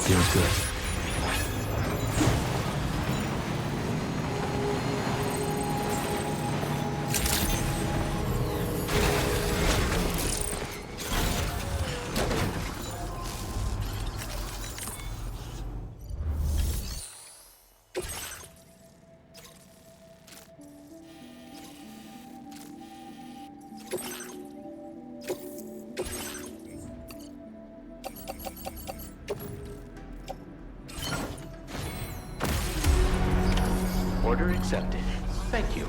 Feels good. Order accepted. Thank you.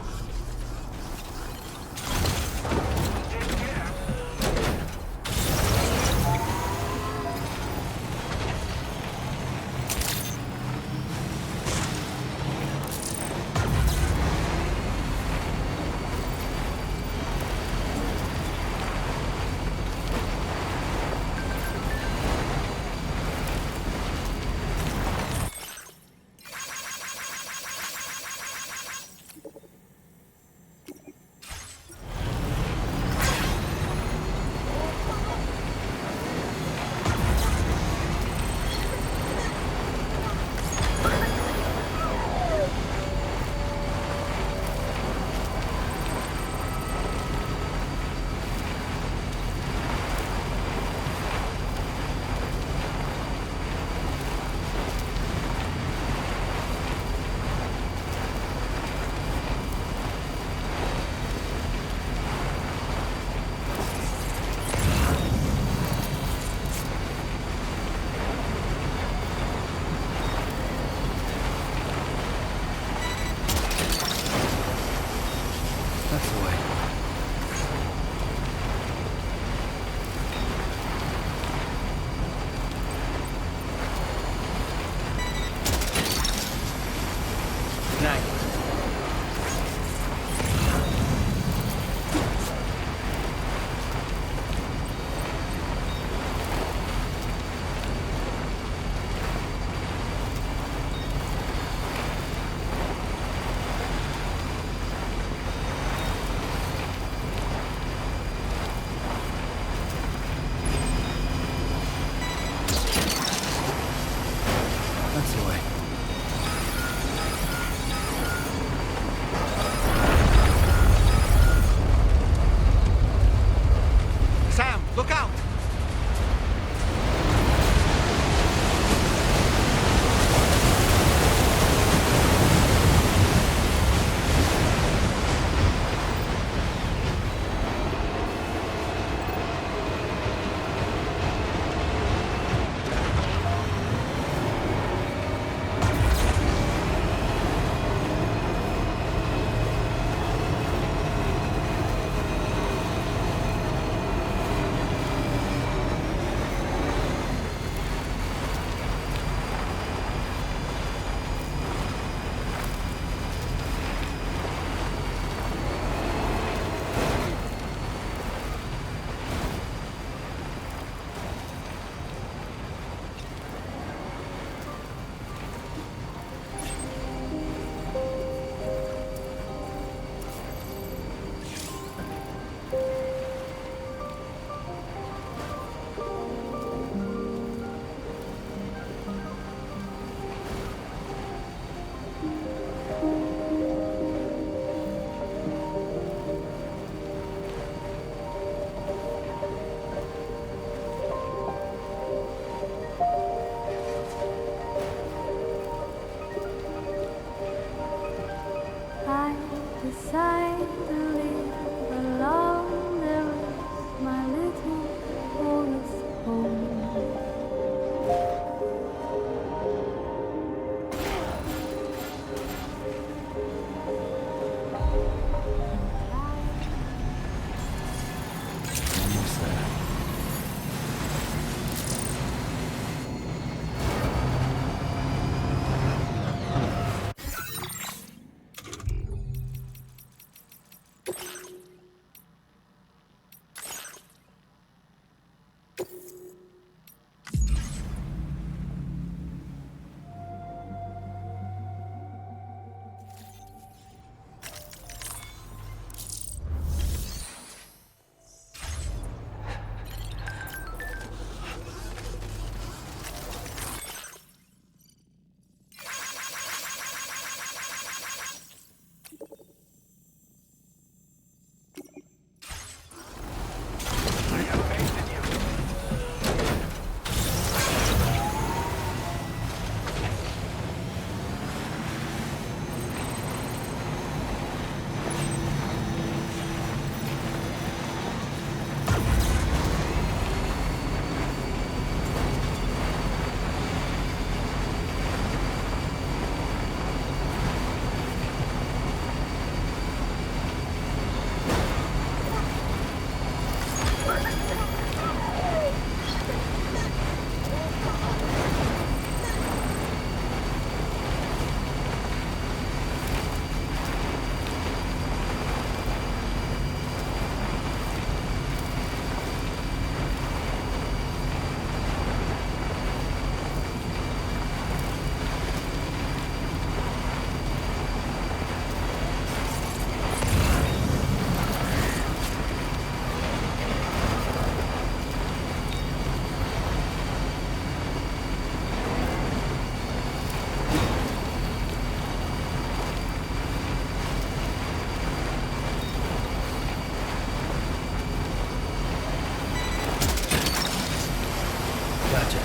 Gotcha.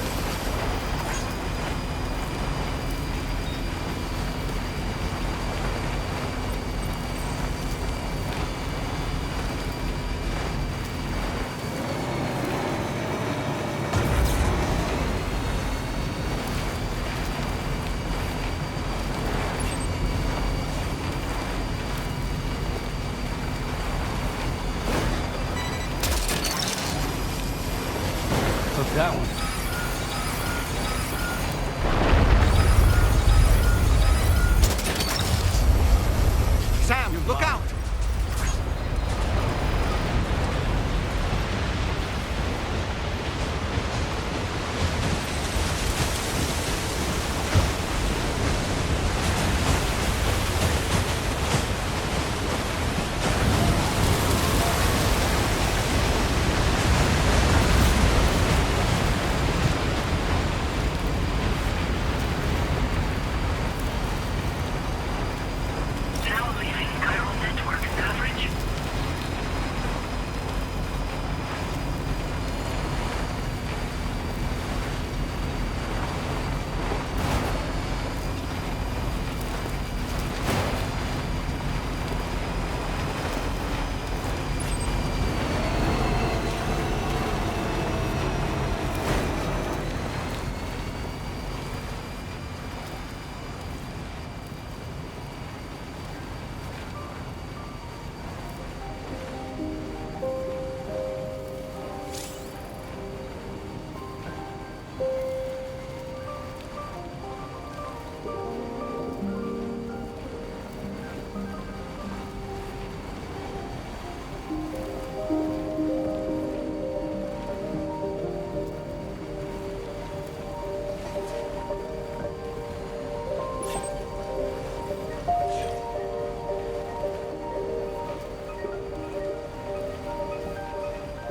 Took that one. Sam, look out! Now leaving chiral network coverage.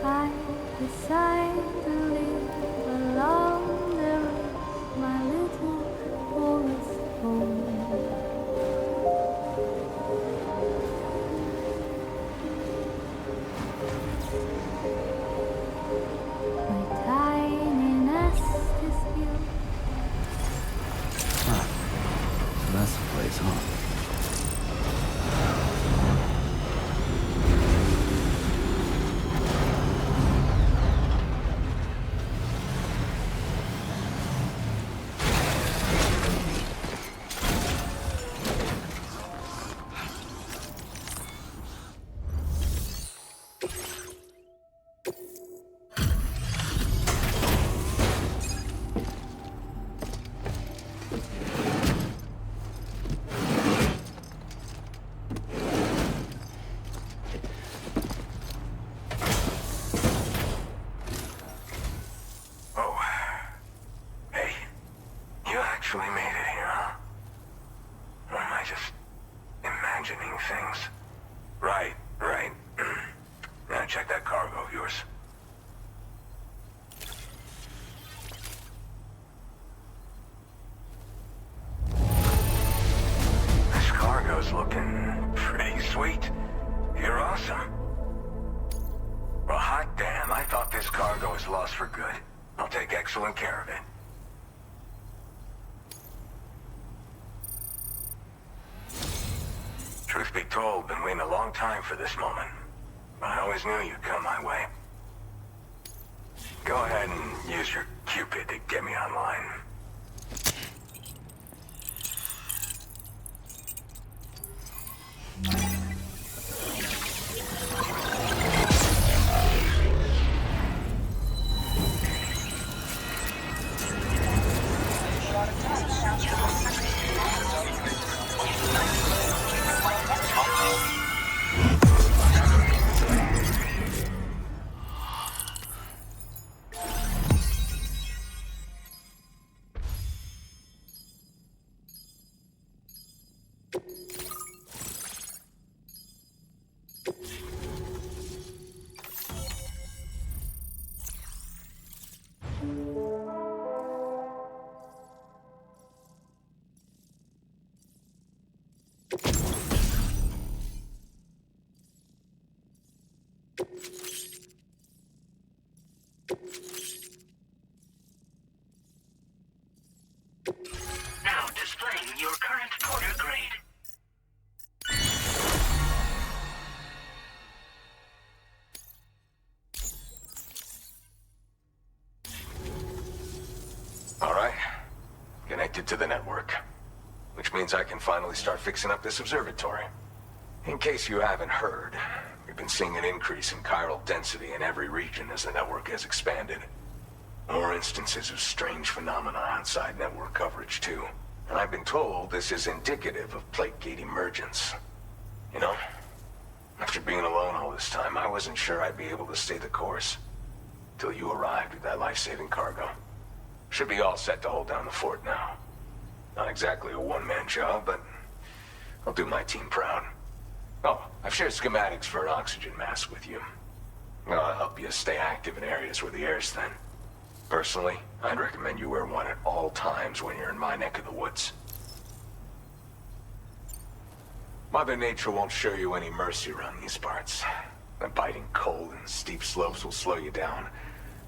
I decide to live along the road, my little forest home. My tiny nest is built. So that's the place, huh? Oh. Hey, you actually made it here, huh? Or am I just imagining things? Right. Now check that cargo of yours. This cargo's looking pretty sweet. You're awesome. Well, hot damn, I thought this cargo was lost for good. I'll take excellent care of it. Truth be told, been waiting a long time for this moment. But I always knew you'd come my way. Go ahead and use your Cupid to get me online. transporter grade. All right. Connected to the network. Which means I can finally start fixing up this observatory. In case you haven't heard, we've been seeing an increase in chiral density in every region as the network has expanded. More instances of strange phenomena outside network coverage, too. And I've been told this is indicative of plate gate emergence. You know, after being alone all this time, I wasn't sure I'd be able to stay the course. Till you arrived with that life-saving cargo. Should be all set to hold down the fort now. Not exactly a one-man job, but I'll do my team proud. Oh, I've shared schematics for an oxygen mask with you. I'll help you stay active in areas where the air's thin. Personally, I'd recommend you wear one at all times when you're in my neck of the woods. Mother Nature won't show you any mercy around these parts. The biting cold and steep slopes will slow you down,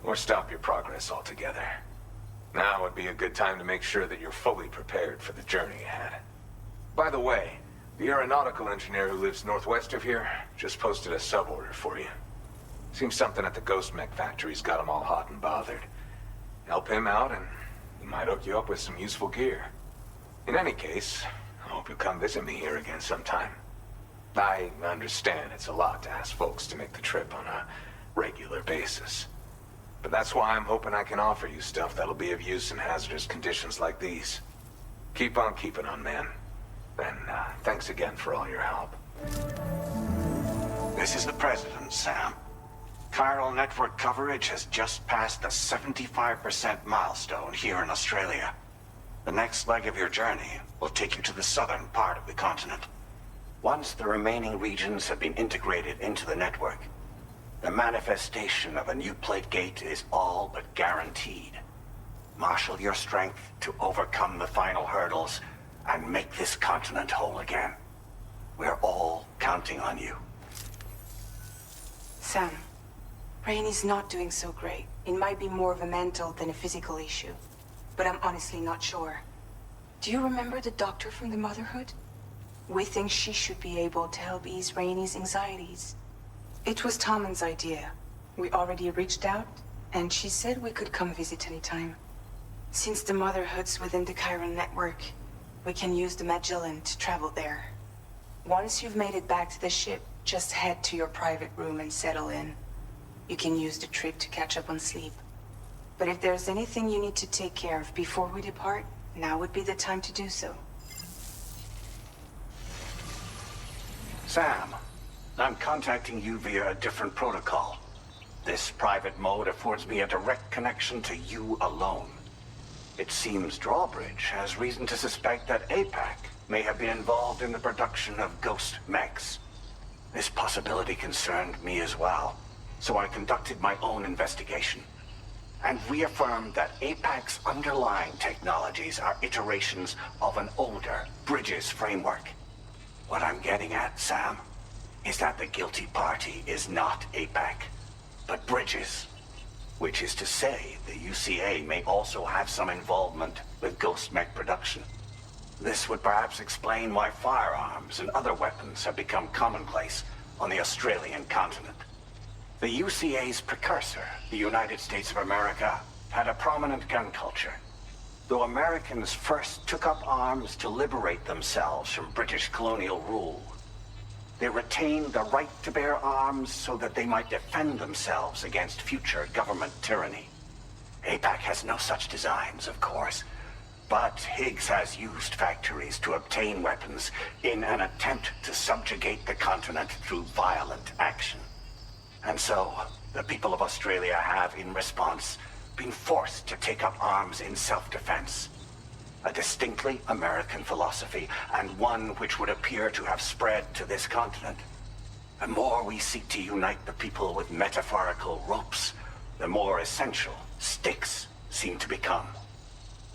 or stop your progress altogether. Now would be a good time to make sure that you're fully prepared for the journey ahead. By the way, the aeronautical engineer who lives northwest of here just posted a sub-order for you. Seems something at the Ghost Mech factory's got him all hot and bothered. Help him out and he might hook you up with some useful gear. In any case, I hope you'll come visit me here again sometime. I understand it's a lot to ask folks to make the trip on a regular basis. But that's why I'm hoping I can offer you stuff that'll be of use in hazardous conditions like these. Keep on keeping on, man. And thanks again for all your help. This is the President, Sam. Chiral network coverage has just passed the 75% milestone here in Australia. The next leg of your journey will take you to the southern part of the continent. Once the remaining regions have been integrated into the network, the manifestation of a new plate gate is all but guaranteed. Marshal your strength to overcome the final hurdles and make this continent whole again. We're all counting on you. Sam, Rainy's not doing so great. It might be more of a mental than a physical issue, but I'm honestly not sure. Do you remember the doctor from the Motherhood? We think she should be able to help ease Rainy's anxieties. It was Tommen's idea. We already reached out, and she said we could come visit anytime. Since the Motherhood's within the Chiron network, we can use the Magellan to travel there. Once you've made it back to the ship, just head to your private room and settle in. You can use the trip to catch up on sleep. But if there's anything you need to take care of before we depart, now would be the time to do so. Sam, I'm contacting you via a different protocol. This private mode affords me a direct connection to you alone. It seems Drawbridge has reason to suspect that APAC may have been involved in the production of ghost mechs. This possibility concerned me as well, so I conducted my own investigation and reaffirmed that APAC's underlying technologies are iterations of an older Bridges framework. What I'm getting at, Sam, is that the guilty party is not APAC, but Bridges. Which is to say, the UCA may also have some involvement with ghost mech production. This would perhaps explain why firearms and other weapons have become commonplace on the Australian continent. The UCA's precursor, the United States of America, had a prominent gun culture. Though Americans first took up arms to liberate themselves from British colonial rule, they retained the right to bear arms so that they might defend themselves against future government tyranny. APAC has no such designs, of course, but Higgs has used factories to obtain weapons in an attempt to subjugate the continent through violent action. And so, the people of Australia have, in response, been forced to take up arms in self-defense. A distinctly American philosophy, and one which would appear to have spread to this continent. The more we seek to unite the people with metaphorical ropes, the more essential sticks seem to become.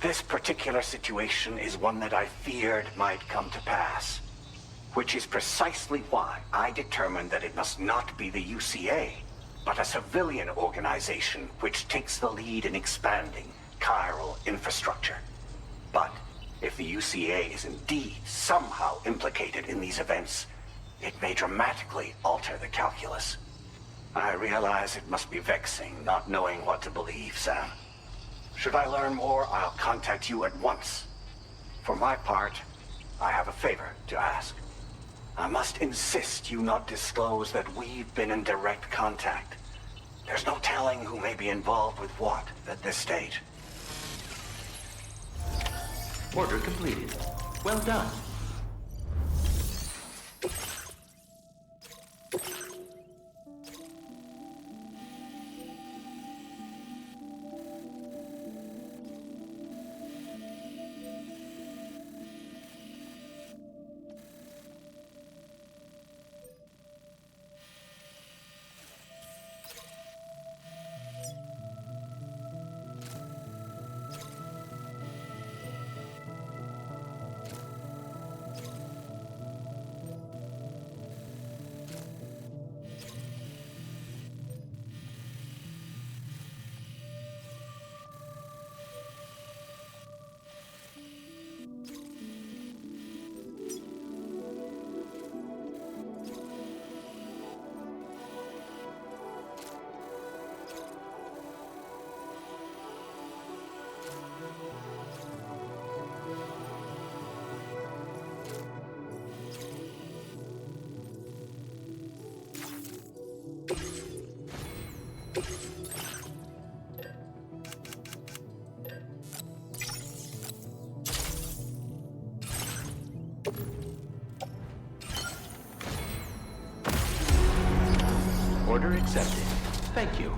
This particular situation is one that I feared might come to pass, which is precisely why I determined that it must not be the UCA, but a civilian organization which takes the lead in expanding chiral infrastructure. But If the UCA is indeed somehow implicated in these events, it may dramatically alter the calculus. I realize it must be vexing not knowing what to believe, Sam. Should I learn more, I'll contact you at once. For my part, I have a favor to ask. I must insist you not disclose that we've been in direct contact. There's no telling who may be involved with what at this stage. Order completed. Well done. Order accepted. Thank you.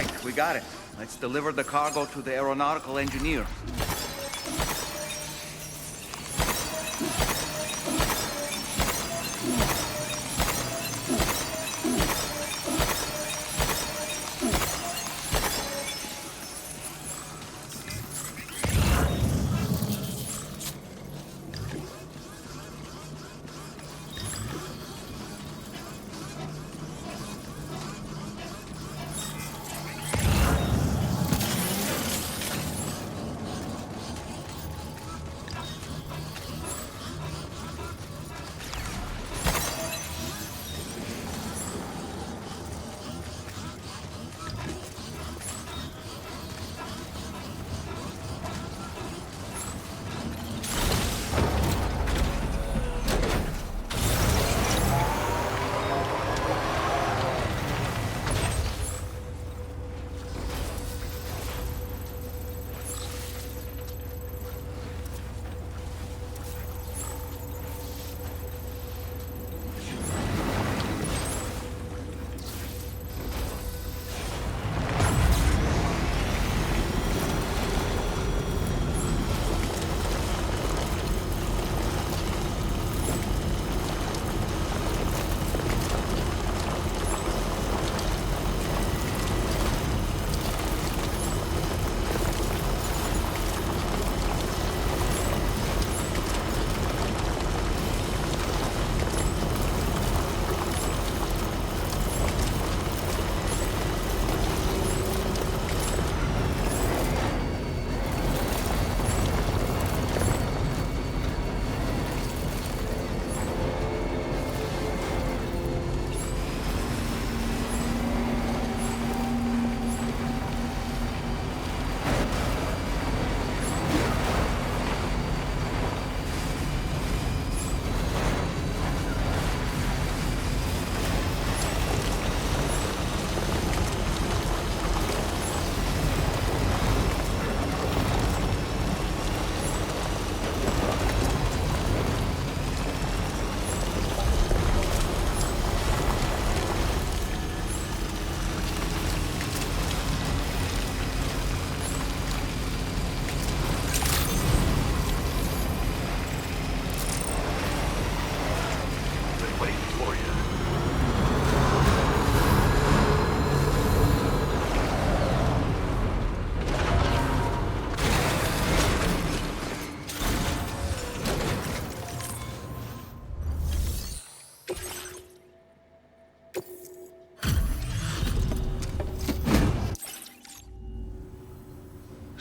right, we got it. Let's deliver the cargo to the aeronautical engineer.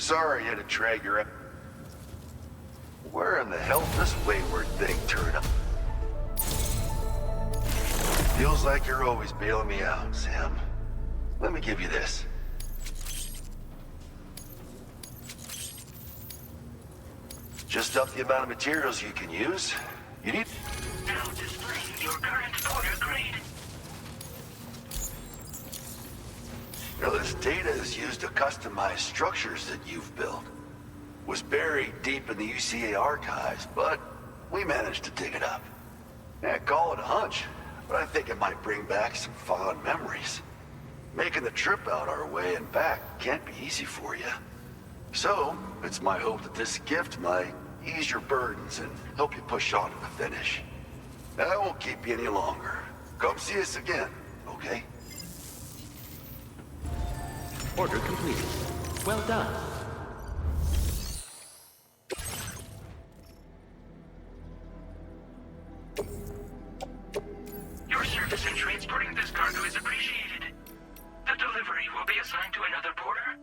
Sorry you had to drag your... Where in the hell did this wayward thing turn up? Feels like you're always bailing me out, Sam. Let me give you this. Just up the amount of materials you can use. You need... Now displaying your current order grade. Now, this data is used to customize structures that you've built. Was buried deep in the UCA archives, but we managed to dig it up. Yeah, call it a hunch, but I think it might bring back some fond memories. Making the trip out our way and back can't be easy for you. So, it's my hope that this gift might ease your burdens and help you push on to the finish. I won't keep you any longer. Come see us again, okay? Order completed. Well done. Your service in transporting this cargo is appreciated. The delivery will be assigned to another porter.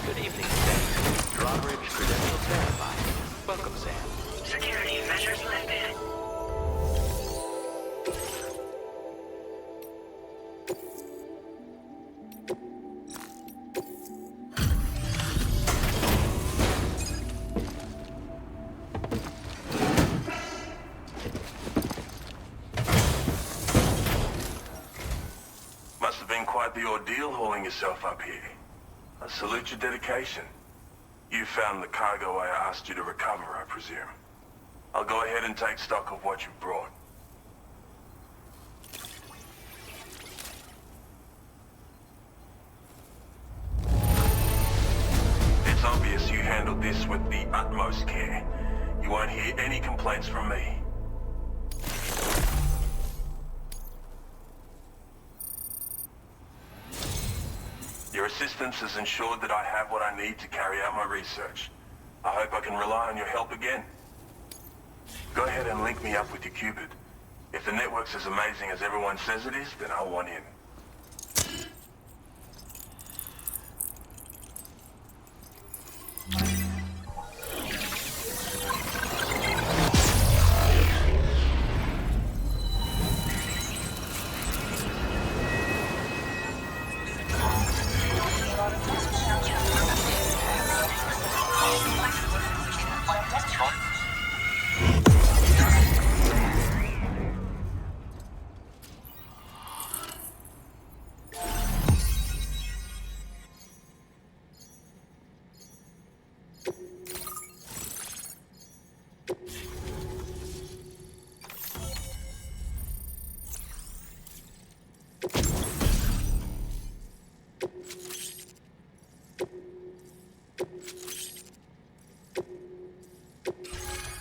Good evening, Sam. Drawbridge credentials verified. Welcome, Sam. Security measures lifted. Must have been quite the ordeal hauling yourself up here. I salute your dedication. You found the cargo I asked you to recover, I presume. I'll go ahead and take stock of what you've brought. It's obvious you handled this with the utmost care. You won't hear any complaints from me. Your assistance has ensured that I have what I need to carry out my research. I hope I can rely on your help again. Go ahead and link me up with your Cupid. If the network's as amazing as everyone says it is, then I want in.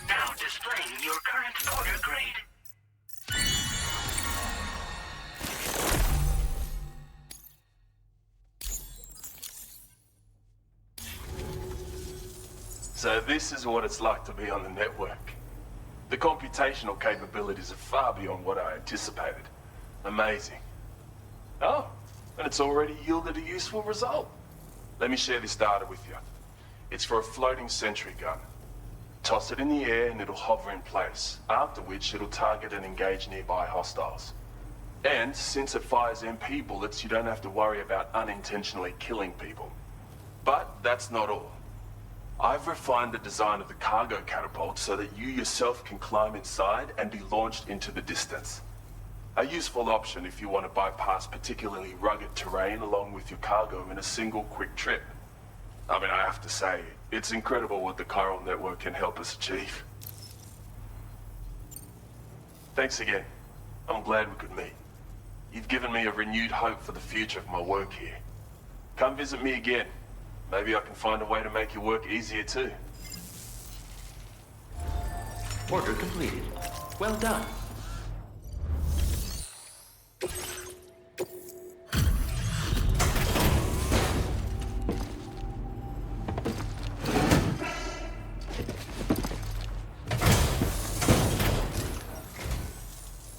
Now displaying your current order grade. So this is what it's like to be on the network. The computational capabilities are far beyond what I anticipated. Amazing. Oh, and it's already yielded a useful result. Let me share this data with you. It's for a floating sentry gun. Toss it in the air and it'll hover in place, after which it'll target and engage nearby hostiles. And since it fires MP bullets, you don't have to worry about unintentionally killing people. But that's not all. I've refined the design of the cargo catapult so that you yourself can climb inside and be launched into the distance. A useful option if you want to bypass particularly rugged terrain along with your cargo in a single quick trip. I mean, I have to say, it's incredible what the chiral network can help us achieve. Thanks again. I'm glad we could meet. You've given me a renewed hope for the future of my work here. Come visit me again. Maybe I can find a way to make your work easier too. Order completed. Well done.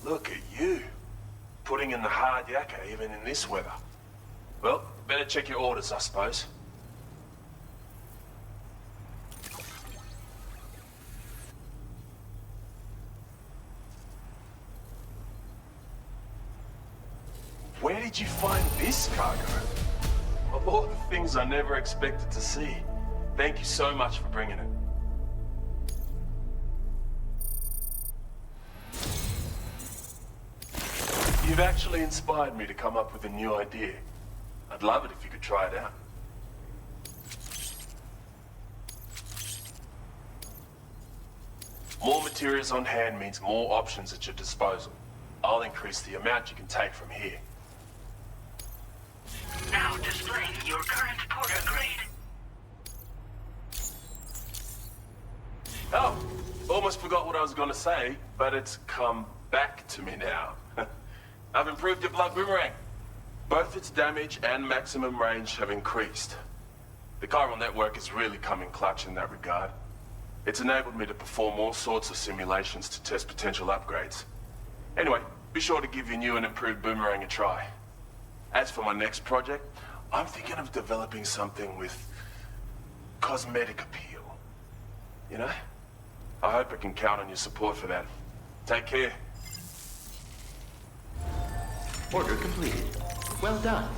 Look at you. Putting in the hard yakka even in this weather. Well, better check your orders, I suppose. Where did you find this cargo? Of all the things I never expected to see. Thank you so much for bringing it. You've actually inspired me to come up with a new idea. I'd love it if you could try it out. More materials on hand means more options at your disposal. I'll increase the amount you can take from here. Now displaying your current porter grade. Oh, almost forgot what I was going to say, but it's come back to me now. I've improved your blood boomerang. Both its damage and maximum range have increased. The chiral network is really coming clutch in that regard. It's enabled me to perform all sorts of simulations to test potential upgrades. Anyway, be sure to give your new and improved boomerang a try. As for my next project, I'm thinking of developing something with cosmetic appeal. You know? I hope I can count on your support for that. Take care. Order completed. Well done.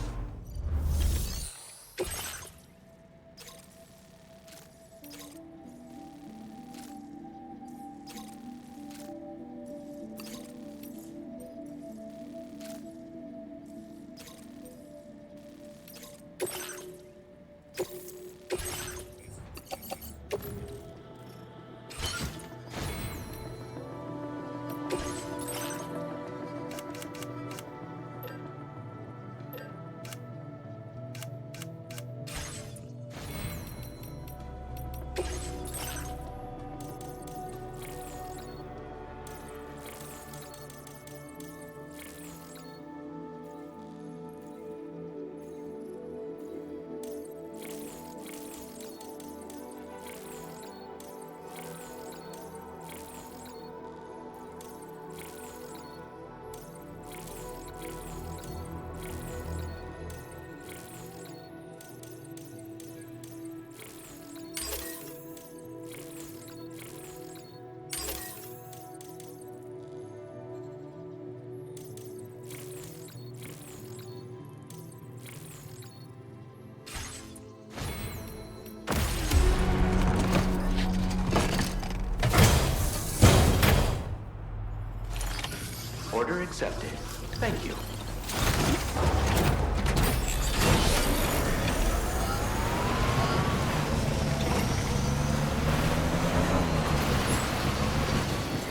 Order accepted. Thank you.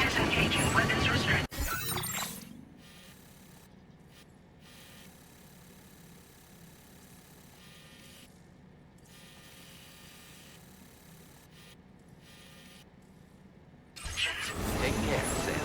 Disengaging weapons restricted. Take care, Sam.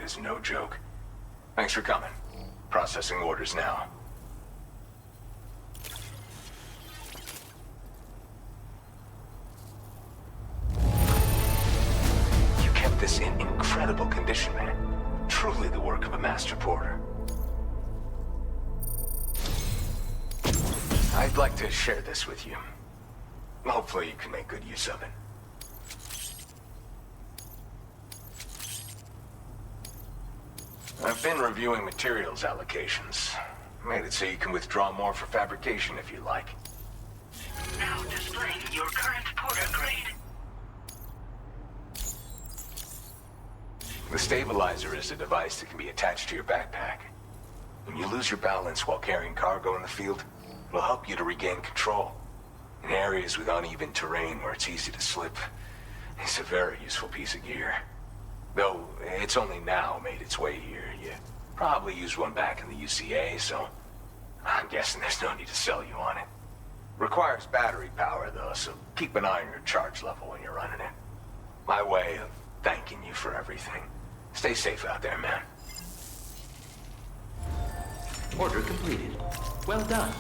is no joke. Thanks for coming. Processing orders now. You kept this in incredible condition, man. Truly the work of a master porter. I'd like to share this with you. Hopefully you can make good use of it. I've been reviewing materials allocations. Made it so you can withdraw more for fabrication if you like. Now displaying your current porter grade. The stabilizer is a device that can be attached to your backpack. When you lose your balance while carrying cargo in the field, it'll help you to regain control. In areas with uneven terrain where it's easy to slip, it's a very useful piece of gear. Though it's only now made its way here. You probably used one back in the UCA, so I'm guessing there's no need to sell you on it. Requires battery power, though, so keep an eye on your charge level when you're running it. My way of thanking you for everything. Stay safe out there, man. Order completed. Well done.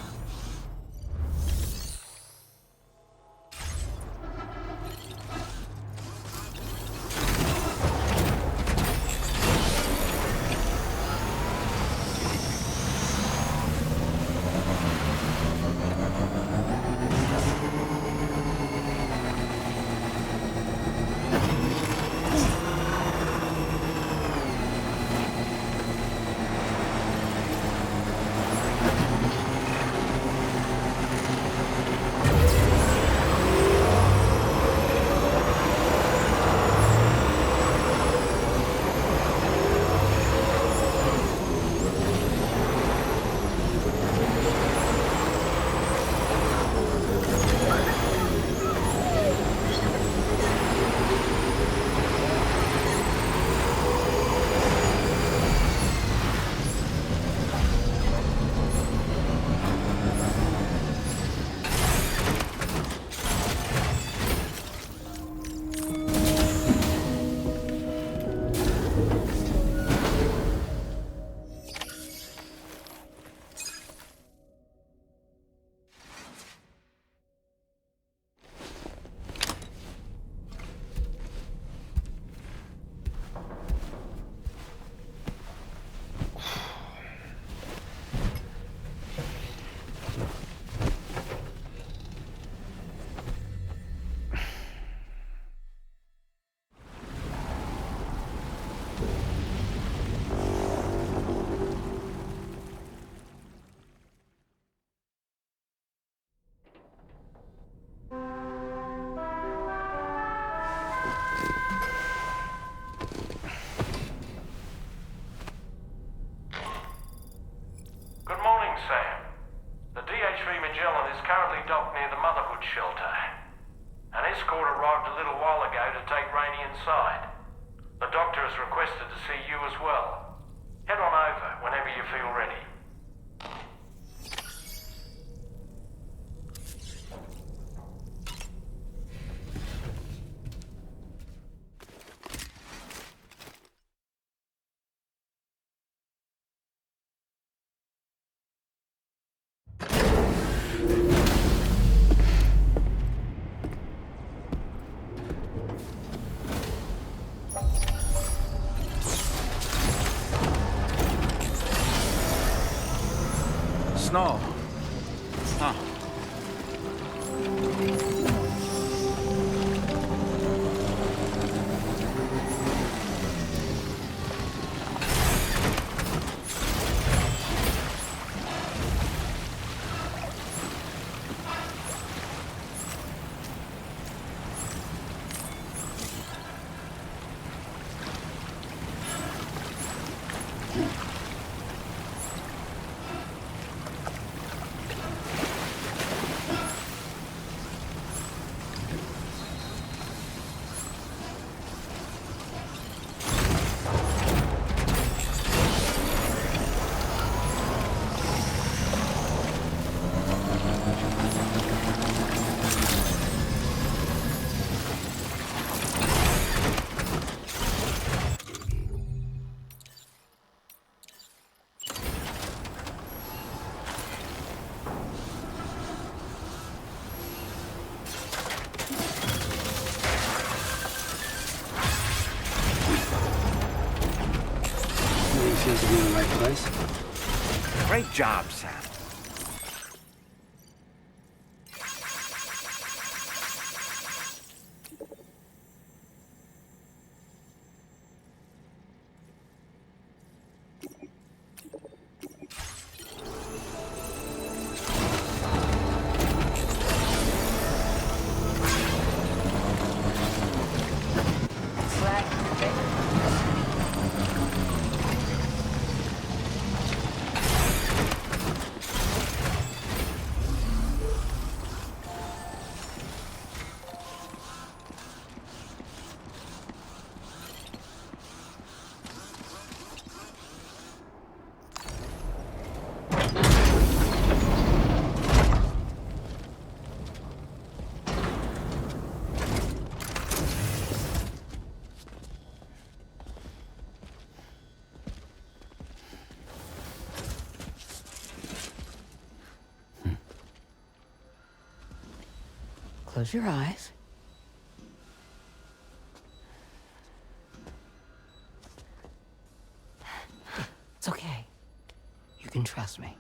Shelter. An escort arrived a little while ago to take Rainey inside. The doctor has requested to see you as well. Head on over whenever you feel ready. Snow. Huh. chance to be in the right place. Great job, Sam. Close your eyes. It's okay. You can trust me.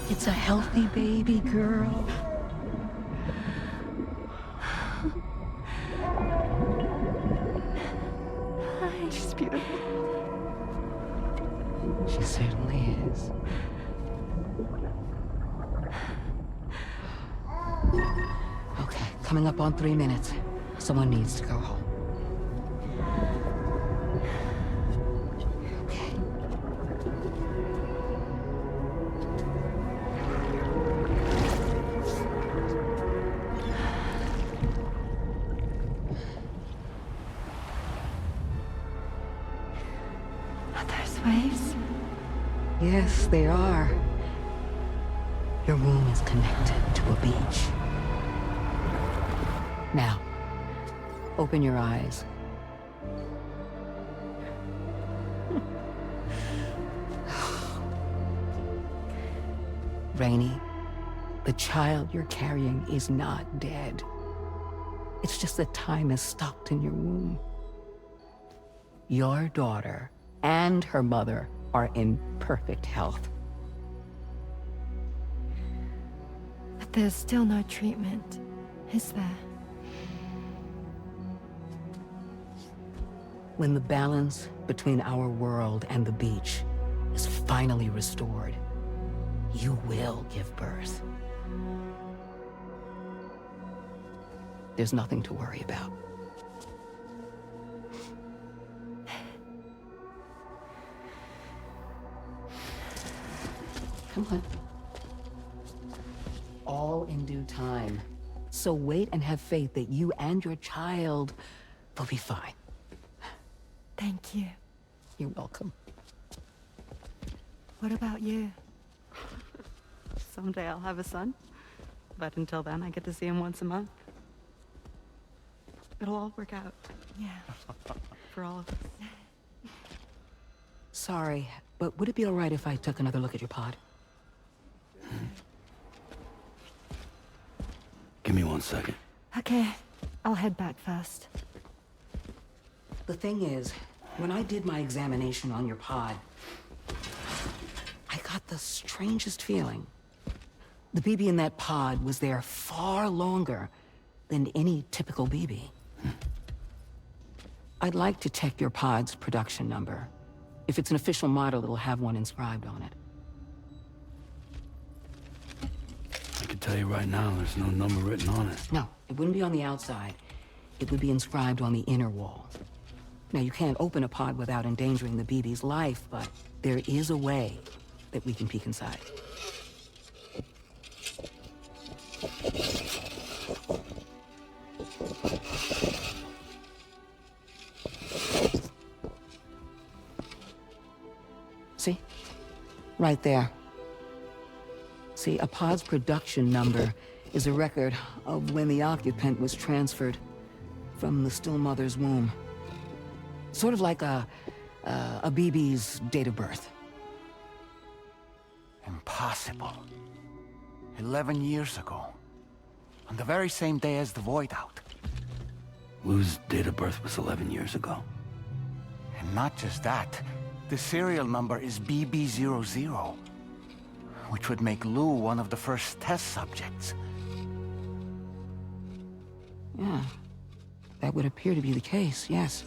It's a healthy baby girl. She's beautiful. She certainly is. Okay, coming up on 3 minutes. Someone needs to go home. Waves? Yes, they are. Your womb is connected to a beach. Now, open your eyes. Rainey, the child you're carrying is not dead. It's just that time has stopped in your womb. Your daughter and her mother are in perfect health. But there's still no treatment, is there? When the balance between our world and the beach is finally restored, you will give birth. There's nothing to worry about. Come on. All in due time. So wait and have faith that you and your child will be fine. Thank you. You're welcome. What about you? Someday I'll have a son. But until then, I get to see him once a month. It'll all work out. Yeah. For all of us. Sorry, but would it be all right if I took another look at your pod? Give me 1 second. Okay, I'll head back first. The thing is, when I did my examination on your pod, I got the strangest feeling. The BB in that pod was there far longer than any typical BB. I'd like to check your pod's production number. If it's an official model, it'll have one inscribed on it. I can tell you right now, there's no number written on it. No, it wouldn't be on the outside. It would be inscribed on the inner wall. Now, you can't open a pod without endangering the BB's life, but there is a way that we can peek inside. See? Right there. See, a pod's production number is a record of when the occupant was transferred from the still mother's womb. Sort of like a BB's date of birth. Impossible. 11 years ago. On the very same day as the Void Out. Lou's date of birth was 11 years ago. And not just that, the serial number is BB00, which would make Lou one of the first test subjects. Yeah, that would appear to be the case, yes.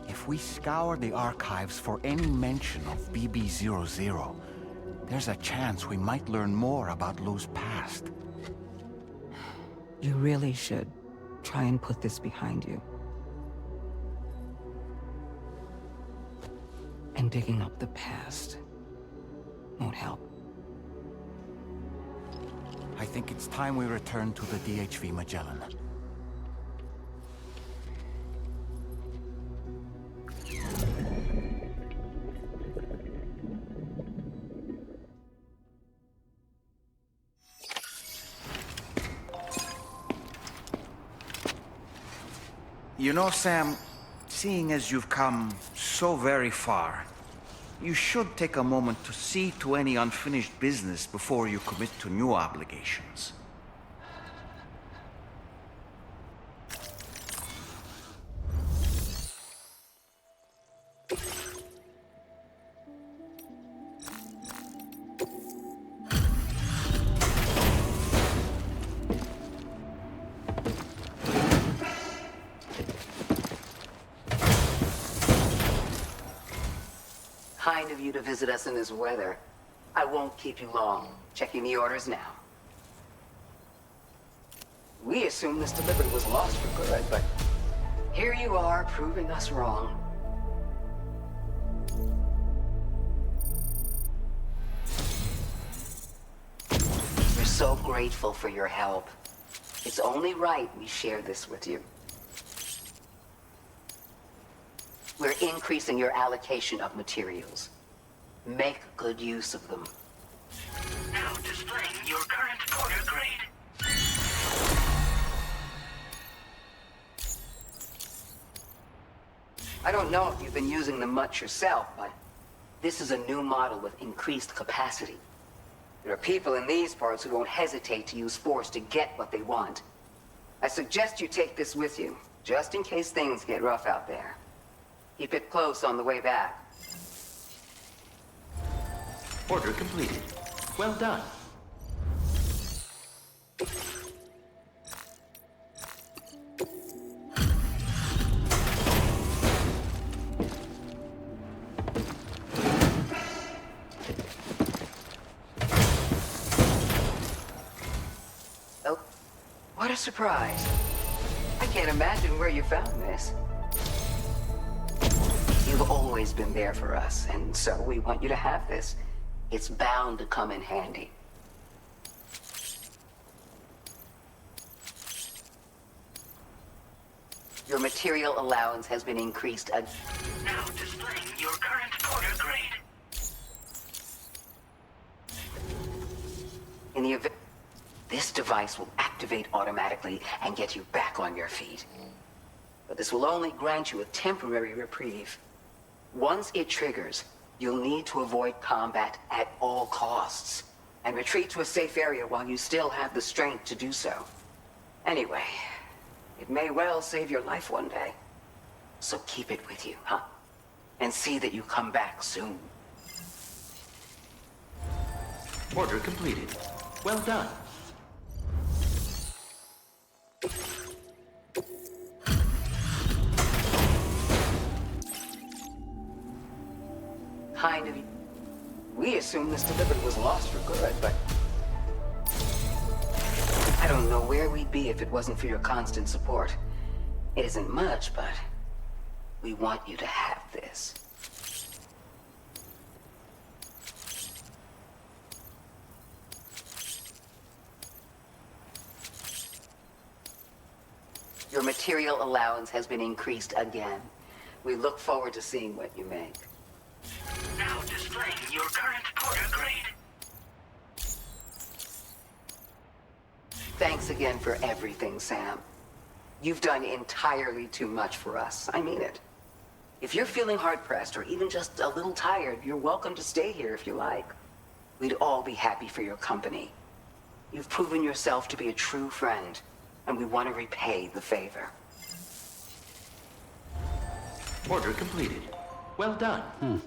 If we scour the archives for any mention of BB00, there's a chance we might learn more about Lou's past. You really should try and put this behind you. And digging up the past won't help. I think it's time we return to the DHV Magellan. You know, Sam, seeing as you've come so very far, you should take a moment to see to any unfinished business before you commit to new obligations. Kind of you to visit us in this weather. I won't keep you long. Checking the orders now. We assumed this delivery was lost for good, but here you are proving us wrong. We're so grateful for your help. It's only right we share this with you. We're increasing your allocation of materials. Make good use of them. Now displaying your current order grade. I don't know if you've been using them much yourself, but this is a new model with increased capacity. There are people in these parts who won't hesitate to use force to get what they want. I suggest you take this with you, just in case things get rough out there. Keep it close on the way back. Order completed. Well done. Oh, what a surprise. I can't imagine where you found this. You've always been there for us, and so we want you to have this. It's bound to come in handy. Your material allowance has been increased Now displaying your current order grade. in the event. This device will activate automatically and get you back on your feet. But this will only grant you a temporary reprieve. Once it triggers, you'll need to avoid combat at all costs and retreat to a safe area while you still have the strength to do so. Anyway, it may well save your life one day. So keep it with you, huh? And see that you come back soon. Order completed. Well done. Kind of you. We assumed this delivery was lost for good, but I don't know where we'd be if it wasn't for your constant support. It isn't much, but we want you to have this. Your material allowance has been increased again. We look forward to seeing what you make. Now displaying your current order grade. Thanks again for everything, Sam. You've done entirely too much for us. I mean it. If you're feeling hard-pressed or even just a little tired, you're welcome to stay here if you like. We'd all be happy for your company. You've proven yourself to be a true friend, and we want to repay the favor. Order completed. Well done.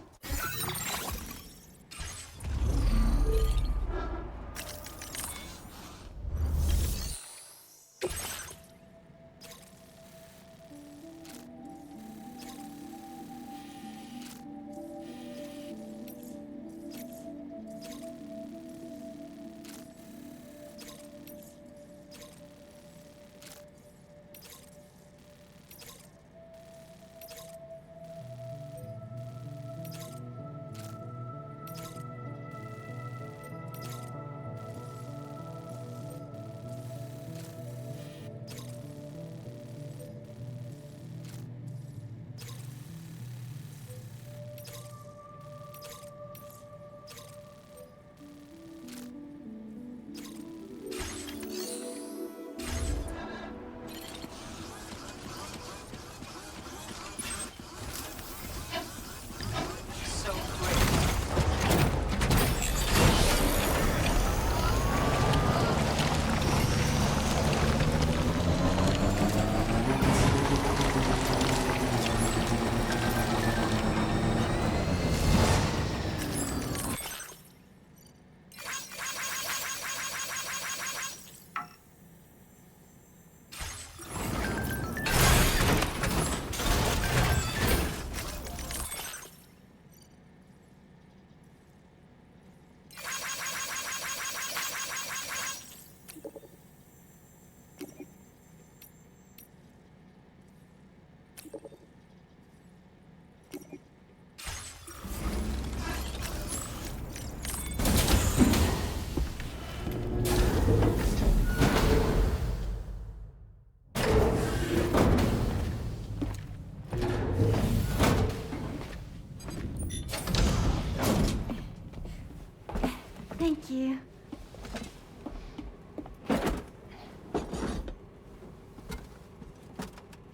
Thank you.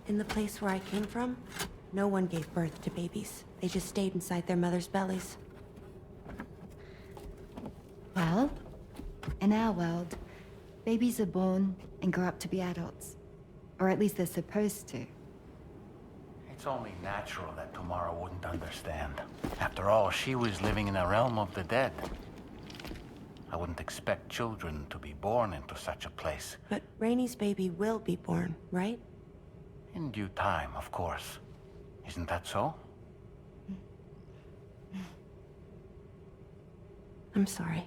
In the place where I came from, no one gave birth to babies. They just stayed inside their mother's bellies. Well, in our world, babies are born and grow up to be adults. Or at least they're supposed to. It's only natural that Tamara wouldn't understand. After all, she was living in a realm of the dead. I wouldn't expect children to be born into such a place. But Rainey's baby will be born, right? In due time, of course. Isn't that so? I'm sorry.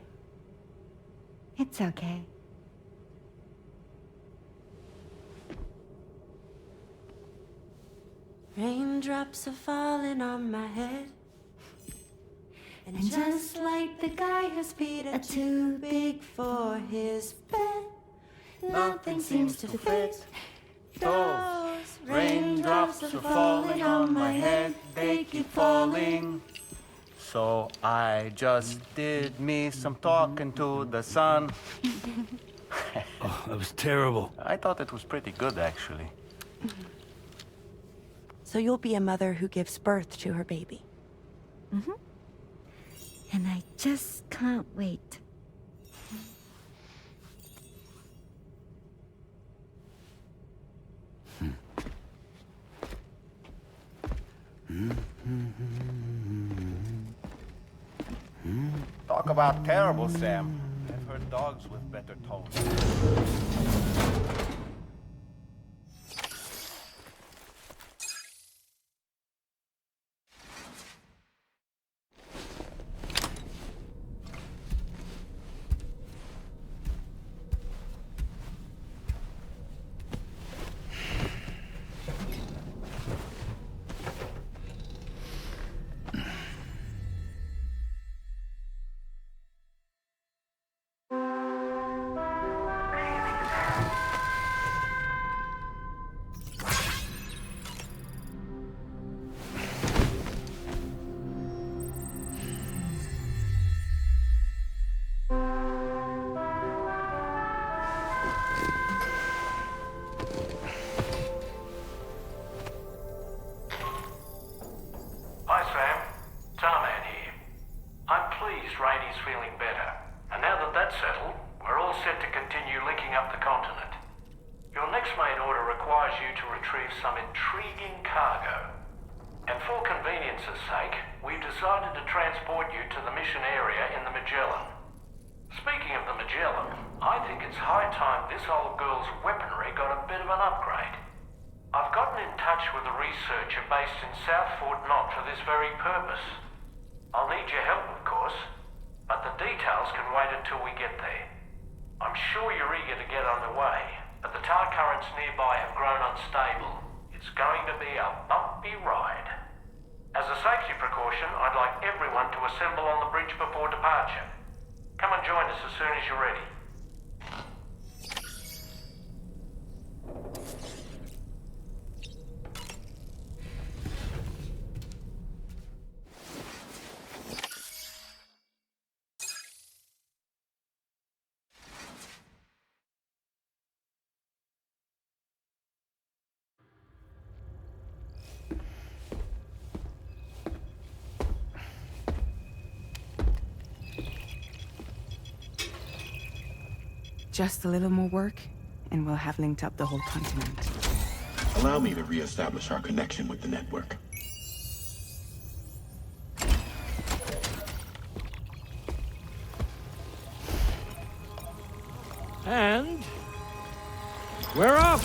It's okay. Raindrops are falling on my head. And just like the guy whose feet are too big for his bed, nothing seems to fit. Those raindrops are falling on my head, they keep falling. So I just did me some talking to the sun. Oh, that was terrible. I thought it was pretty good, actually. So you'll be a mother who gives birth to her baby. Mm-hmm. And I just can't wait. Talk about terrible, Sam. I've heard dogs with better tones. authorize you to retrieve some intriguing cargo. And for convenience's sake, we've decided to transport you to the mission area in the Magellan. Speaking of the Magellan, I think it's high time this old girl's weaponry got a bit of an upgrade. I've gotten in touch with a researcher based in South Fort Knott for this very purpose. I'll need your help, of course, but the details can wait until we get there. I'm sure you're eager to get underway, but the tar currents nearby have grown unstable. It's going to be a bumpy ride. As a safety precaution, I'd like everyone to assemble on the bridge before departure. Come and join us as soon as you're ready. Just a little more work, and we'll have linked up the whole continent. Allow me to reestablish our connection with the network. And we're off!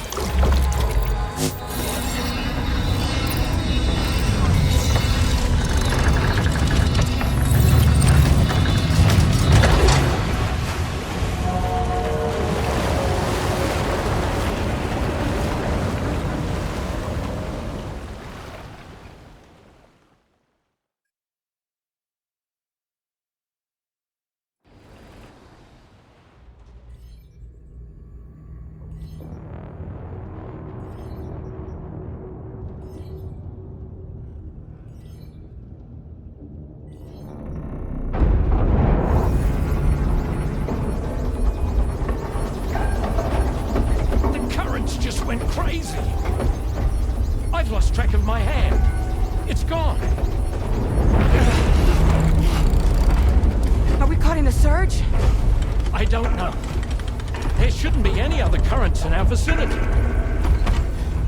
Went crazy. I've lost track of my hand. It's gone. Are we caught in a surge? I don't know. There shouldn't be any other currents in our vicinity.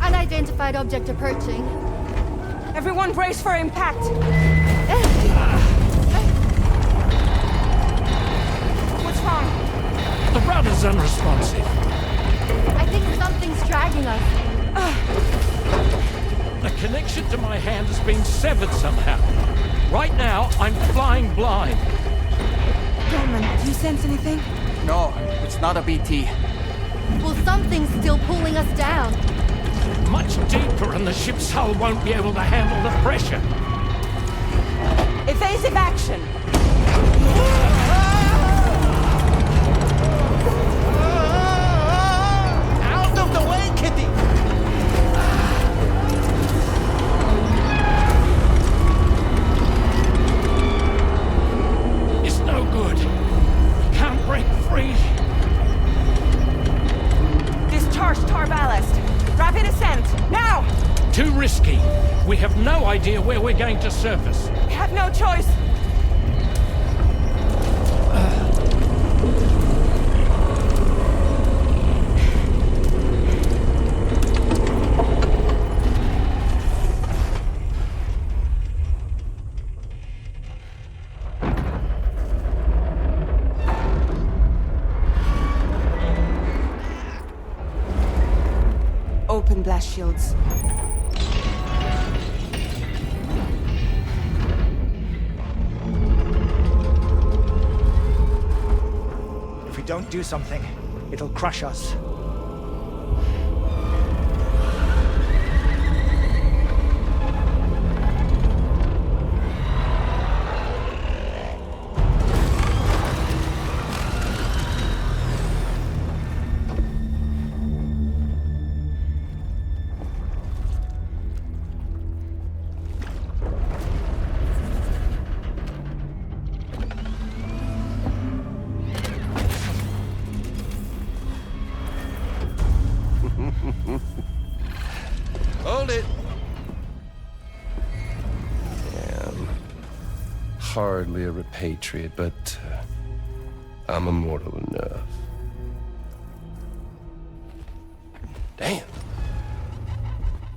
Unidentified object approaching. Everyone brace for impact. What's wrong? The rudder's unresponsive. I think something's dragging us. The connection to my hand has been severed somehow. Right now, I'm flying blind. Dolman, do you sense anything? No, it's not a BT. Well, something's still pulling us down. Much deeper, and the ship's hull won't be able to handle the pressure. Evasive action! Out of the way, Kitty! It's no good. Can't break free. Discharge tar ballast. Rapid ascent, now! Too risky. We have no idea where we're going to surface. We have no choice. Open blast shields. If we don't do something, it'll crush us. Hold it! Damn. Hardly a repatriate, but I'm immortal enough. Damn.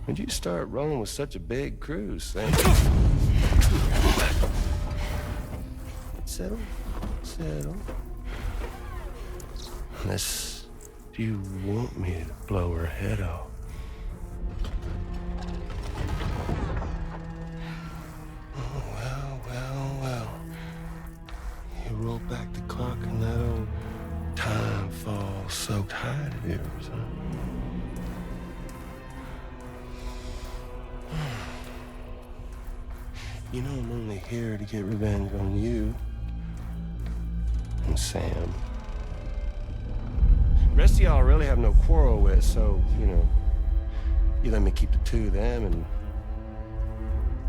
When'd you start rolling with such a big crew, Sam? Settle. Unless you want me to blow her head off. Oh, well. You roll back the clock in that old time-fall-soaked hide of yours, huh? You know I'm only here to get revenge on you and Sam. The rest of y'all I really have no quarrel with, so, you know, you let me keep the two of them and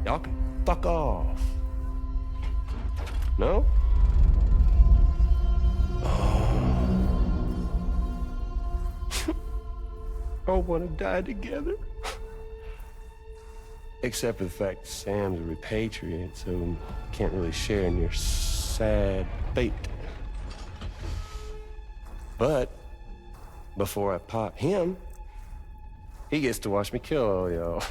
y'all can fuck off. No? All want to die together. Except for the fact that Sam's a repatriate, so can't really share in your sad fate. But before I pop him, he gets to watch me kill all y'all.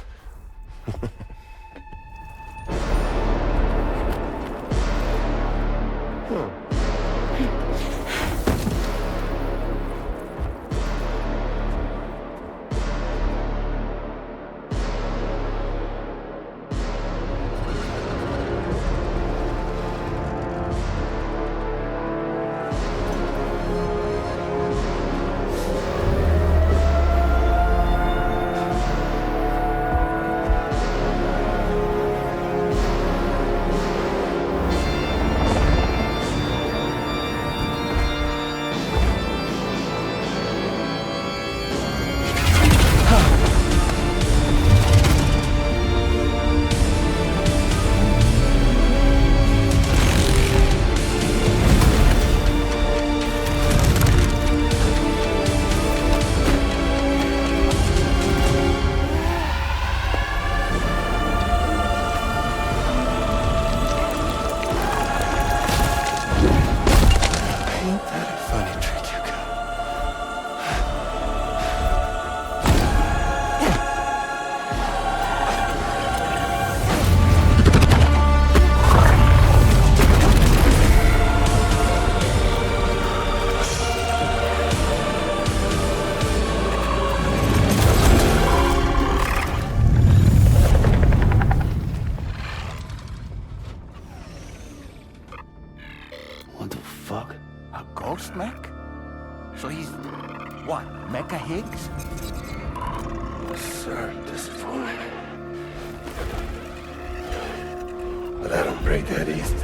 What the fuck? A ghost mech? So he's, what, Mecha Higgs? Sir, disappointed. But I don't break that easy.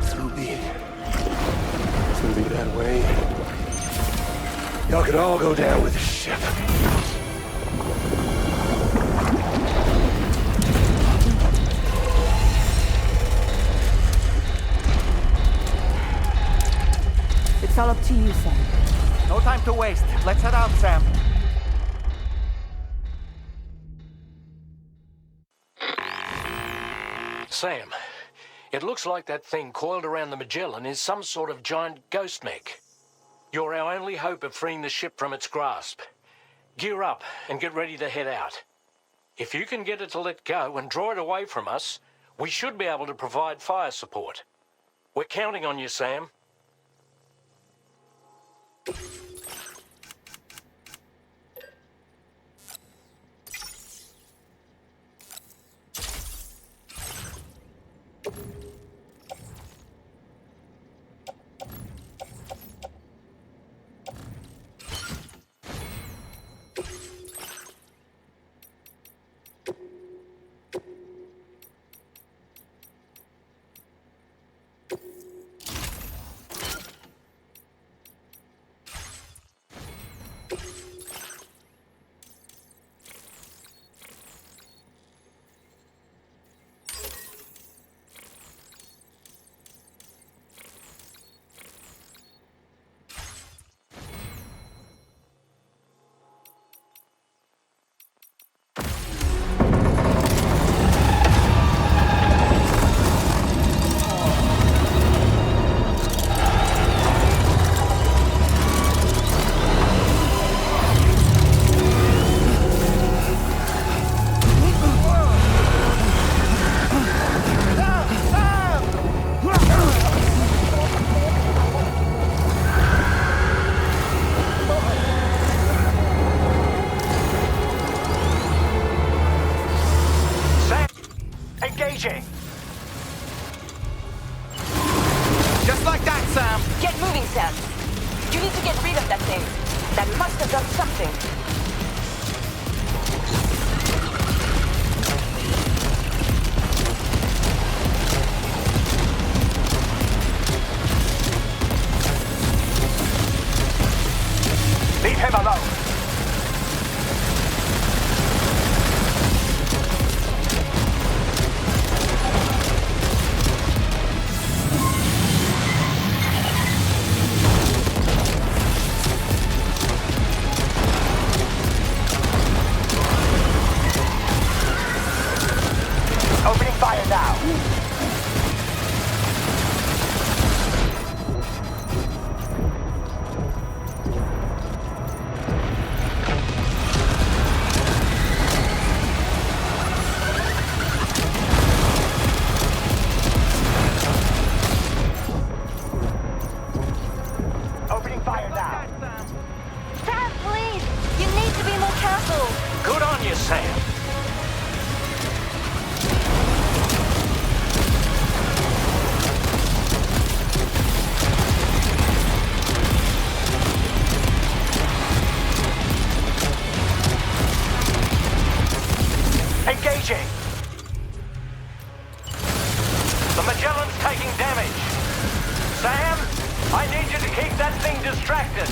So be it. It's gonna be that way. Y'all could all go down with the ship. It's all up to you, Sam. No time to waste. Let's head out, Sam. Sam, it looks like that thing coiled around the Magellan is some sort of giant ghost mech. You're our only hope of freeing the ship from its grasp. Gear up and get ready to head out. If you can get it to let go and draw it away from us, we should be able to provide fire support. We're counting on you, Sam. Get moving, Sam. You need to get rid of that thing. That must have done something. Leave him alone. Opening fire now. Opening fire now. Sam, please! You need to be more careful! Good on you, Sam. Engaging. The Magellan's taking damage. Sam, I need you to keep that thing distracted.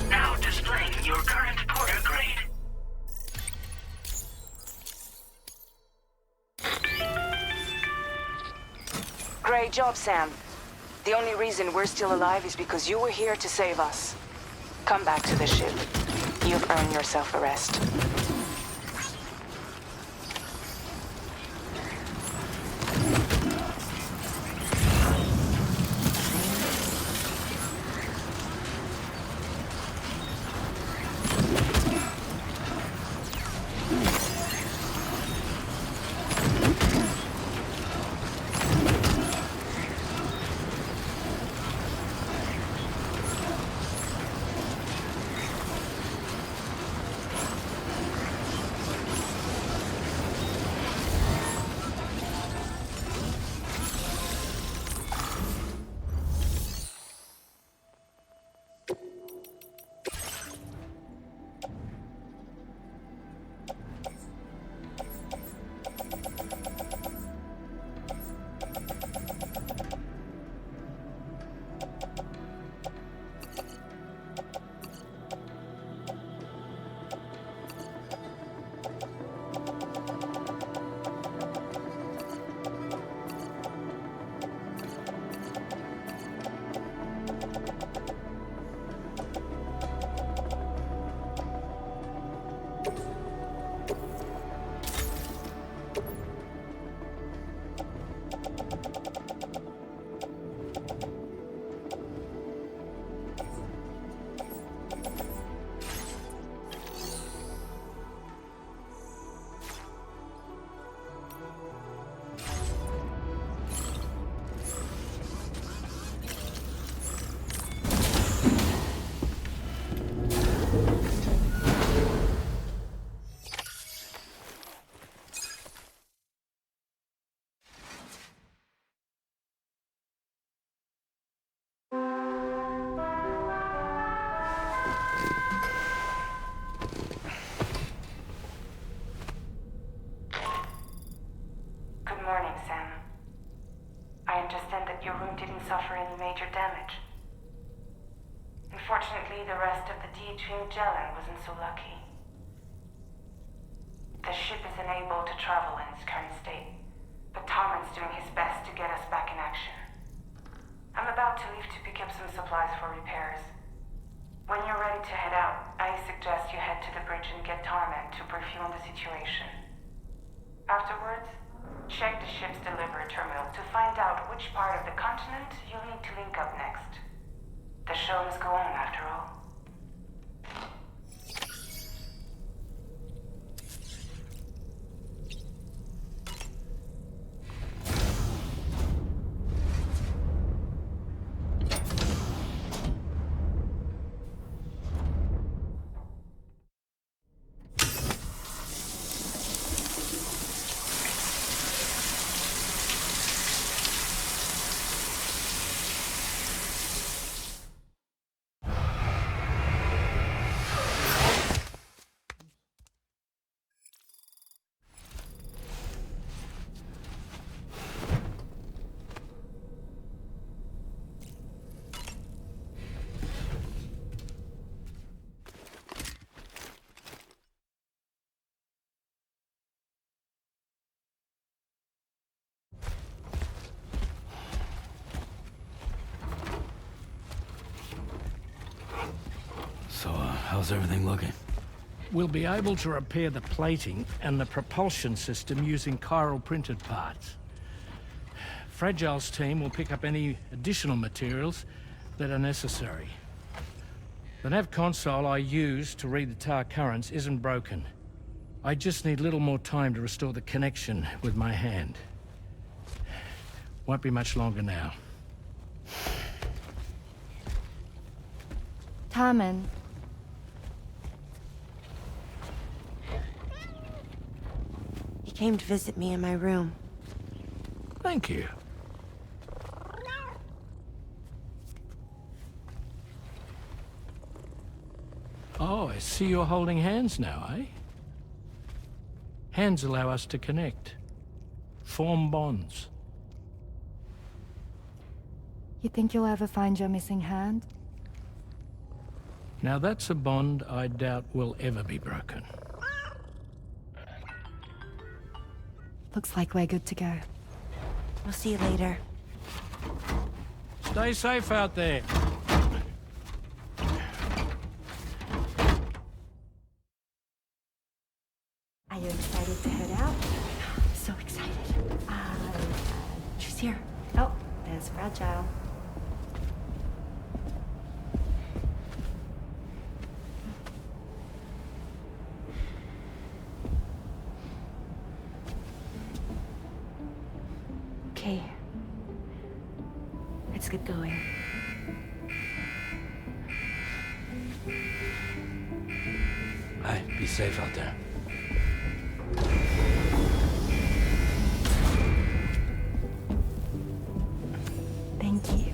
Now displaying your current Porter grade. Great job, Sam. The only reason we're still alive is because you were here to save us. Come back to the ship. You've earned yourself a rest. Good morning, Sam. I understand that your room didn't suffer any major damage. Unfortunately, the rest of the DHV Magellan wasn't so lucky. The ship is unable to travel in its current state, but Tommen's doing his best to get us back in action. I'm about to leave to pick up some supplies for repairs. When you're ready to head out, I suggest you head to the bridge and get Tarman to brief you on the situation. Afterwards, check the ship's delivery terminal to find out which part of the continent you'll need to link up next. The show must go on, after all. So, how's everything looking? We'll be able to repair the plating and the propulsion system using chiral printed parts. Fragile's team will pick up any additional materials that are necessary. The nav console I use to read the tar currents isn't broken. I just need a little more time to restore the connection with my hand. Won't be much longer now. Tarman. He came to visit me in my room. Thank you. Oh, I see you're holding hands now, eh? Hands allow us to connect. Form bonds. You think you'll ever find your missing hand? Now that's a bond I doubt will ever be broken. Looks like we're good to go. We'll see you later. Stay safe out there. Are you excited to head out? So excited. She's here. Oh, there's Fragile. Okay. Let's get going. Hey, be safe out there. Thank you.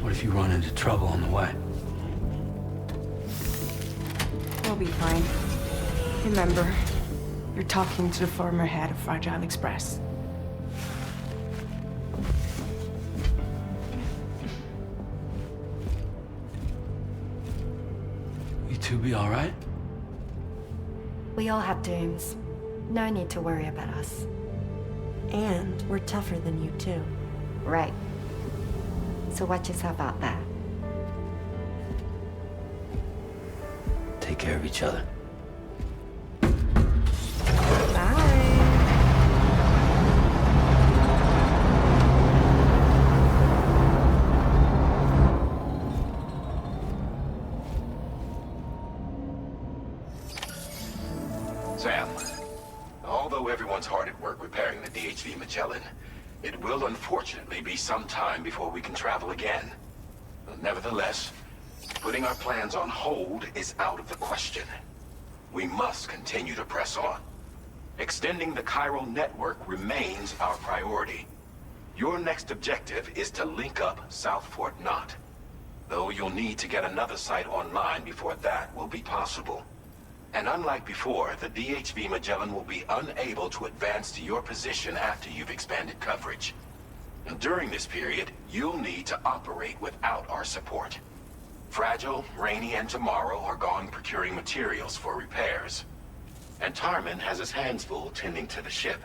What if you run into trouble on the way? We'll be fine. Remember, you're talking to the former head of Fragile Express. You two be all right? We all have dooms. No need to worry about us. And we're tougher than you, too. Right. So watch yourself out there. Take care of each other. Sam, although everyone's hard at work repairing the DHV Magellan, it will unfortunately be some time before we can travel again. Nevertheless, putting our plans on hold is out of the question. We must continue to press on. Extending the chiral network remains our priority. Your next objective is to link up South Fort Knot, though you'll need to get another site online before that will be possible. And unlike before, the DHV Magellan will be unable to advance to your position after you've expanded coverage. And during this period, you'll need to operate without our support. Fragile, Rainey, and Tomorrow are gone procuring materials for repairs. And Tarman has his hands full tending to the ship.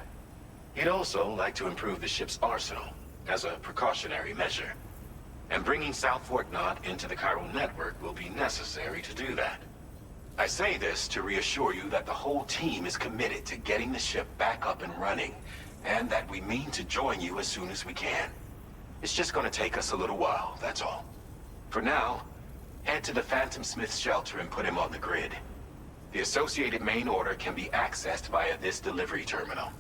He'd also like to improve the ship's arsenal, as a precautionary measure. And bringing South Fort Knot into the chiral network will be necessary to do that. I say this to reassure you that the whole team is committed to getting the ship back up and running, and that we mean to join you as soon as we can. It's just gonna take us a little while, that's all. For now, head to the Phantom Smith's shelter and put him on the grid. The associated main order can be accessed via this delivery terminal.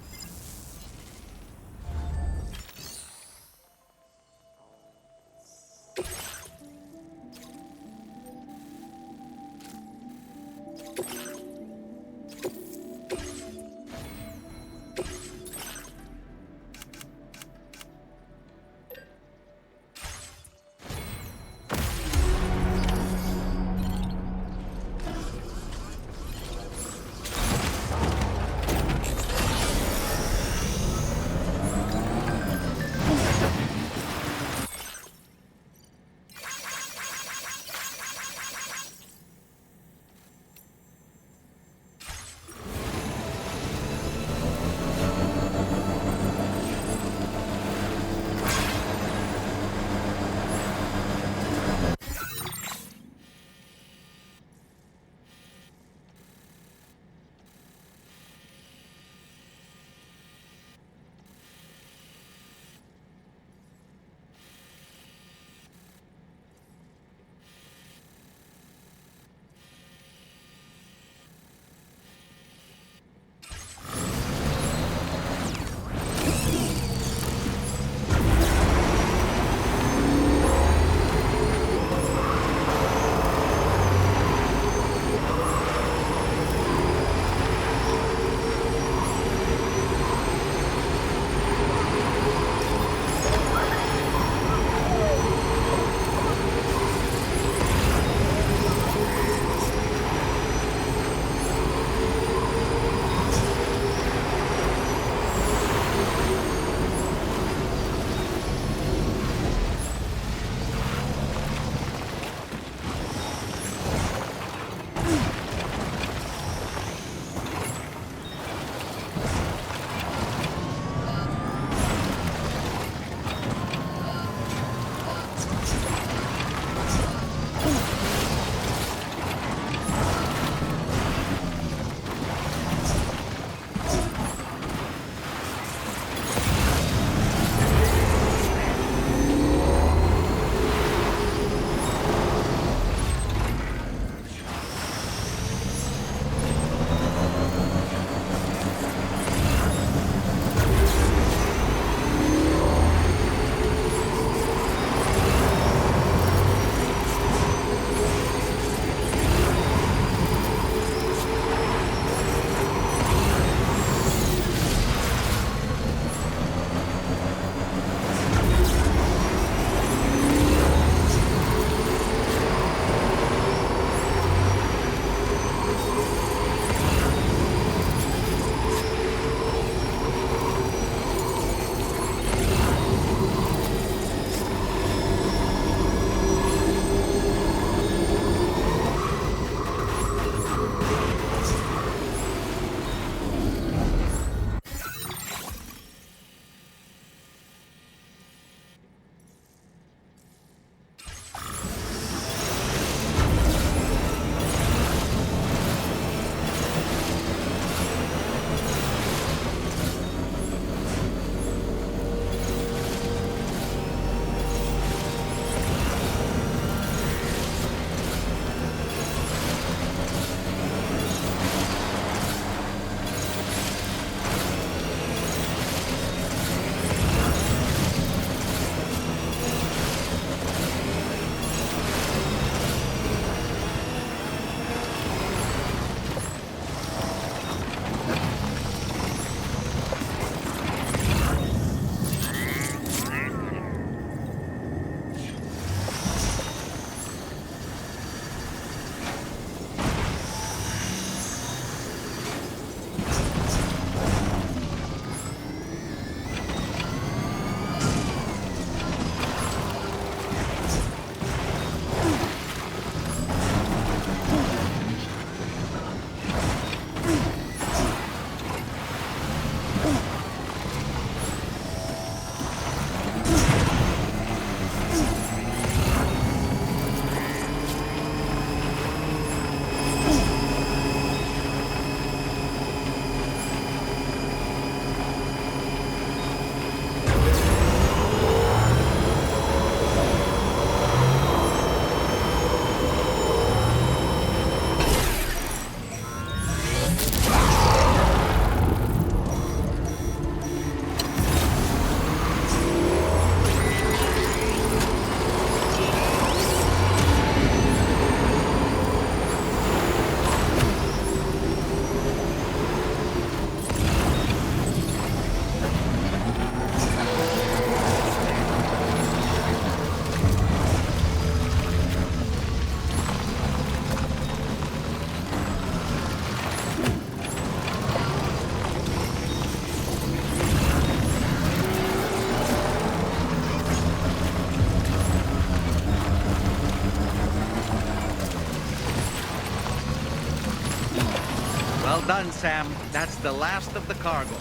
done, Sam. That's the last of the cargo.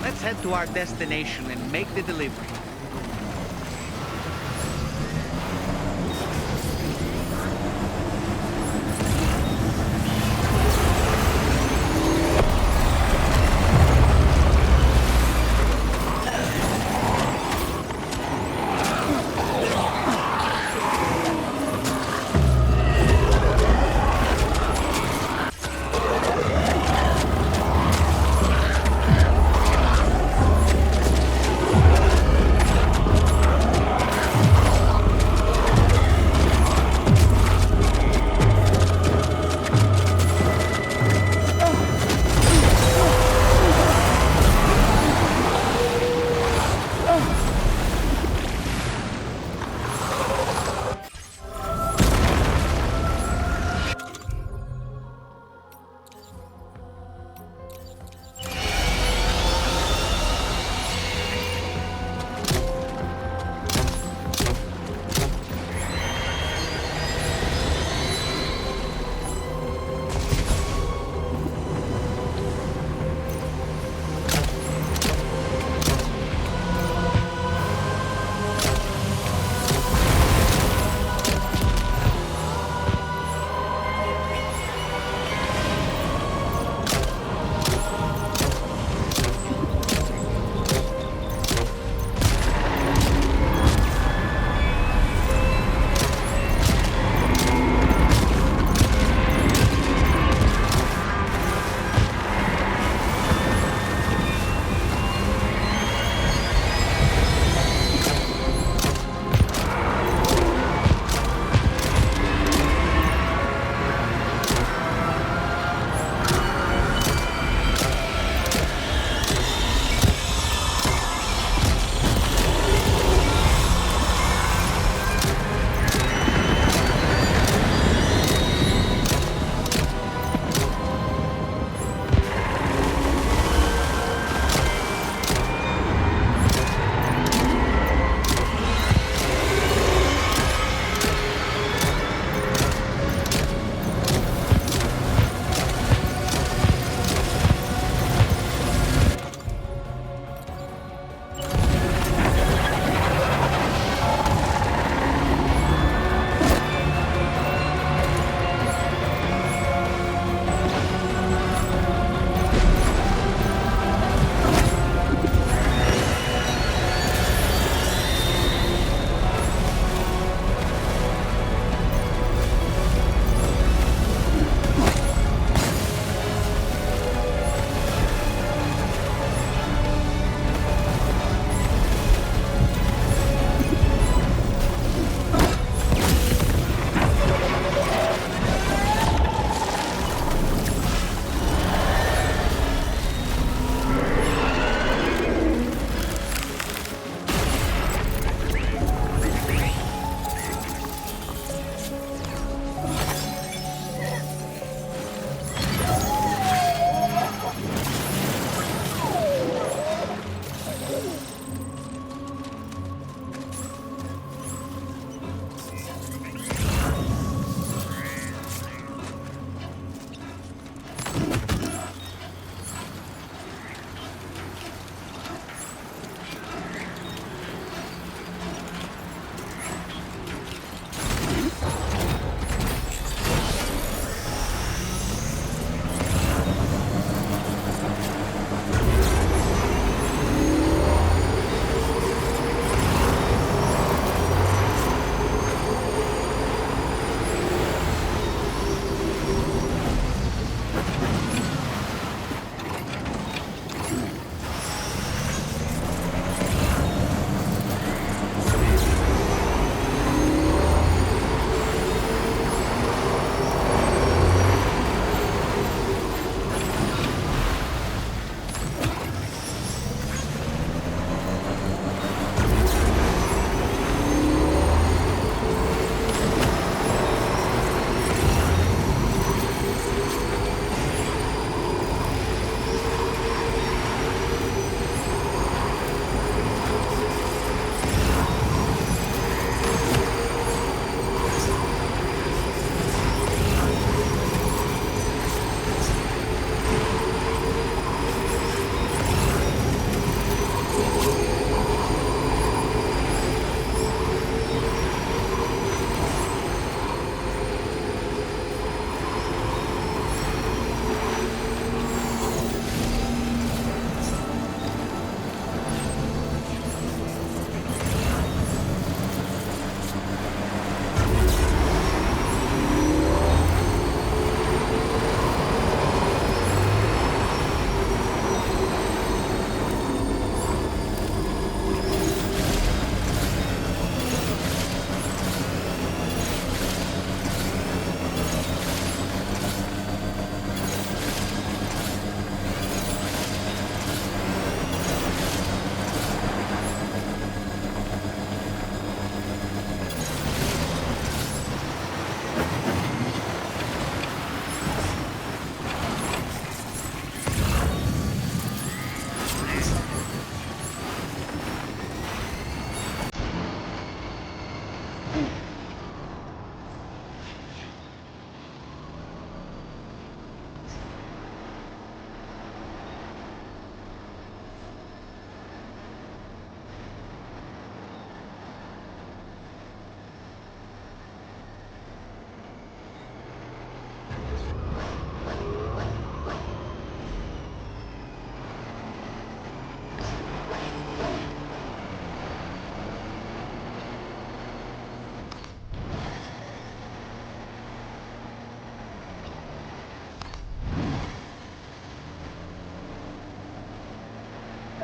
Let's head to our destination and make the delivery.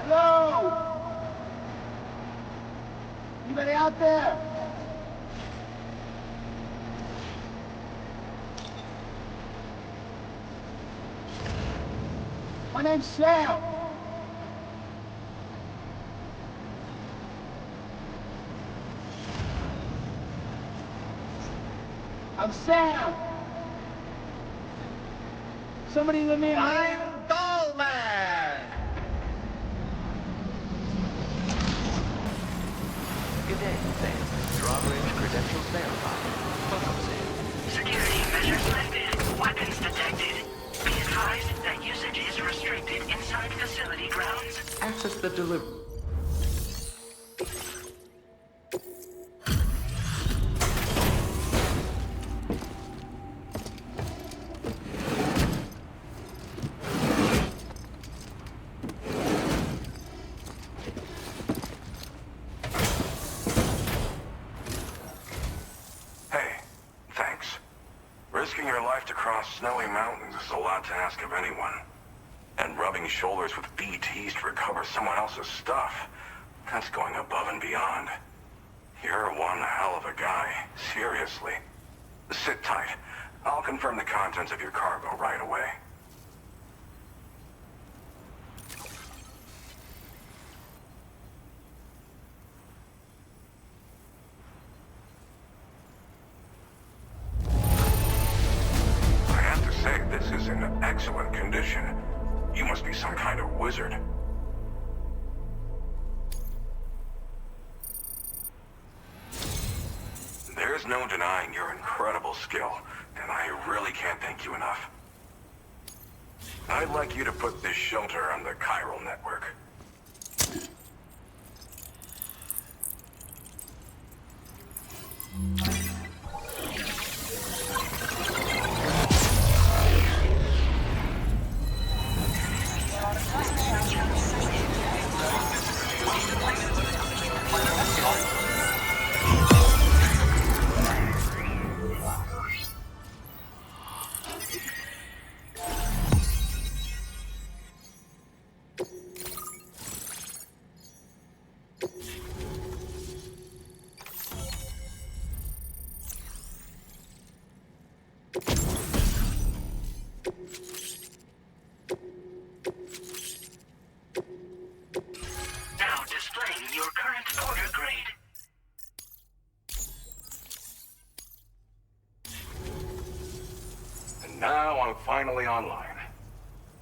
Hello? Anybody out there? My name's Sam. I'm Sam. Somebody let me in. I'm Goldman. Good day, Sam. Drawbridge credentials verified. Welcome, Sam. Security measures lifted. Weapons detected. Be advised that usage is restricted inside facility grounds. Access the delivery. Hey, thanks. Risking your life to cross snowy mountains is a lot to ask of anyone. And rubbing shoulders with BTs to recover someone else's stuff, that's going above and beyond. You're one hell of a guy, seriously. Sit tight. I'll confirm the contents of your cargo right away. I have to say, this is in excellent condition. You must be some kind of wizard. There's no denying your incredible skill, and I really can't thank you enough. I'd like you to put this shelter on the chiral network. Now displaying your current order grade. And now I'm finally online.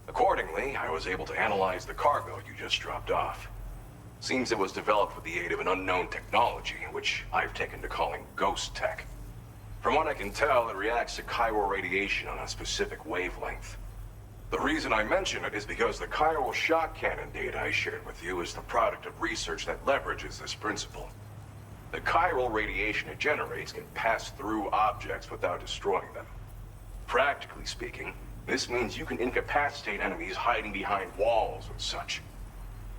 Accordingly, I was able to analyze the cargo you just dropped off. Seems it was developed with the aid of an unknown technology, which I've taken to calling ghost tech. From what I can tell, it reacts to chiral radiation on a specific wavelength. The reason I mention it is because the chiral shock cannon data I shared with you is the product of research that leverages this principle. The chiral radiation it generates can pass through objects without destroying them. Practically speaking, this means you can incapacitate enemies hiding behind walls and such.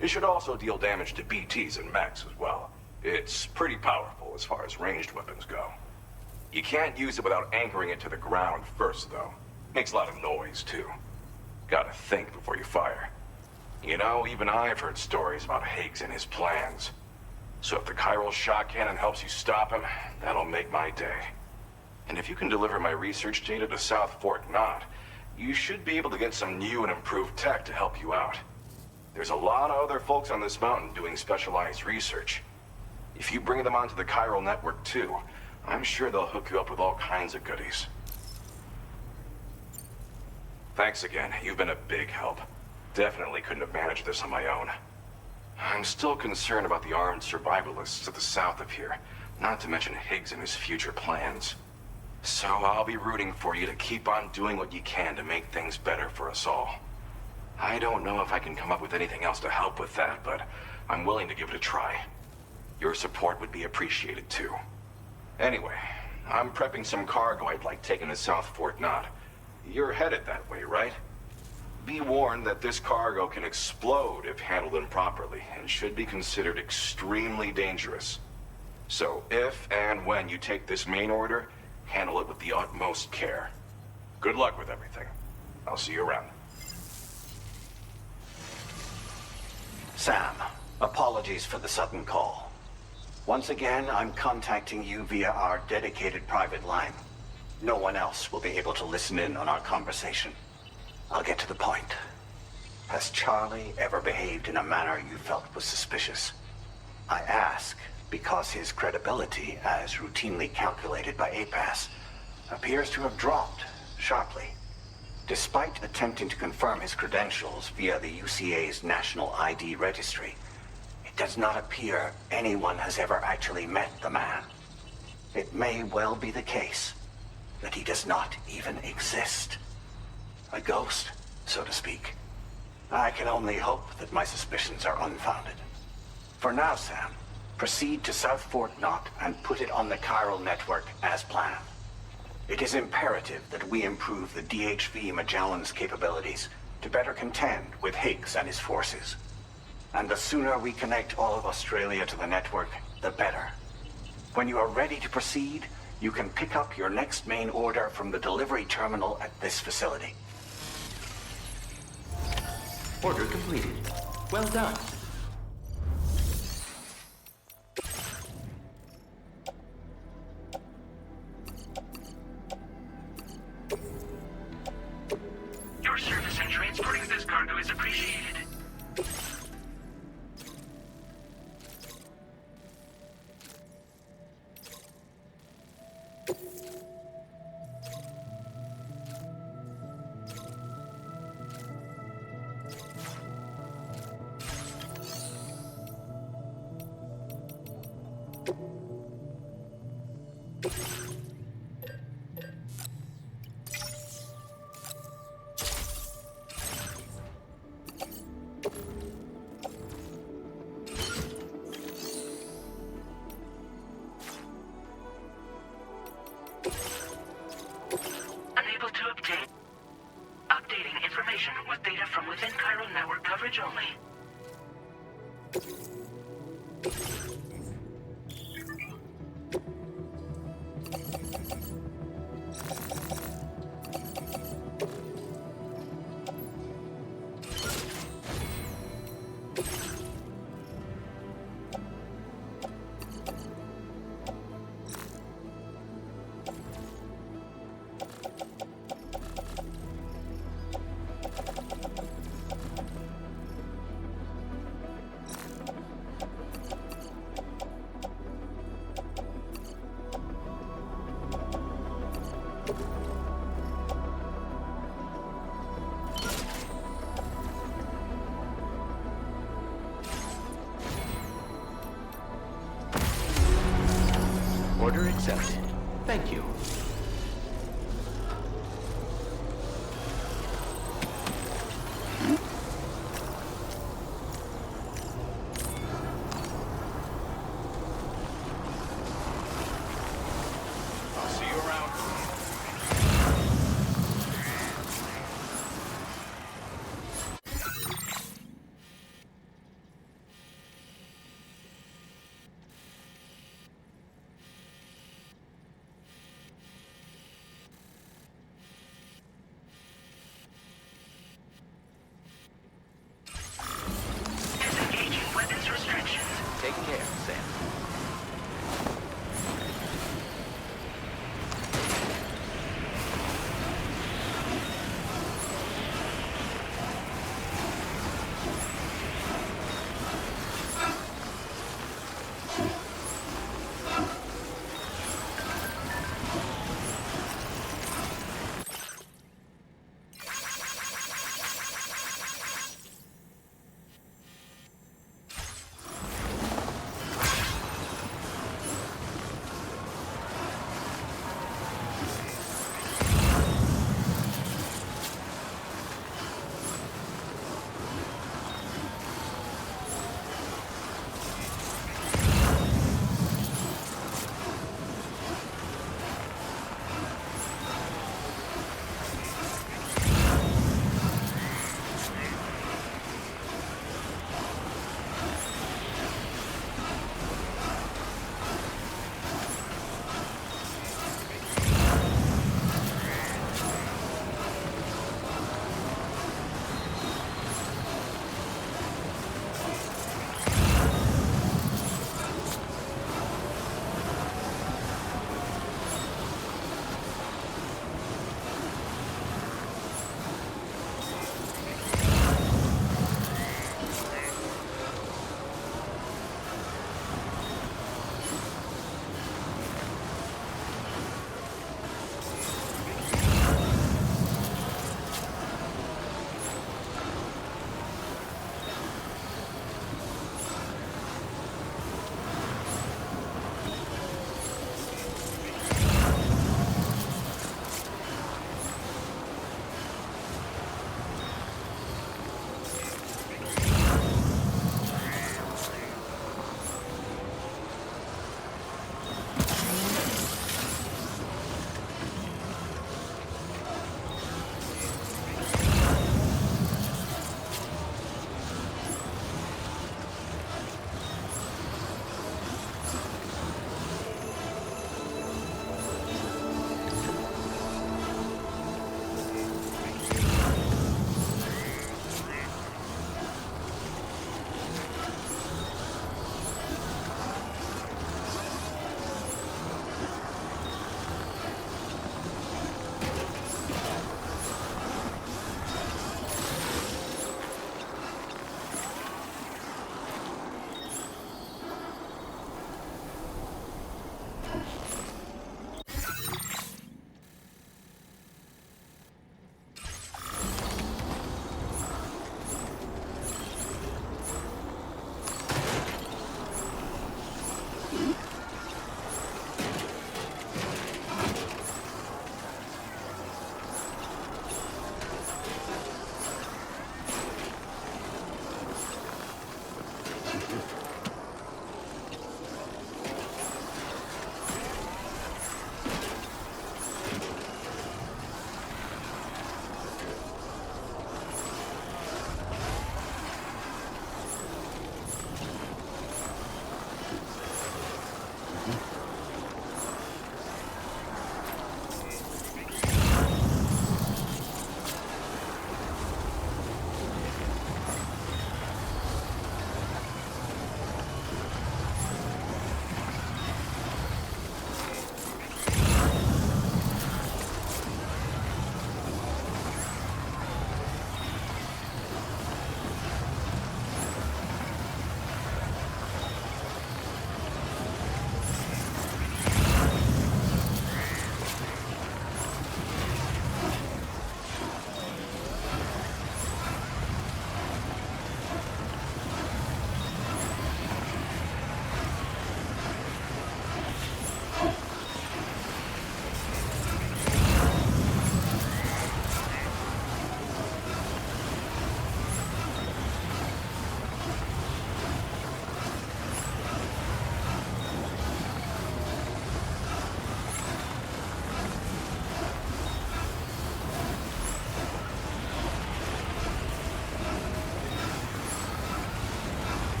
It should also deal damage to BTs and mechs as well. It's pretty powerful as far as ranged weapons go. You can't use it without anchoring it to the ground first, though. Makes a lot of noise, too. Gotta think before you fire. You know, even I've heard stories about Higgs and his plans. So if the chiral shock cannon helps you stop him, that'll make my day. And if you can deliver my research data to South Fort Knott, you should be able to get some new and improved tech to help you out. There's a lot of other folks on this mountain doing specialized research. If you bring them onto the chiral network too, I'm sure they'll hook you up with all kinds of goodies. Thanks again. You've been a big help. Definitely couldn't have managed this on my own. I'm still concerned about the armed survivalists to the south of here, not to mention Higgs and his future plans. So I'll be rooting for you to keep on doing what you can to make things better for us all. I don't know if I can come up with anything else to help with that, but I'm willing to give it a try. Your support would be appreciated too. Anyway, I'm prepping some cargo I'd like taken to South Fort Knott. You're headed that way, right? Be warned that this cargo can explode if handled improperly, and should be considered extremely dangerous. So if and when you take this main order, handle it with the utmost care. Good luck with everything. I'll see you around. Sam, apologies for the sudden call. Once again, I'm contacting you via our dedicated private line. No one else will be able to listen in on our conversation. I'll get to the point. Has Charlie ever behaved in a manner you felt was suspicious? I ask because his credibility, as routinely calculated by APAS, appears to have dropped sharply. Despite attempting to confirm his credentials via the UCA's National ID Registry, it does not appear anyone has ever actually met the man. It may well be the case that he does not even exist. A ghost, so to speak. I can only hope that my suspicions are unfounded. For now, Sam, proceed to South Fort Knott and put it on the chiral network as planned. It is imperative that we improve the DHV Magellan's capabilities to better contend with Higgs and his forces. And the sooner we connect all of Australia to the network, the better. When you are ready to proceed, you can pick up your next main order from the delivery terminal at this facility. Order completed. Well done. Your service in transporting this cargo is appreciated. Unable to obtain. Updating information with data from within chiral network coverage only. Order accepted. Thank you. I'll see you around.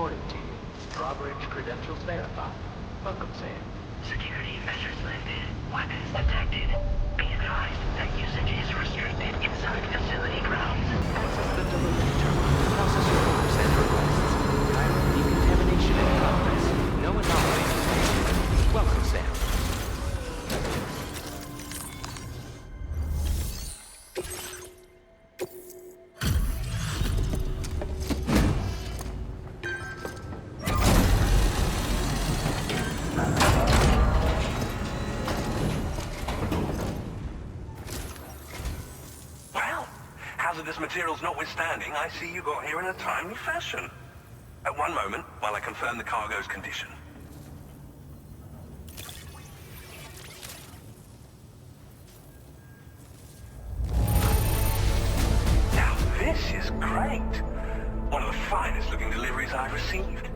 reporting to you. Drawbridge credentials verified. Welcome, Sam. Security measures lifted. Weapons detected. Be advised that usage is restricted inside facility grounds. Access the delivery terminal to process your orders and requests. Chiral decontamination in progress. No anomalies detected. Welcome, Sam. Hazardous materials notwithstanding, I see you got here in a timely fashion. At one moment, while I confirm the cargo's condition. Now this is great. One of the finest looking deliveries I've received.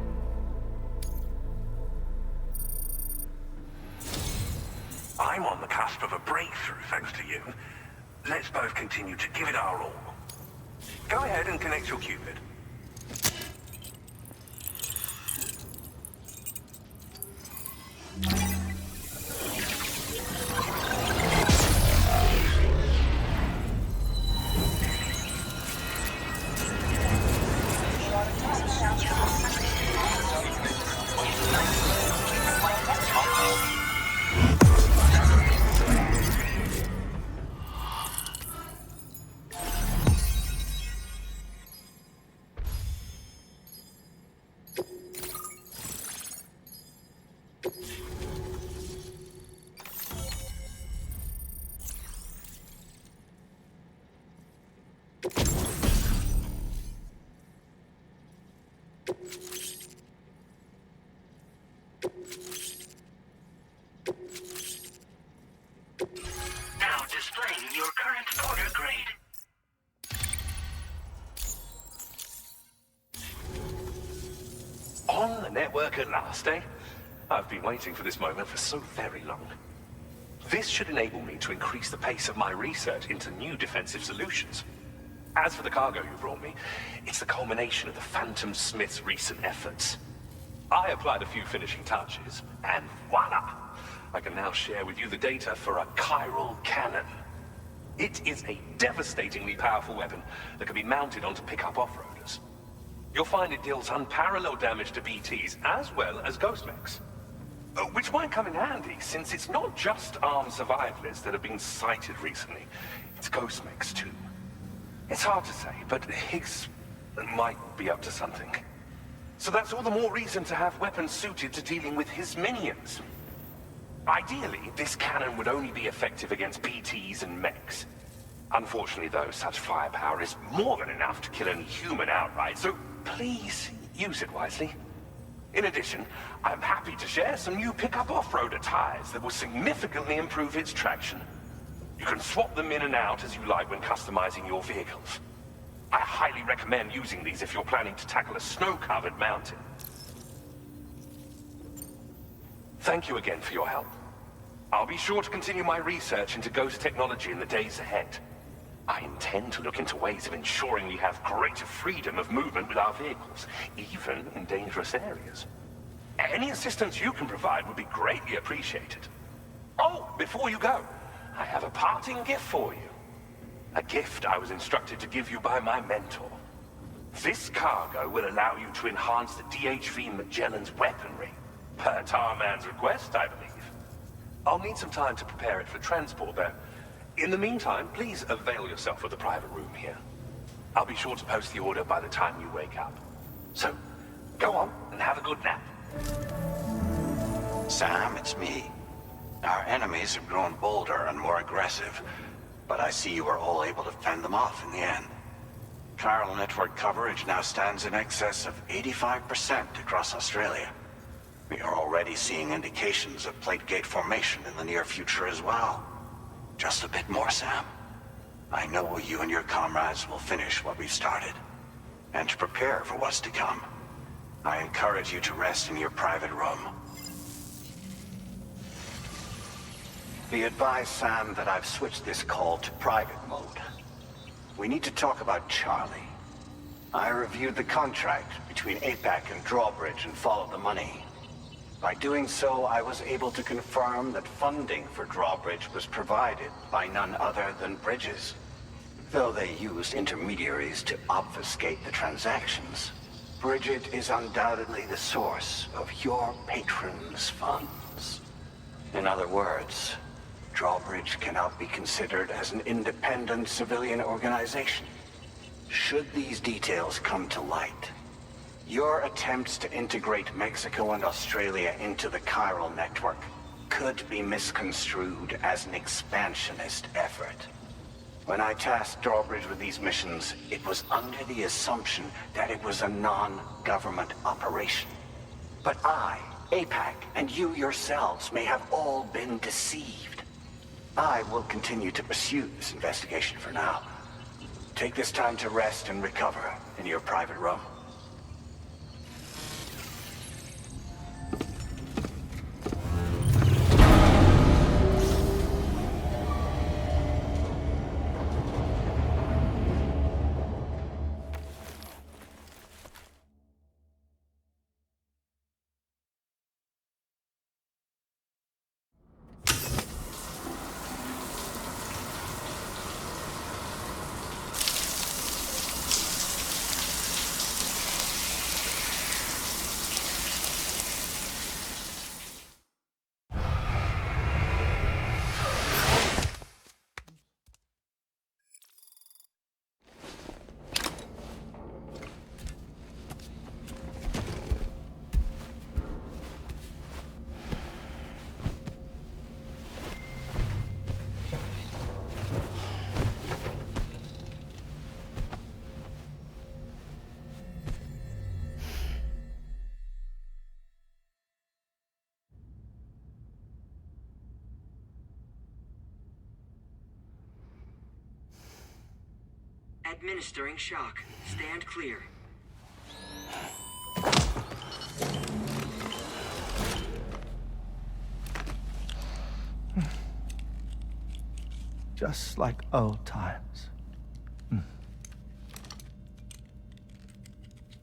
I'm on the cusp of a breakthrough, thanks to you. Let's both continue to give it our all. Go ahead and connect your Cupid. Now displaying your current order grade. On the network at last, eh? I've been waiting for this moment for so very long. This should enable me to increase the pace of my research into new defensive solutions. As for the cargo you brought me, it's the culmination of the Phantom Smith's recent efforts. I applied a few finishing touches, and voila! I can now share with you the data for a chiral cannon. It is a devastatingly powerful weapon that can be mounted onto pickup off-roaders. You'll find it deals unparalleled damage to BTs as well as ghost mechs. Which might come in handy, since it's not just armed survivalists that have been sighted recently. It's ghost mechs too. It's hard to say, but Higgs might be up to something. So that's all the more reason to have weapons suited to dealing with his minions. Ideally, this cannon would only be effective against BTs and mechs. Unfortunately, though, such firepower is more than enough to kill any human outright, so please use it wisely. In addition, I'm happy to share some new pickup off-roader tires that will significantly improve its traction. You can swap them in and out as you like when customizing your vehicles. I highly recommend using these if you're planning to tackle a snow-covered mountain. Thank you again for your help. I'll be sure to continue my research into ghost technology in the days ahead. I intend to look into ways of ensuring we have greater freedom of movement with our vehicles, even in dangerous areas. Any assistance you can provide would be greatly appreciated. Oh, before you go, I have a parting gift for you. A gift I was instructed to give you by my mentor. This cargo will allow you to enhance the DHV Magellan's weaponry, per Tarman's request, I believe. I'll need some time to prepare it for transport, though. In the meantime, please avail yourself of the private room here. I'll be sure to post the order by the time you wake up. So, go on and have a good nap. Sam, it's me. Our enemies have grown bolder and more aggressive, but I see you were all able to fend them off in the end. Chiral network coverage now stands in excess of 85% across Australia. We are already seeing indications of plate gate formation in the near future as well. Just a bit more, Sam. I know you and your comrades will finish what we've started. And to prepare for what's to come, I encourage you to rest in your private room. Be advised, Sam, that I've switched this call to private mode. We need to talk about Charlie. I reviewed the contract between APAC and Drawbridge and followed the money. By doing so, I was able to confirm that funding for Drawbridge was provided by none other than Bridges. Though they used intermediaries to obfuscate the transactions, Bridget is undoubtedly the source of your patrons' funds. In other words, Drawbridge cannot be considered as an independent civilian organization. Should these details come to light, your attempts to integrate Mexico and Australia into the chiral network could be misconstrued as an expansionist effort. When I tasked Drawbridge with these missions, it was under the assumption that it was a non-government operation. But I, APAC, and you yourselves may have all been deceived. I will continue to pursue this investigation for now. Take this time to rest and recover in your private room. Administering shock. Stand clear. Just like old times.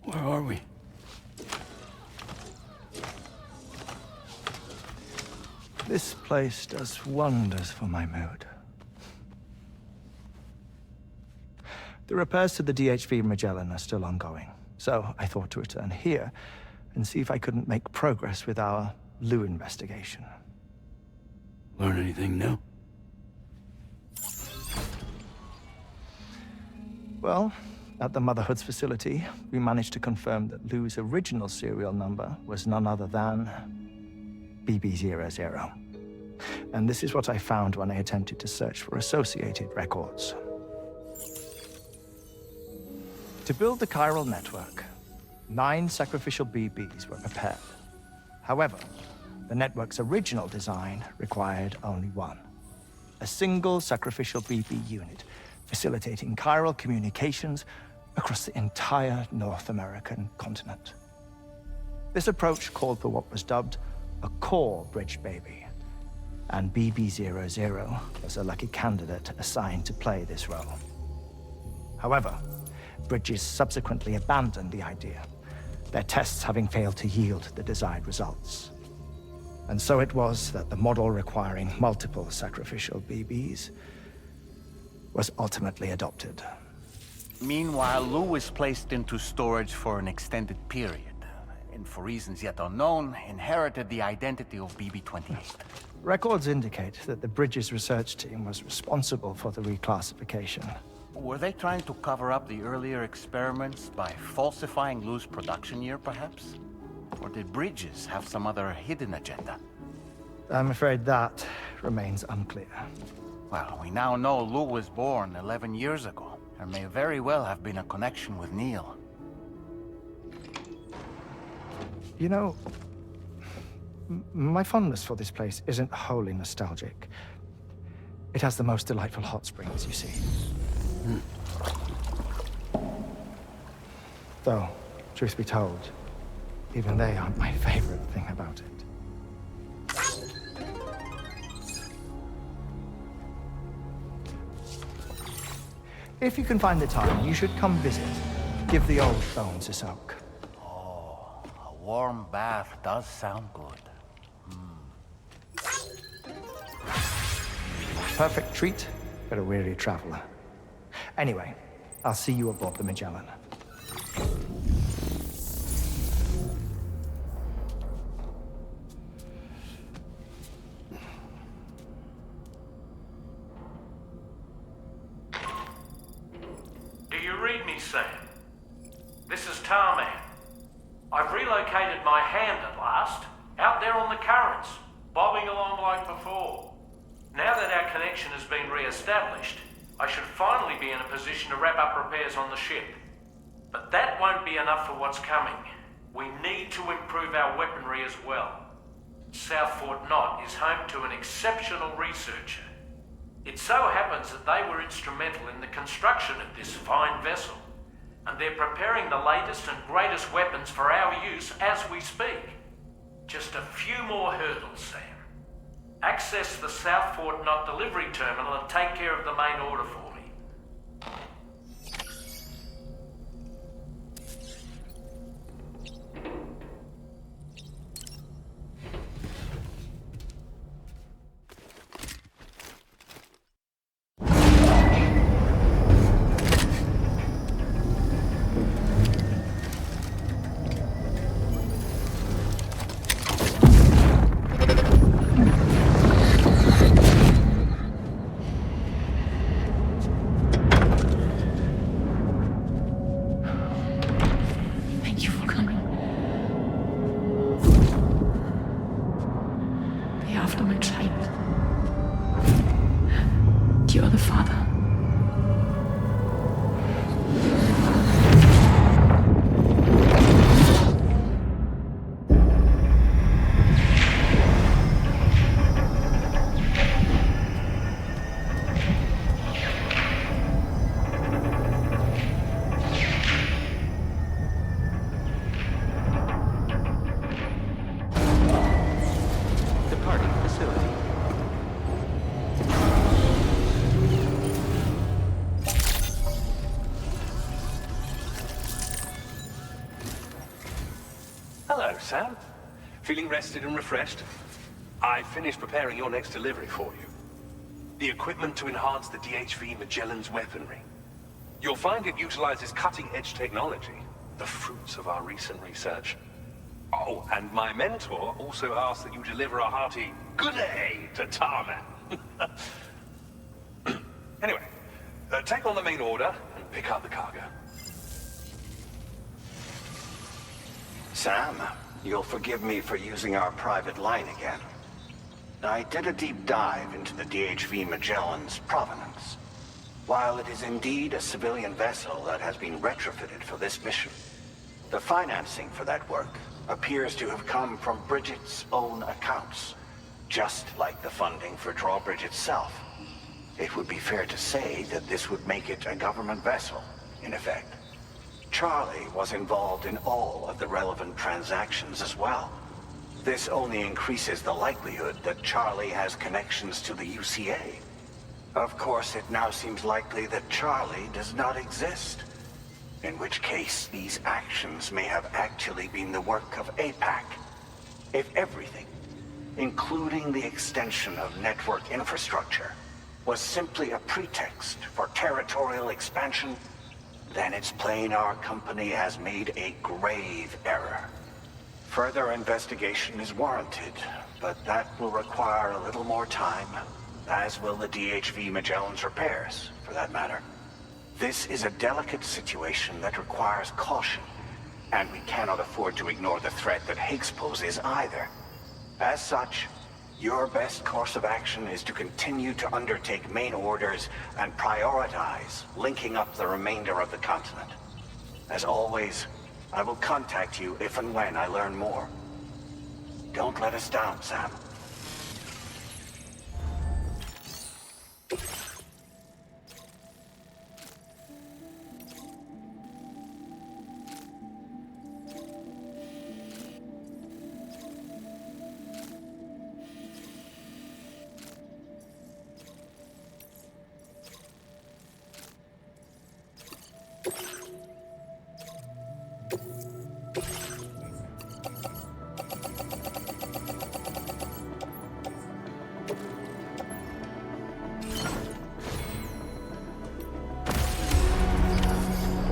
Where are we? This place does wonders for my mood. The repairs to the DHV Magellan are still ongoing, so I thought to return here and see if I couldn't make progress with our Lou investigation. Learn anything new? Well, at the Motherhood's facility, we managed to confirm that Lou's original serial number was none other than BB00. And this is what I found when I attempted to search for associated records. To build the chiral network, 9 sacrificial BBs were prepared. However, the network's original design required only 1. A single sacrificial BB unit, facilitating chiral communications across the entire North American continent. This approach called for what was dubbed a core bridge baby, and BB00 was a lucky candidate assigned to play this role. However, Bridges subsequently abandoned the idea, their tests having failed to yield the desired results. And so it was that the model requiring multiple sacrificial BBs was ultimately adopted. Meanwhile, Lou was placed into storage for an extended period, and for reasons yet unknown, inherited the identity of BB-28. Records indicate that the Bridges research team was responsible for the reclassification. Were they trying to cover up the earlier experiments by falsifying Lou's production year, perhaps? Or did Bridges have some other hidden agenda? I'm afraid that remains unclear. Well, we now know Lou was born 11 years ago. There may very well have been a connection with Neil. You know, my fondness for this place isn't wholly nostalgic. It has the most delightful hot springs, you see. Though, truth be told, even they aren't my favorite thing about it. If you can find the time, you should come visit. Give the old bones a soak. Oh, a warm bath does sound good. Perfect treat for a weary traveler. Anyway, I'll see you aboard the Magellan. Do you read me, Sam? This is Tarman. I've relocated my hand at last, out there on the currents, bobbing along like before. Now that our connection has been re-established, I should finally be in a position to wrap up repairs on the ship. But that won't be enough for what's coming. We need to improve our weaponry as well. South Fort Knott is home to an exceptional researcher. It so happens that they were instrumental in the construction of this fine vessel, and they're preparing the latest and greatest weapons for our use as we speak. Just a few more hurdles, Sam. Access the South Fort Knott delivery terminal and take care of the main order for me. Thank you for coming. They are after my child. You are the father. Departing facility. Hello, Sam. Feeling rested and refreshed? I finished preparing your next delivery for you. The equipment to enhance the DHV Magellan's weaponry. You'll find it utilizes cutting-edge technology, the fruits of our recent research. Oh, and my mentor also asked that you deliver a hearty good day to Tarman. Anyway, take on the main order and pick up the cargo. Sam, you'll forgive me for using our private line again. I did a deep dive into the DHV Magellan's provenance. While it is indeed a civilian vessel that has been retrofitted for this mission, the financing for that work appears to have come from Bridget's own accounts, just like the funding for Drawbridge itself. It would be fair to say that this would make it a government vessel, in effect. Charlie was involved in all of the relevant transactions as well. This only increases the likelihood that Charlie has connections to the UCA. Of course, it now seems likely that Charlie does not exist. In which case, these actions may have actually been the work of APAC. If everything, including the extension of network infrastructure, was simply a pretext for territorial expansion, then it's plain our company has made a grave error. Further investigation is warranted, but that will require a little more time, as will the DHV Magellan's repairs, for that matter. This is a delicate situation that requires caution, and we cannot afford to ignore the threat that Higgs poses either. As such, your best course of action is to continue to undertake main orders and prioritize linking up the remainder of the continent. As always, I will contact you if and when I learn more. Don't let us down, Sam.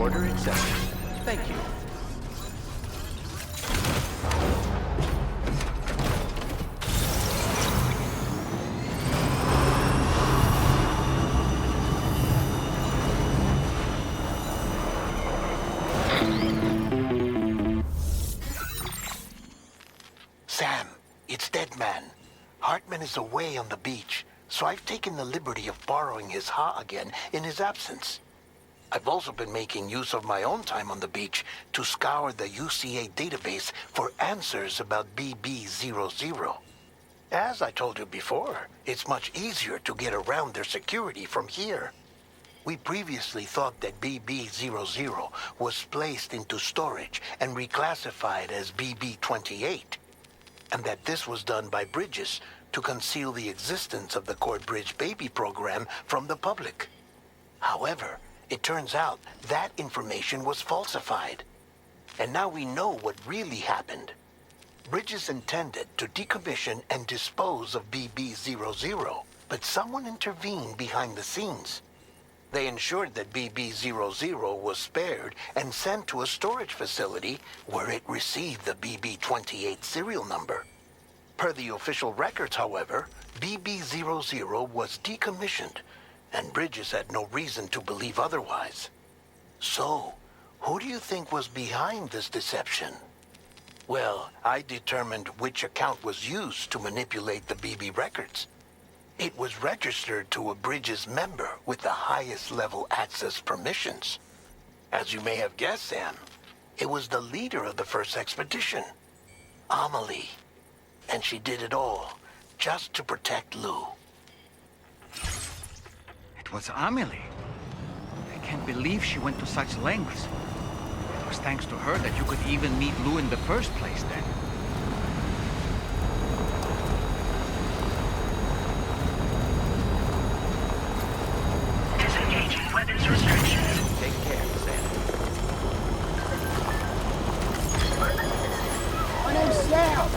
Order accepted. Thank you. Sam, it's Deadman. Hartman is away on the beach, so I've taken the liberty of borrowing his Ha again in his absence. I've also been making use of my own time on the beach to scour the UCA database for answers about BB-00. As I told you before, it's much easier to get around their security from here. We previously thought that BB-00 was placed into storage and reclassified as BB-28, and that this was done by Bridges to conceal the existence of the Cord Bridge baby program from the public. However, it turns out that information was falsified. And now we know what really happened. Bridges intended to decommission and dispose of BB-00, but someone intervened behind the scenes. They ensured that BB-00 was spared and sent to a storage facility where it received the BB-28 serial number. Per the official records, however, BB-00 was decommissioned, and Bridges had no reason to believe otherwise. So, who do you think was behind this deception? Well, I determined which account was used to manipulate the BB records. It was registered to a Bridges member with the highest level access permissions. As you may have guessed, Sam, it was the leader of the first expedition, Amelie. And she did it all just to protect Lou. It was Amelie. I can't believe she went to such lengths. It was thanks to her that you could even meet Lou in the first place then. Disengaging weapons restrictions. Take care, Sam. My name's Sam.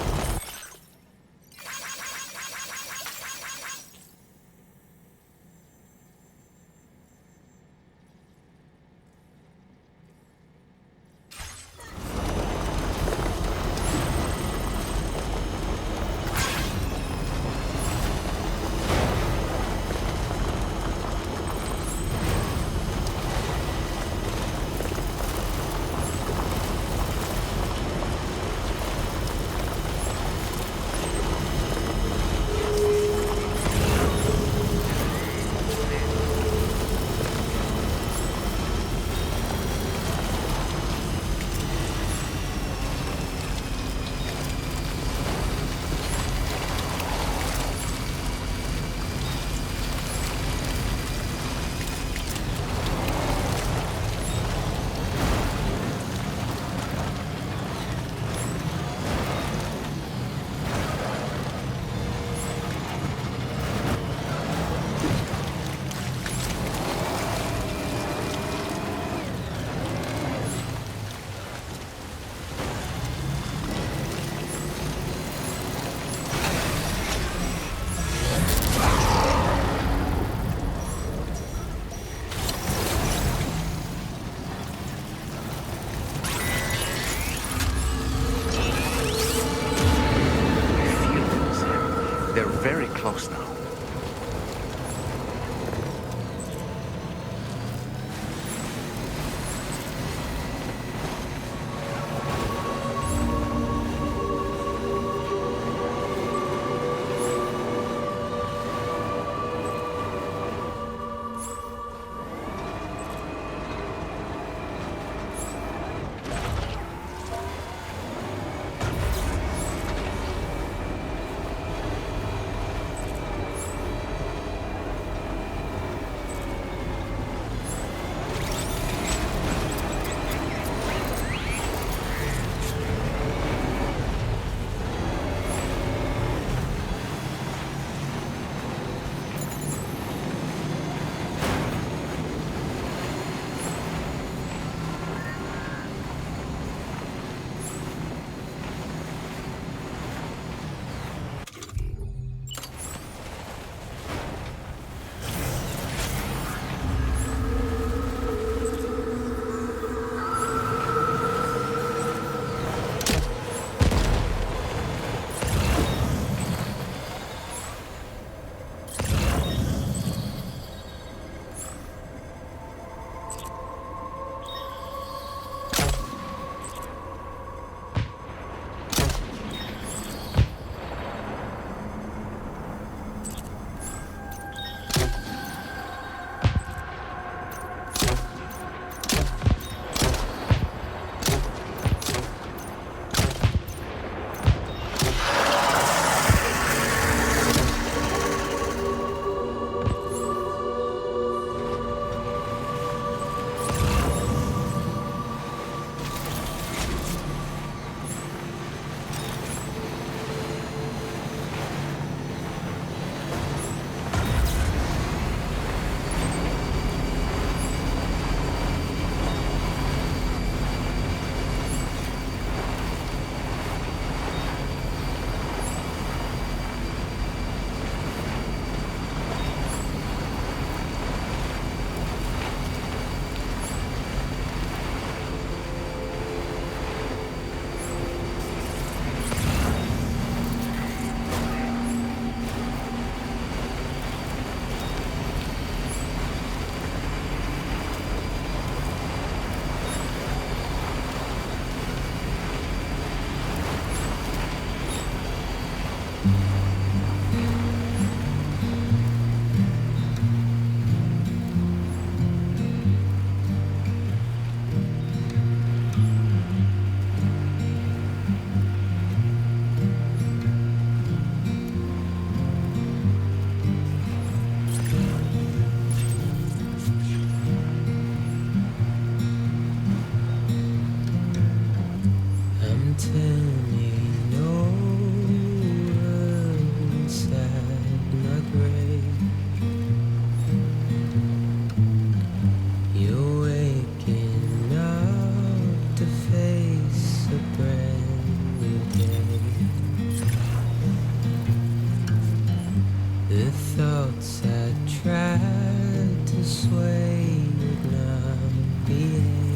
way would not behave.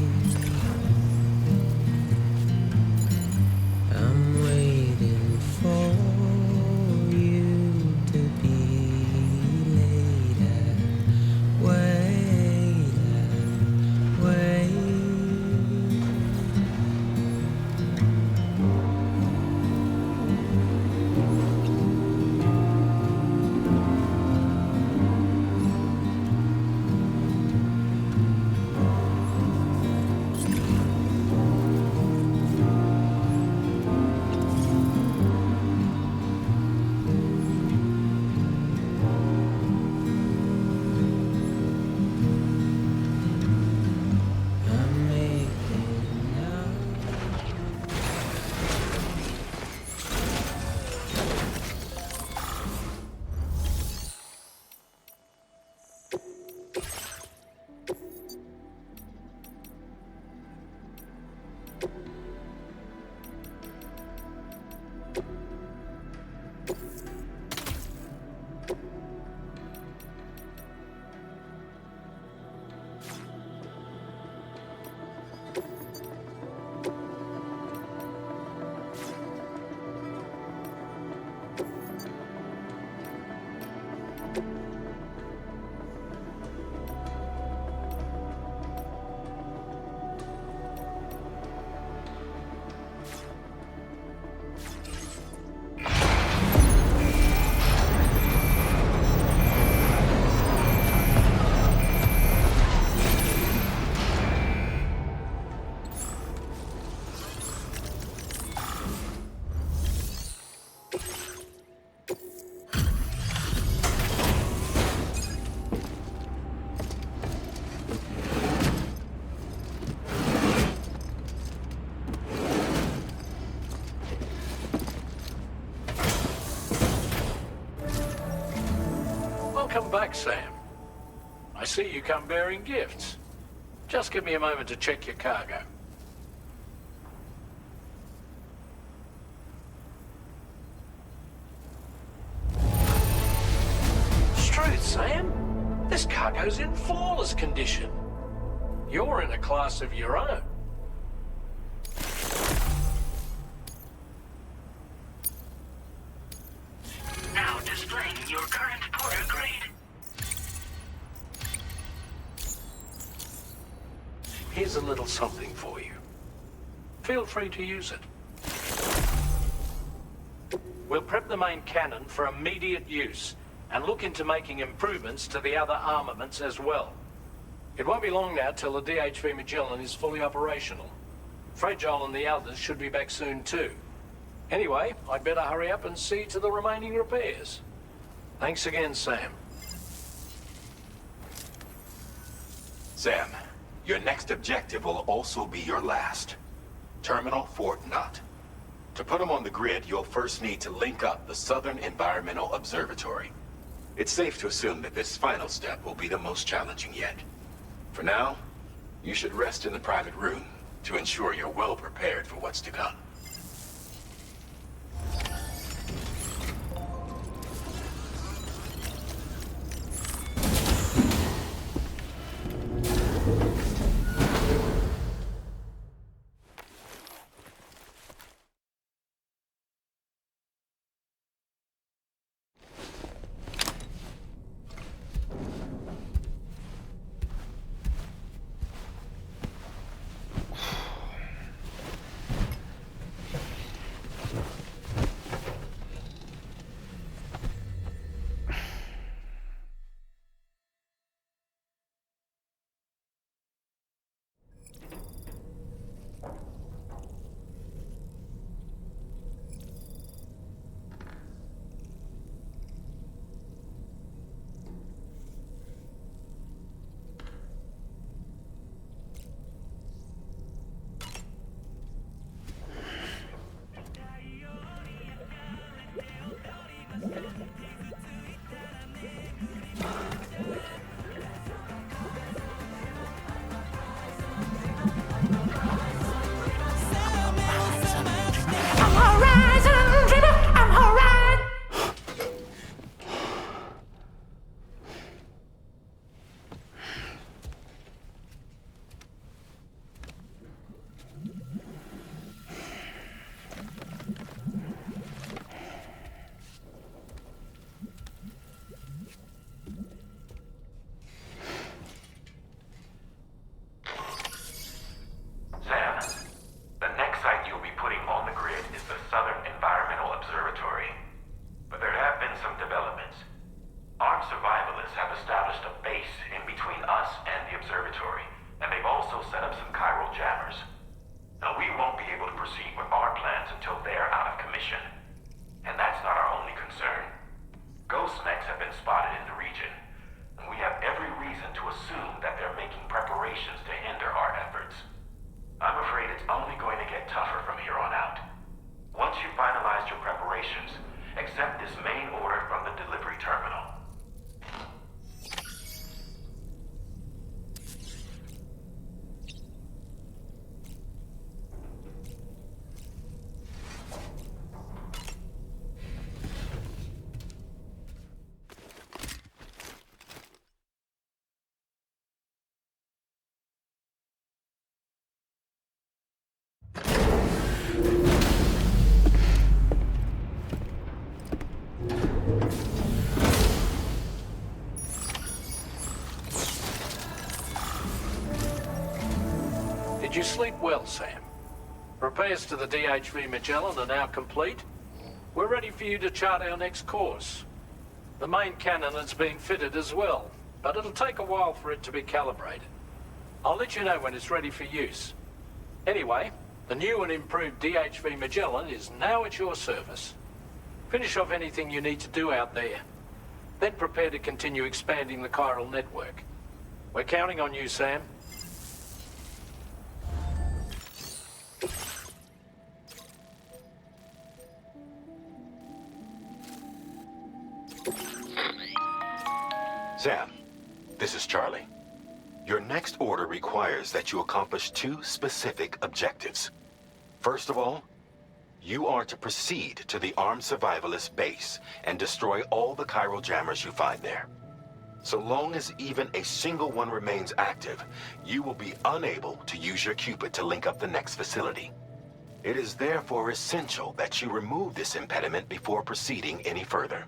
I'm waiting for you to be later. Wait. Welcome back, Sam. I see you come bearing gifts. Just give me a moment to check your cargo. Struth, Sam. This cargo's in flawless condition. You're in a class of your own. Now displaying your current porter grade. Here's a little something for you. Feel free to use it. We'll prep the main cannon for immediate use and look into making improvements to the other armaments as well. It won't be long now till the DHV Magellan is fully operational. Fragile and the others should be back soon too. Anyway, I'd better hurry up and see to the remaining repairs. Thanks again, Sam. Sam, your next objective will also be your last. Terminal Fort Knott. To put them on the grid, you'll first need to link up the Southern Environmental Observatory. It's safe to assume that this final step will be the most challenging yet. For now, you should rest in the private room to ensure you're well prepared for what's to come. you sleep well, Sam? Repairs to the DHV Magellan are now complete. We're ready for you to chart our next course. The main cannon is being fitted as well, but it'll take a while for it to be calibrated. I'll let you know when it's ready for use. Anyway, the new and improved DHV Magellan is now at your service. Finish off anything you need to do out there. Then prepare to continue expanding the chiral network. We're counting on you, Sam. Sam, this is Charlie. Your next order requires that you accomplish 2 specific objectives. First of all, you are to proceed to the armed survivalist base and destroy all the chiral jammers you find there. So long as even a single one remains active, you will be unable to use your Cupid to link up the next facility. It is therefore essential that you remove this impediment before proceeding any further.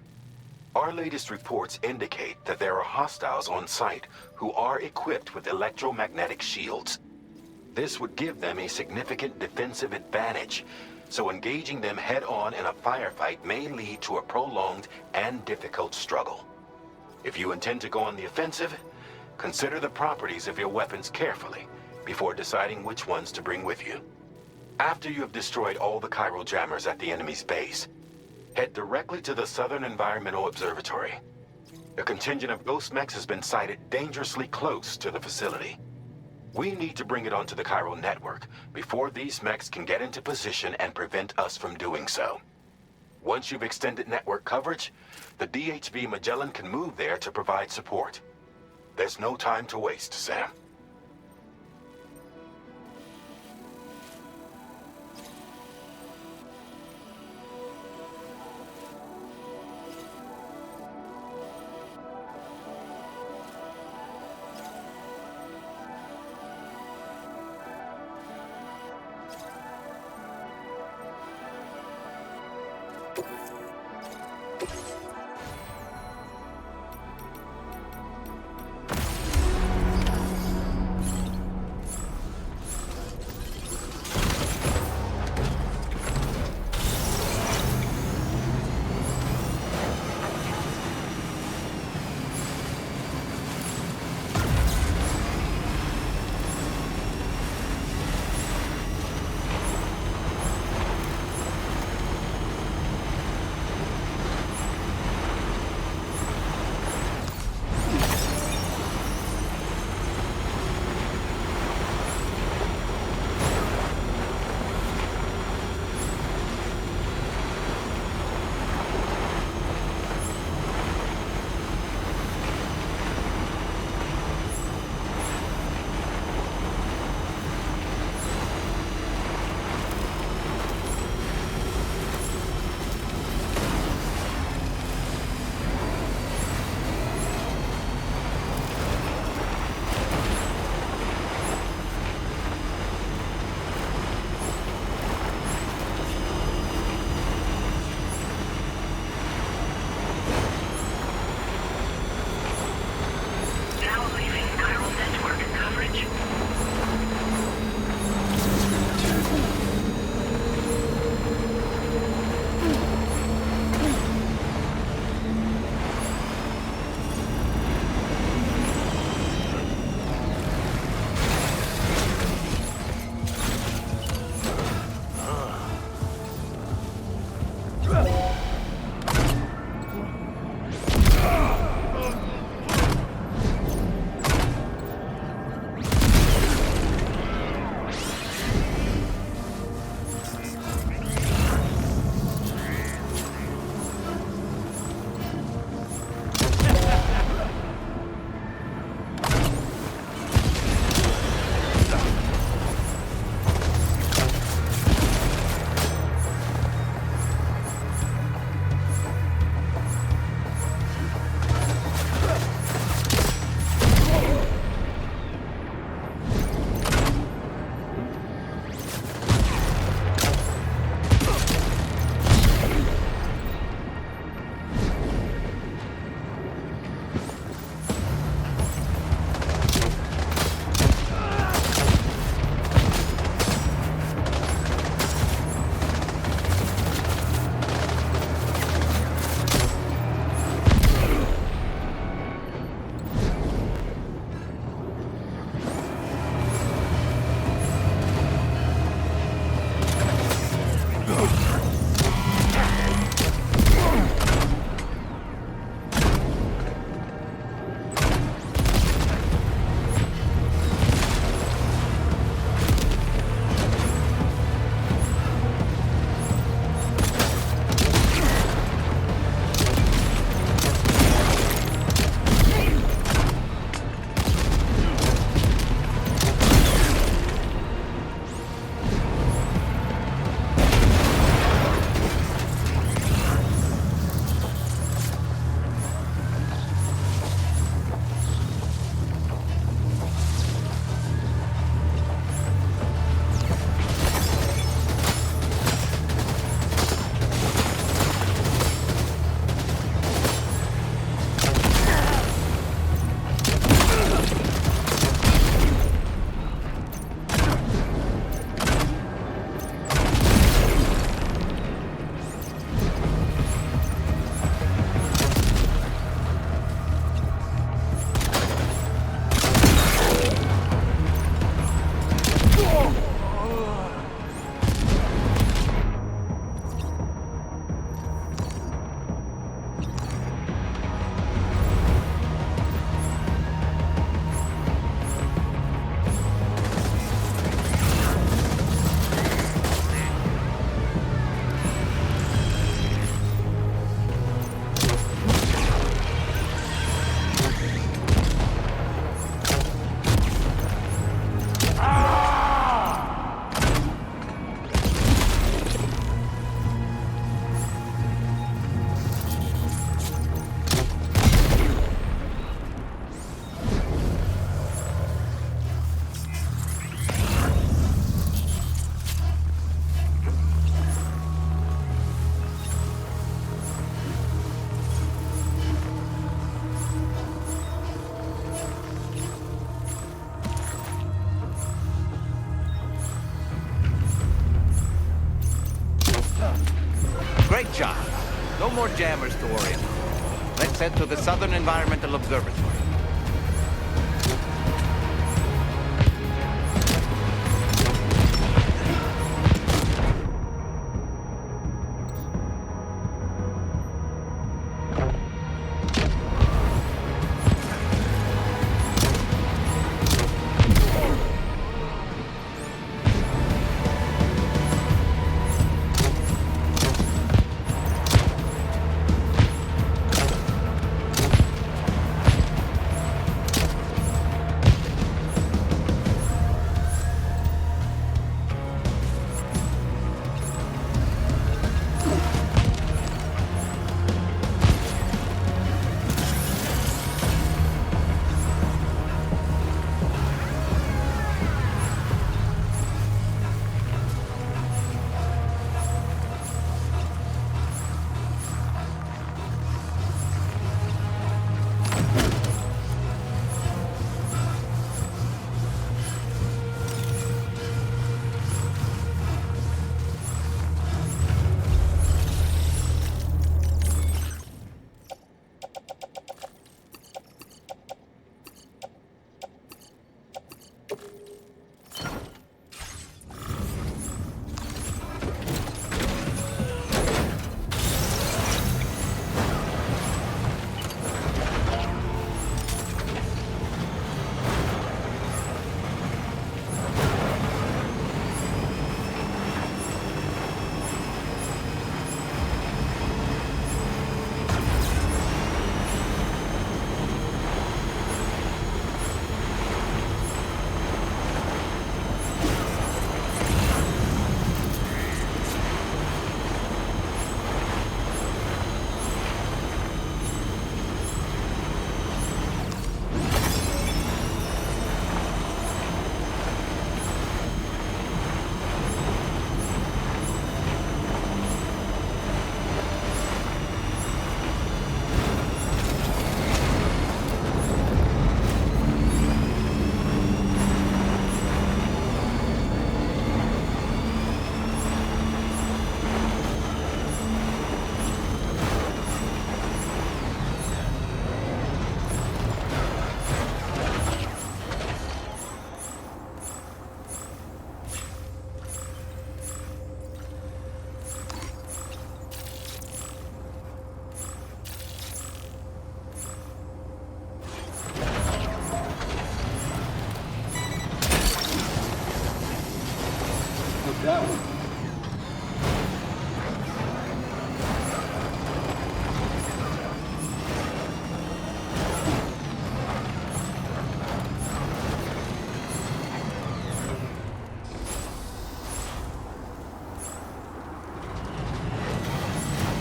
Our latest reports indicate that there are hostiles on site who are equipped with electromagnetic shields. This would give them a significant defensive advantage, so engaging them head-on in a firefight may lead to a prolonged and difficult struggle. If you intend to go on the offensive, consider the properties of your weapons carefully before deciding which ones to bring with you. After you have destroyed all the chiral jammers at the enemy's base, head directly to the Southern Environmental Observatory. A contingent of ghost mechs has been sighted dangerously close to the facility. We need to bring it onto the chiral network before these mechs can get into position and prevent us from doing so. Once you've extended network coverage, the DHV Magellan can move there to provide support. There's no time to waste, Sam. Good job. No more jammers to worry about. Let's head to the Southern Environmental Observatory.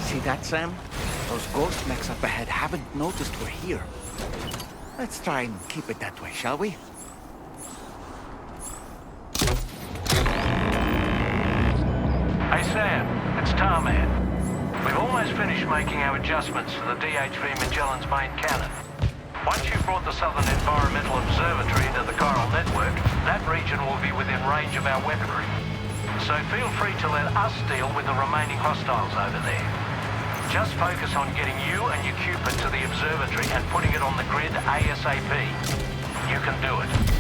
See that, Sam? Those ghost mechs up ahead haven't noticed we're here. Let's try and keep it that way, shall we? Hey Sam, it's Tarman. We've almost finished making our adjustments to the DHV Magellan's main cannon. Once you've brought the Southern Environmental Observatory into the chiral network, that region will be within range of our weaponry. So feel free to let us deal with the remaining hostiles over there. Just focus on getting you and your Cupid to the observatory and putting it on the grid ASAP. You can do it.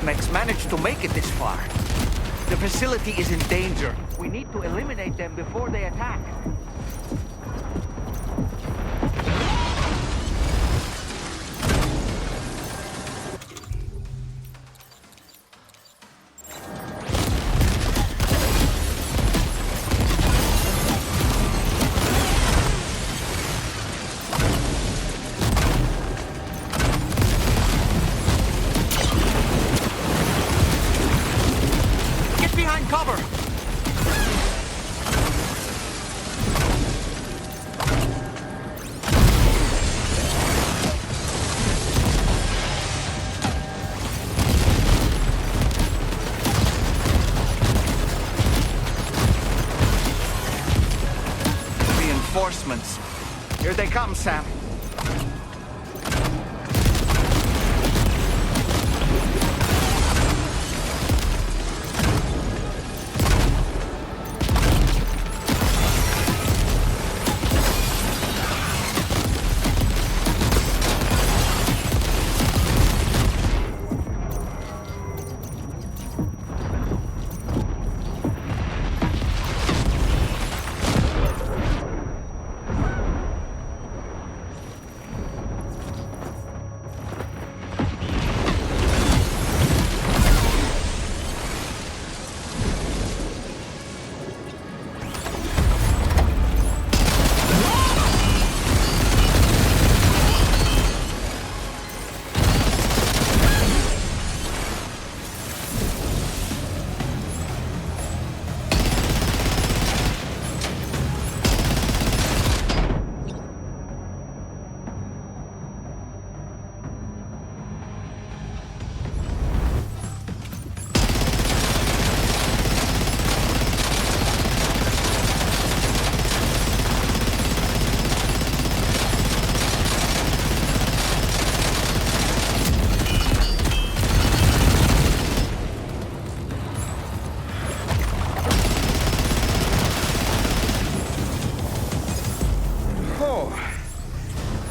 Mechs managed to make it this far. The facility is in danger. We need to eliminate them before they attack. Cover! Reinforcements. Here they come, Sam.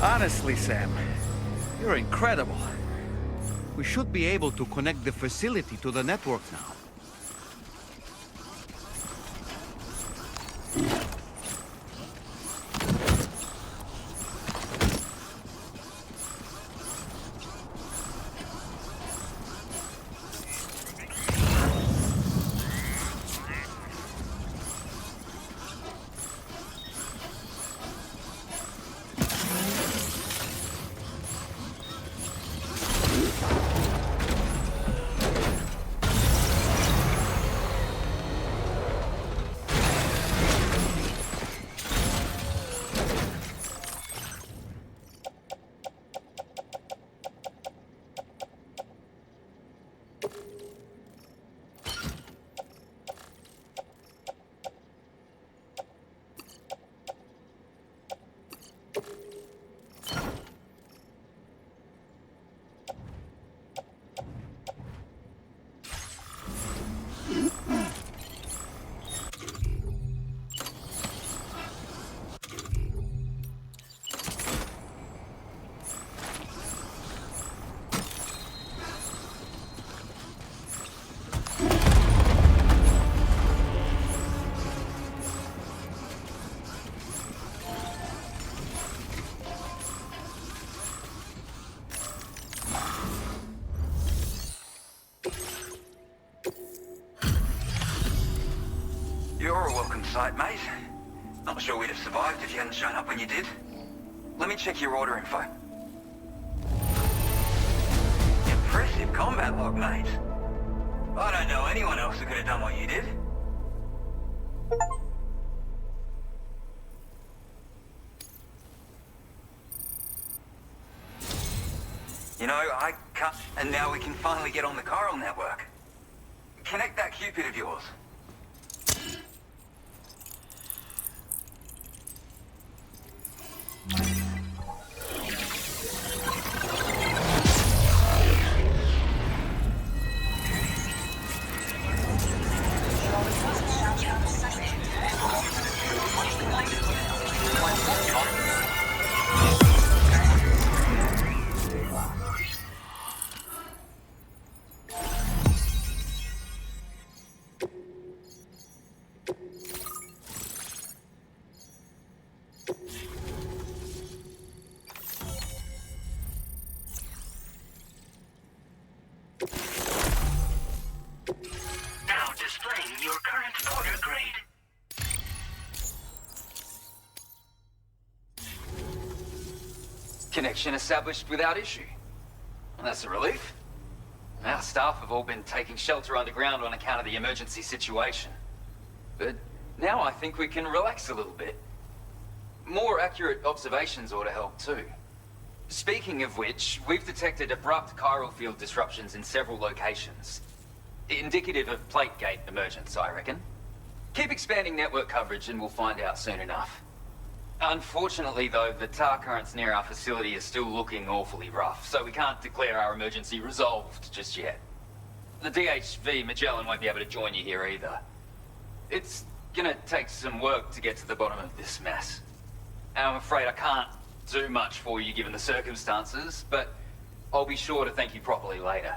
Honestly, Sam, you're incredible. We should be able to connect the facility to the network now. You're a welcome sight, mate. Not sure we'd have survived if you hadn't shown up when you did. Let me check your order info. Impressive combat log, mate. I don't know anyone else who could have done what you did. You know, I cut, and now we can finally get on the chiral network. Connect that Cupid of yours. Connection established without issue. Well, that's a relief. Our staff have all been taking shelter underground on account of the emergency situation. But now I think we can relax a little bit. More accurate observations ought to help too. Speaking of which, we've detected abrupt chiral field disruptions in several locations. Indicative of plate gate emergence, I reckon. Keep expanding network coverage and we'll find out soon enough. Unfortunately though, the tar currents near our facility are still looking awfully rough, so we can't declare our emergency resolved just yet. The DHV Magellan won't be able to join you here either. It's gonna take some work to get to the bottom of this mess. And I'm afraid I can't do much for you given the circumstances, but I'll be sure to thank you properly later.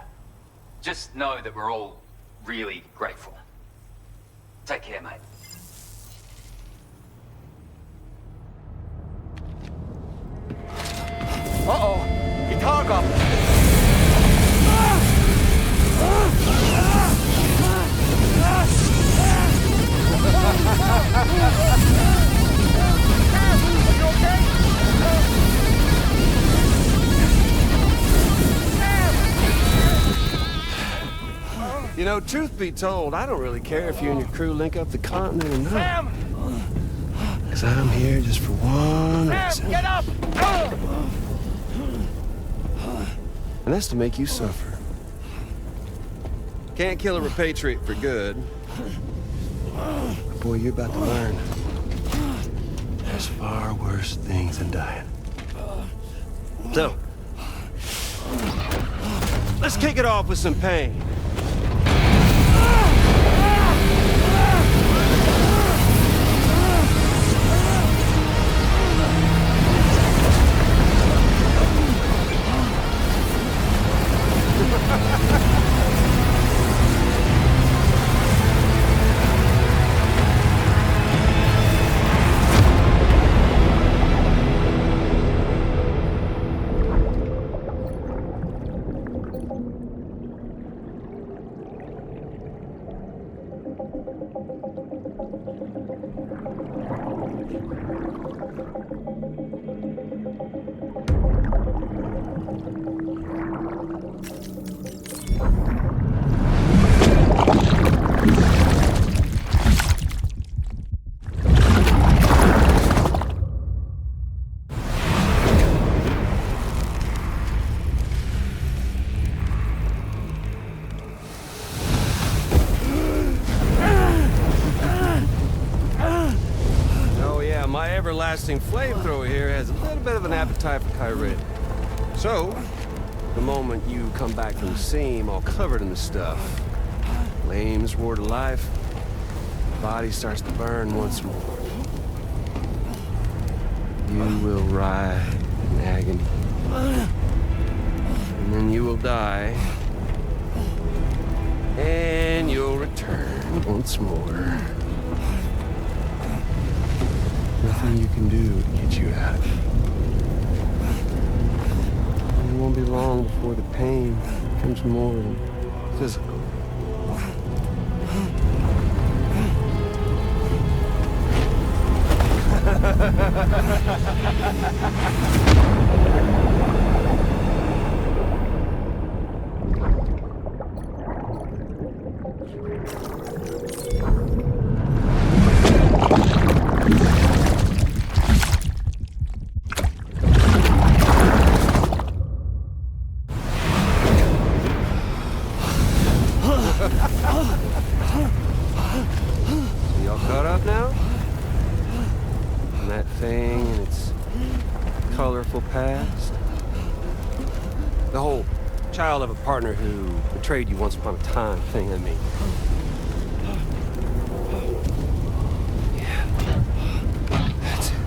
Just know that we're all really grateful. Take care, mate. Uh-oh! Itarga! Are you okay? You know, truth be told, I don't really care if you and your crew link up the continent or not. Sam! Because I'm here just for one reason. Sam, get up! And that's to make you suffer. Can't kill a repatriate for good. But boy, you're about to learn. There's far worse things than dying. So, let's kick it off with some pain. Everlasting flamethrower here has a little bit of an appetite for Kyrie. So, the moment you come back from the seam all covered in the stuff, flames roar to life, the body starts to burn once more. You will writhe in agony. And then you will die. And you'll return once more. Nothing you can do to get you out of it. And it won't be long before the pain becomes more than physical. Of a partner who betrayed you once upon a time thing, I mean. Yeah. That's it.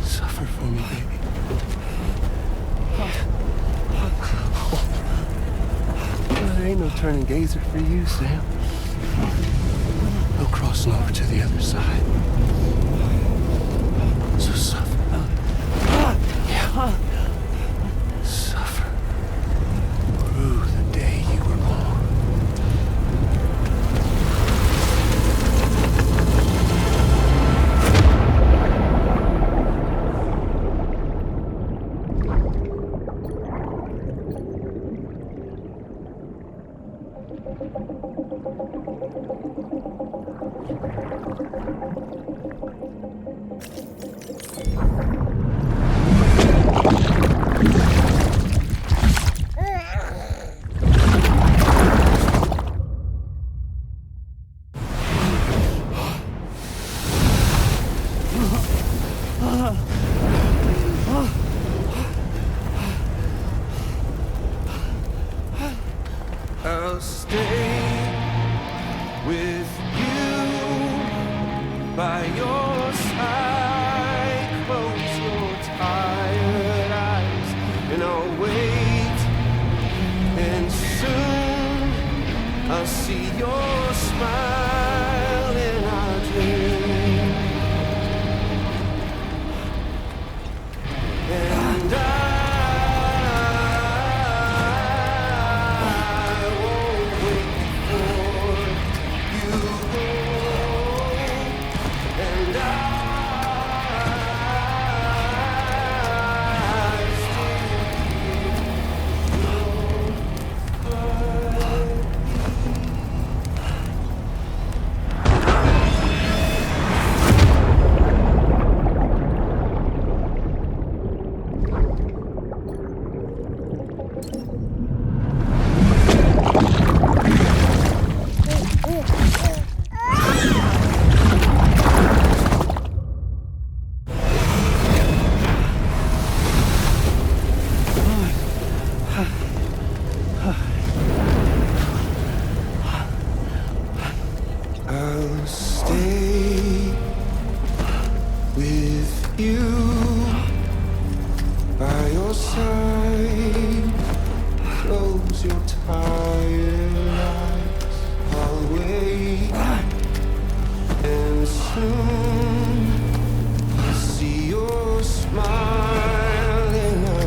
Suffer for me, baby. Well, there ain't no turning gazer for you, Sam. No crossing over to the other side. So suffer. Yeah. I'll stay with you by your side. Close your tired eyes, and I'll wait. And soon I'll see your smile in our dream. And I won't wait for you. And I I'll stay with you by your side. Close your tired eyes. I'll wait, and soon I'll see your smile in our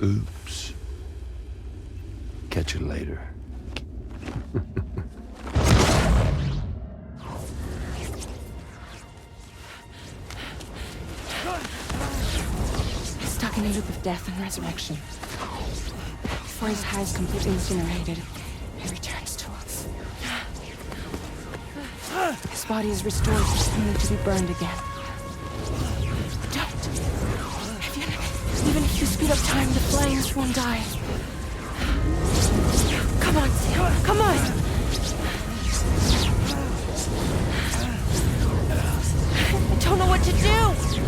Oops. Catch you later. Stuck in a loop of death and resurrection. Before his hide is completely incinerated, he returns to us. His body is restored, only to be burned again. Don't. Even if you speed up time, the flames won't die. Come on, Sam. Come on. I don't know what to do.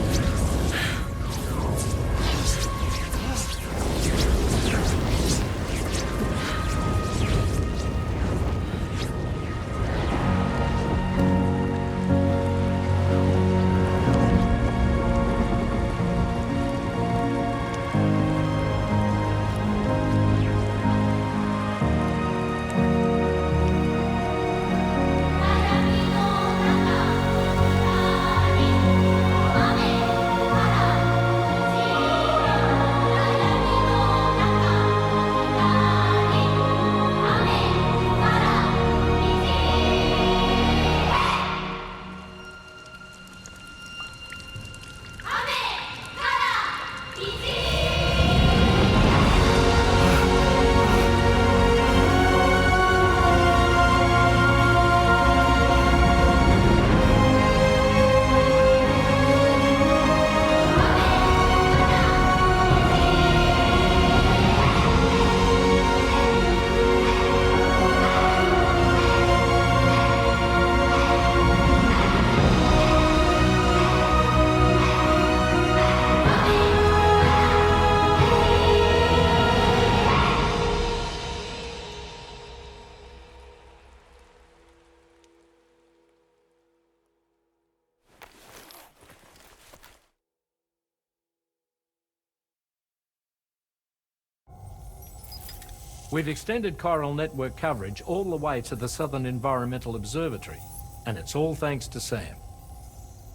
We've extended chiral network coverage all the way to the Southern Environmental Observatory, and it's all thanks to Sam.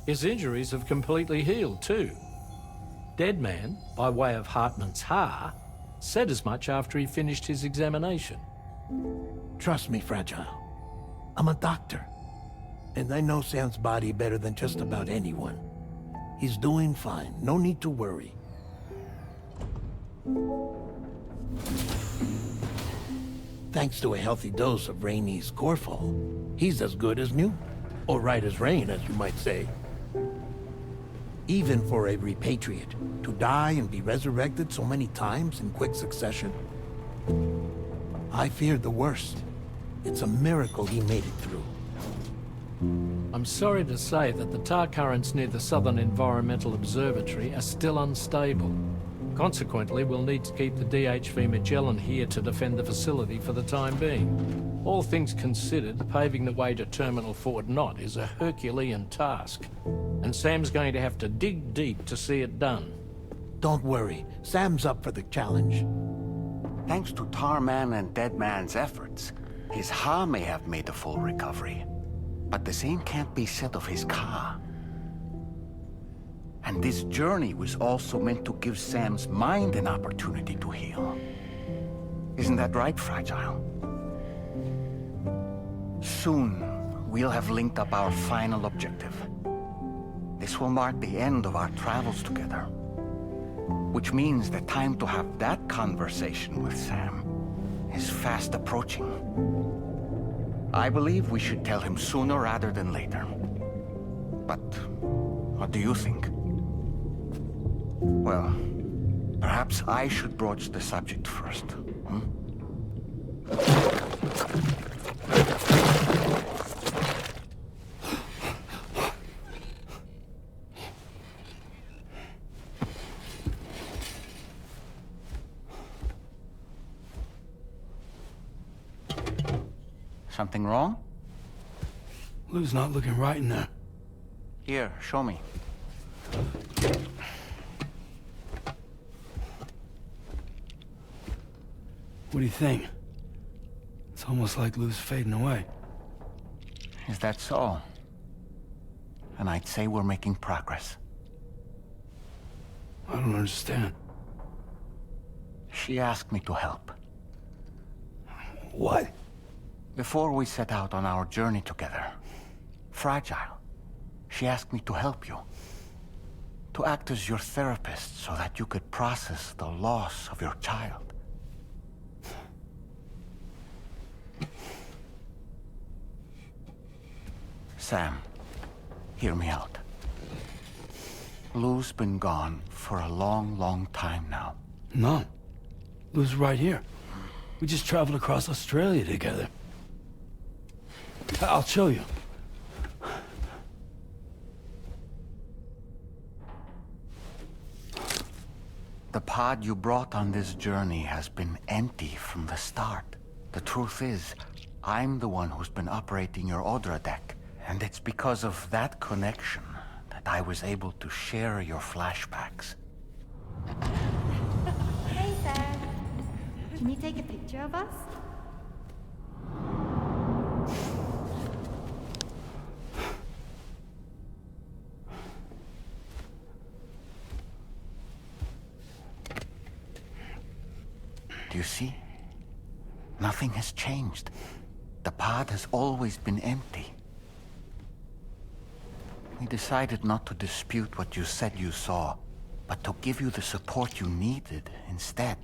His injuries have completely healed too. Deadman, by way of Hartman's Ha, said as much after he finished his examination. Trust me, Fragile. I'm a doctor, and I know Sam's body better than just about anyone. He's doing fine. No need to worry. Thanks to a healthy dose of Rainey's Corfol, he's as good as new. Or right as rain, as you might say. Even for a repatriate, to die and be resurrected so many times in quick succession. I feared the worst. It's a miracle he made it through. I'm sorry to say that the tar currents near the Southern Environmental Observatory are still unstable. Consequently, we'll need to keep the DHV Magellan here to defend the facility for the time being. All things considered, paving the way to Terminal Fort Knott is a Herculean task, and Sam's going to have to dig deep to see it done. Don't worry, Sam's up for the challenge. Thanks to Tarman and Deadman's efforts, his Ha may have made a full recovery. But the same can't be said of his Ka. And this journey was also meant to give Sam's mind an opportunity to heal. Isn't that right, Fragile? Soon, we'll have linked up our final objective. This will mark the end of our travels together. Which means the time to have that conversation with Sam is fast approaching. I believe we should tell him sooner rather than later. But what do you think? Well, perhaps I should broach the subject first. Something wrong? Lou's not looking right in there. Here, show me. What do you think? It's almost like Lou's fading away. Is that so? And I'd say we're making progress. I don't understand. She asked me to help. What? Before we set out on our journey together, Fragile, she asked me to help you. To act as your therapist so that you could process the loss of your child. Sam, hear me out. Lou's been gone for a long, long time now. No. Lou's right here. We just traveled across Australia together. I'll show you. The pod you brought on this journey has been empty from the start. The truth is, I'm the one who's been operating your Odra deck, and it's because of that connection that I was able to share your flashbacks. Hey, Sam. Can you take a picture of us? Do you see? Nothing has changed. The pod has always been empty. We decided not to dispute what you said you saw, but to give you the support you needed instead.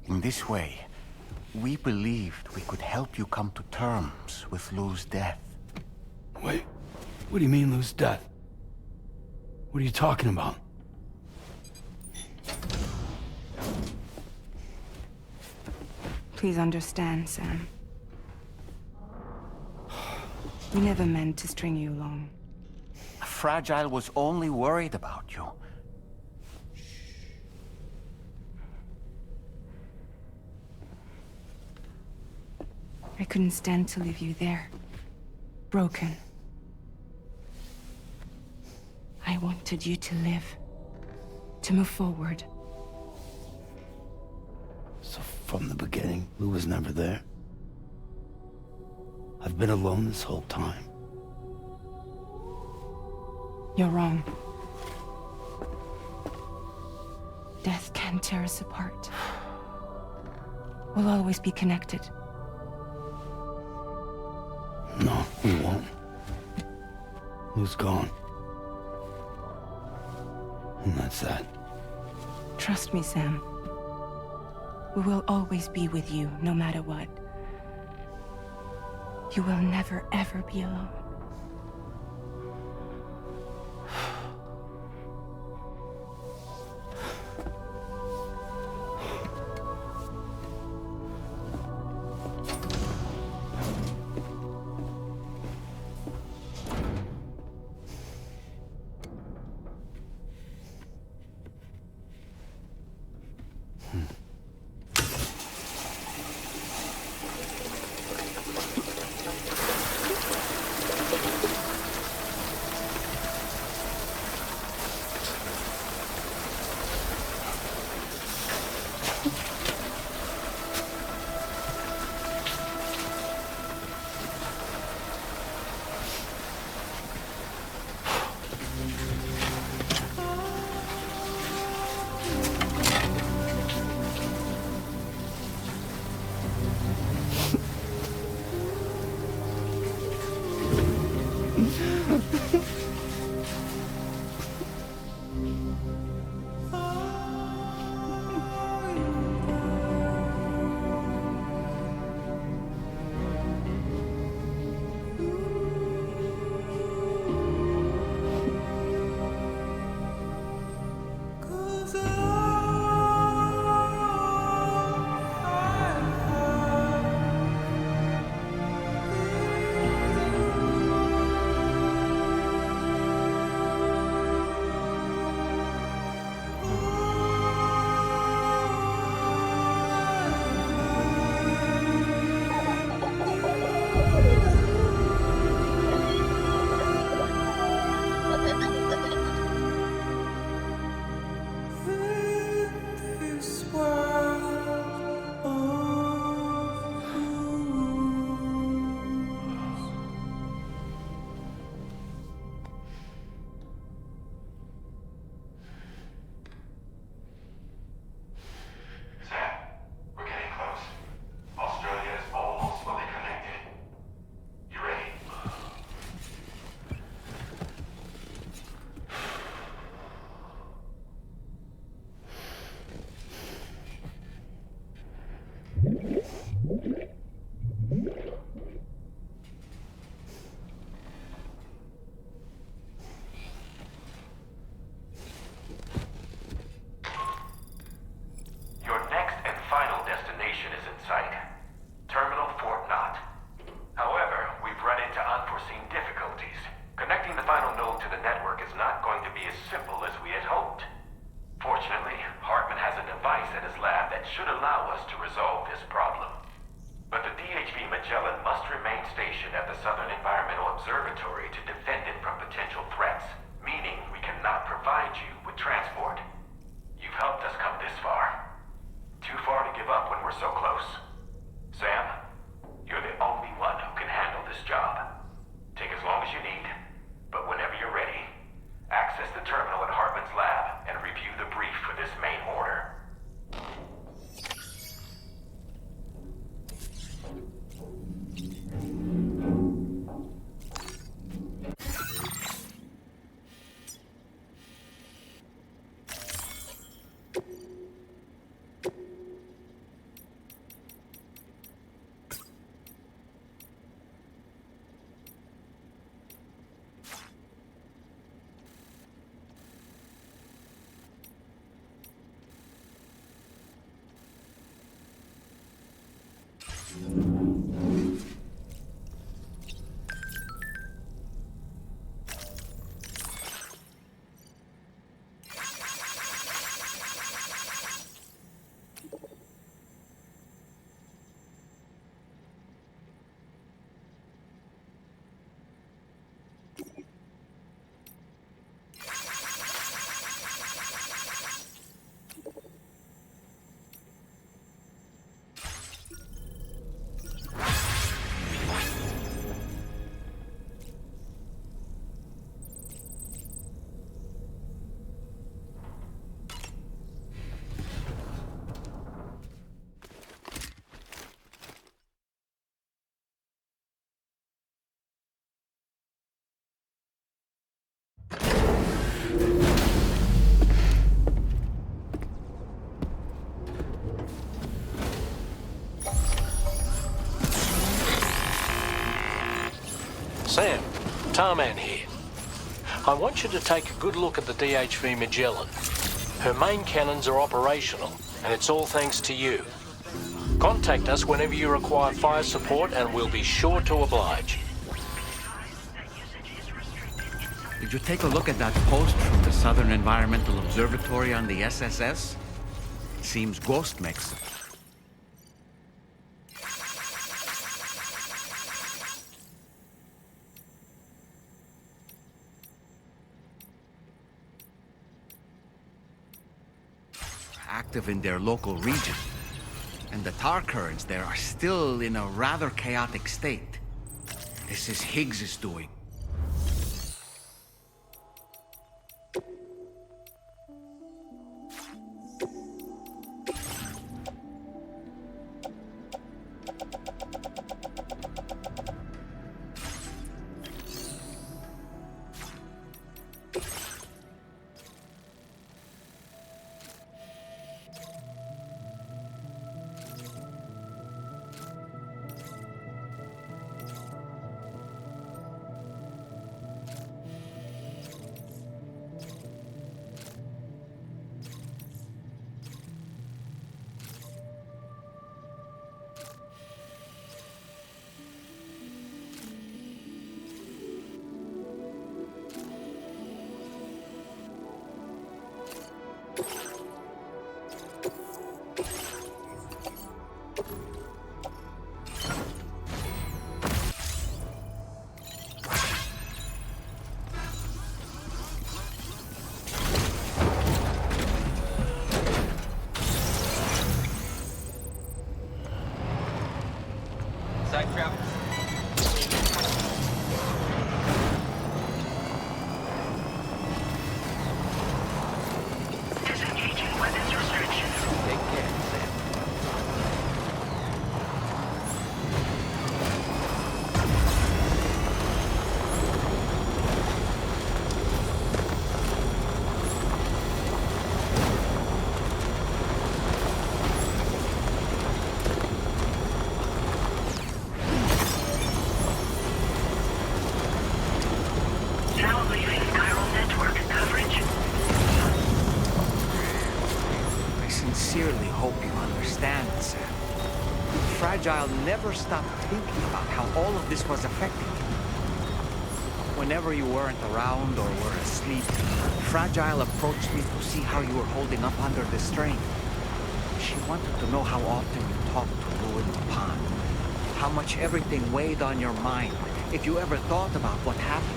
In this way, we believed we could help you come to terms with Lou's death. Wait, what do you mean Lou's death? What are you talking about? Please understand, Sam. We never meant to string you along. Fragile was only worried about you. I couldn't stand to leave you there, broken. I wanted you to live, to move forward. So from the beginning, Lou was never there? I've been alone this whole time. You're wrong. Death can tear us apart. We'll always be connected. No, we won't. Lou's gone. And that's that. Trust me, Sam. We will always be with you, no matter what. You will never, ever be alone. as you need. But whenever you're ready, access the terminal at Hartman's lab and review the brief for this main order. Sam, Tarman here. I want you to take a good look at the DHV Magellan. Her main cannons are operational, and it's all thanks to you. Contact us whenever you require fire support, and we'll be sure to oblige. Did you take a look at that post from the Southern Environmental Observatory on the SSS? It seems Ghost makes it. Active in their local region, and the tar currents there are still in a rather chaotic state. This is Higgs's doing. Safe travels. Disengaging weapons restriction. Take care, Sam. Now leaving chiral network coverage. I sincerely hope you understand, Sam. Fragile never stopped thinking about how all of this was affecting you. Whenever you weren't around or were asleep, Fragile approached me to see how you were holding up under the strain. She wanted to know how often you talked to Ruin the Pond, how much everything weighed on your mind, if you ever thought about what happened.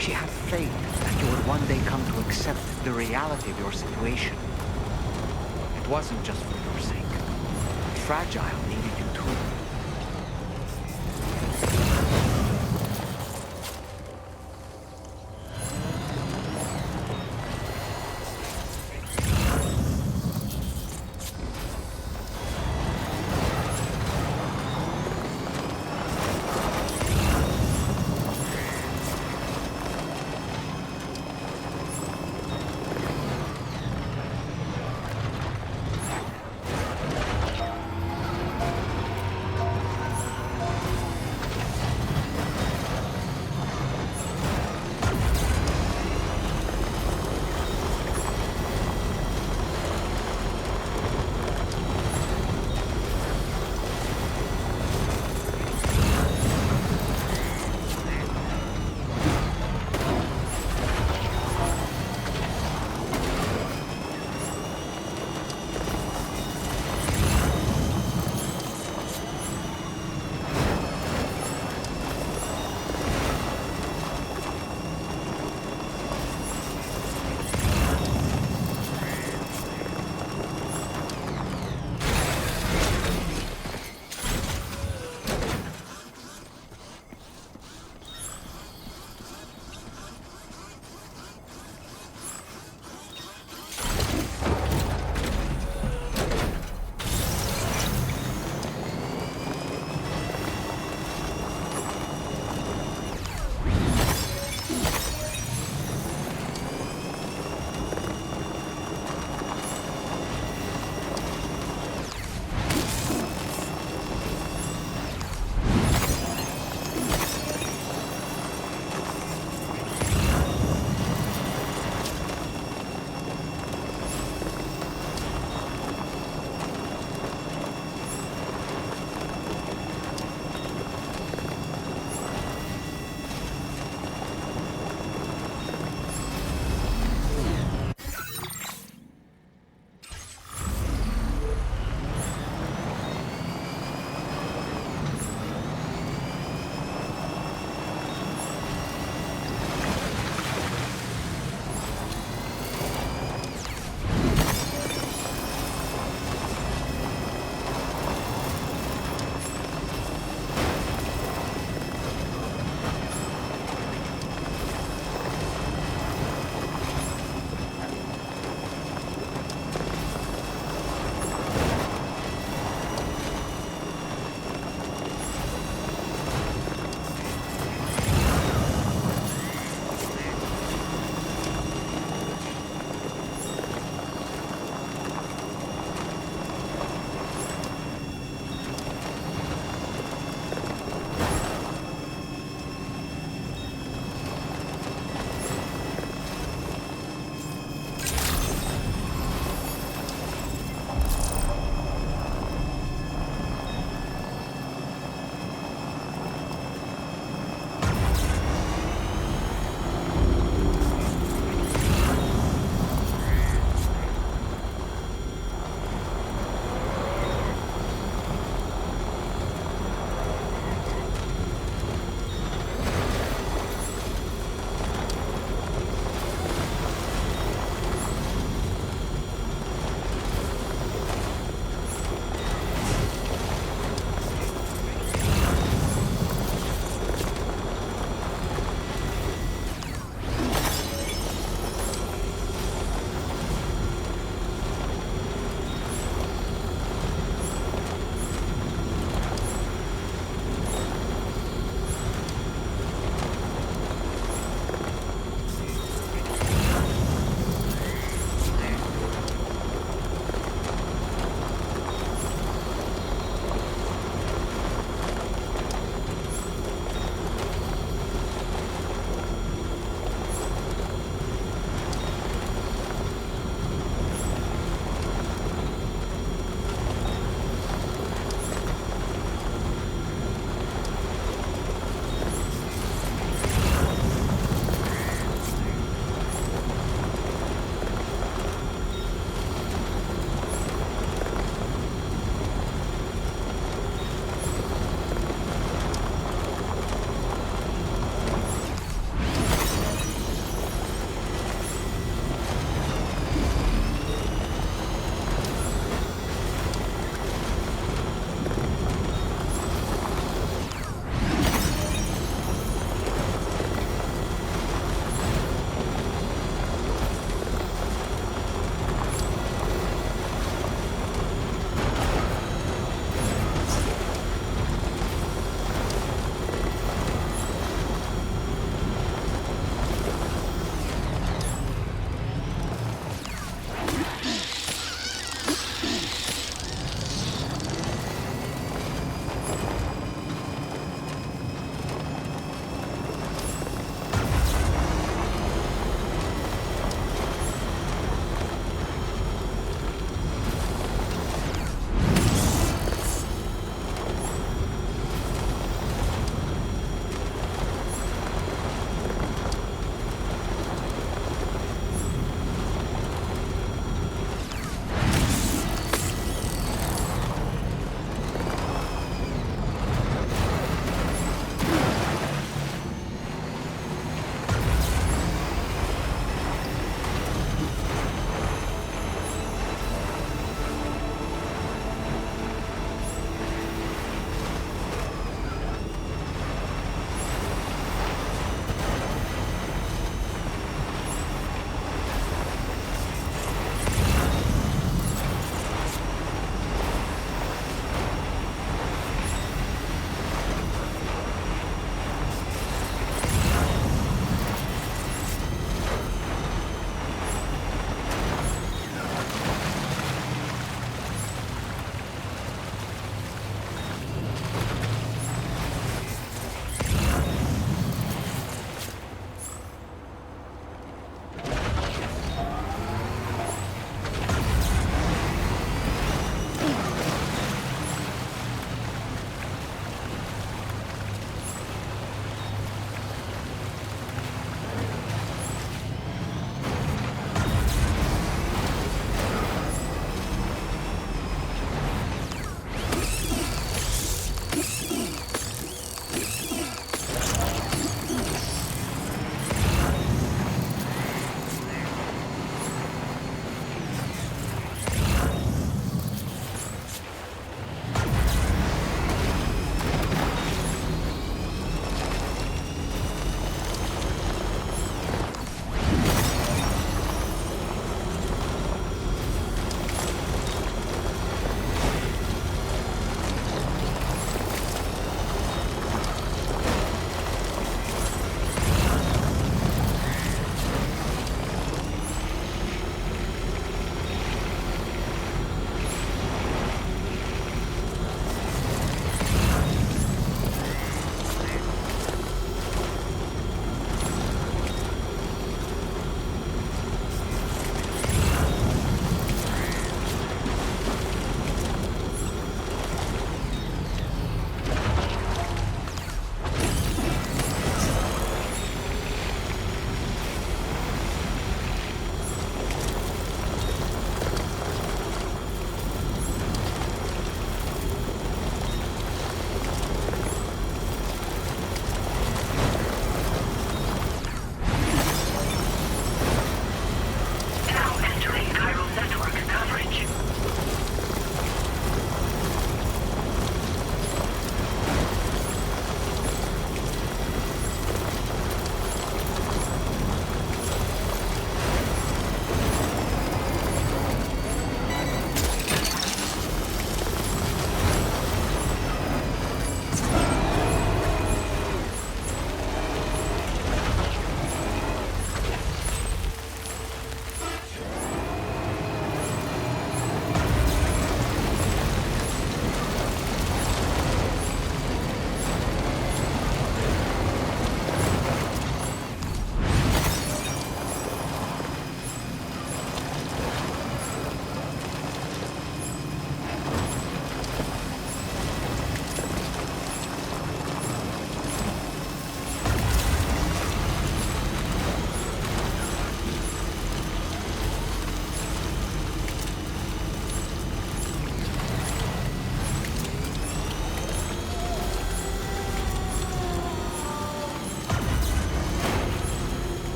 She had faith that you would one day come to accept the reality of your situation. It wasn't just for your sake. Fragile needed you too.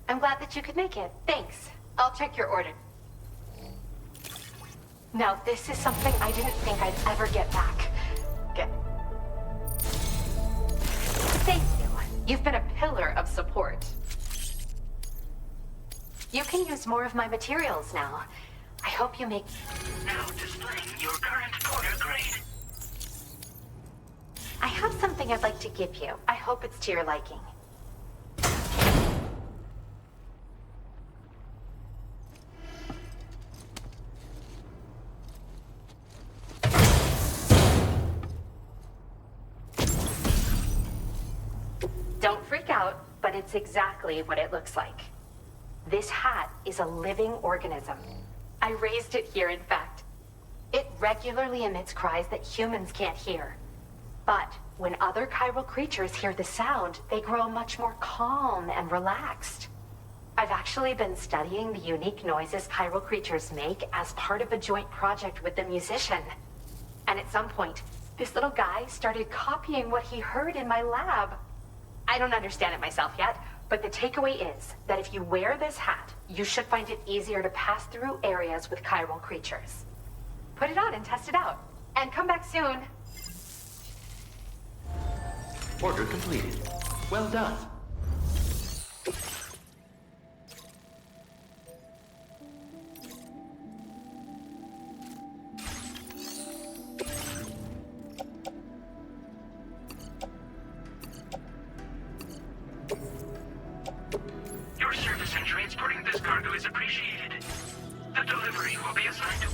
I'm glad that you could make it. Thanks. I'll check your order. Now, this is something I didn't think I'd ever get back. Thank you. You've been a pillar of support. You can use more of my materials now. I hope you make... Now displaying your current porter grade. I have something I'd like to give you. I hope it's to your liking. Don't freak out, but it's exactly what it looks like. This hat is a living organism. I raised it here, in fact. It regularly emits cries that humans can't hear. But when other chiral creatures hear the sound, they grow much more calm and relaxed. I've actually been studying the unique noises chiral creatures make as part of a joint project with the musician. And at some point, this little guy started copying what he heard in my lab. I don't understand it myself yet, but the takeaway is that if you wear this hat, you should find it easier to pass through areas with chiral creatures. Put it on and test it out. And come back soon. Order completed. Well done. Your service in transporting this cargo is appreciated. The delivery will be assigned to...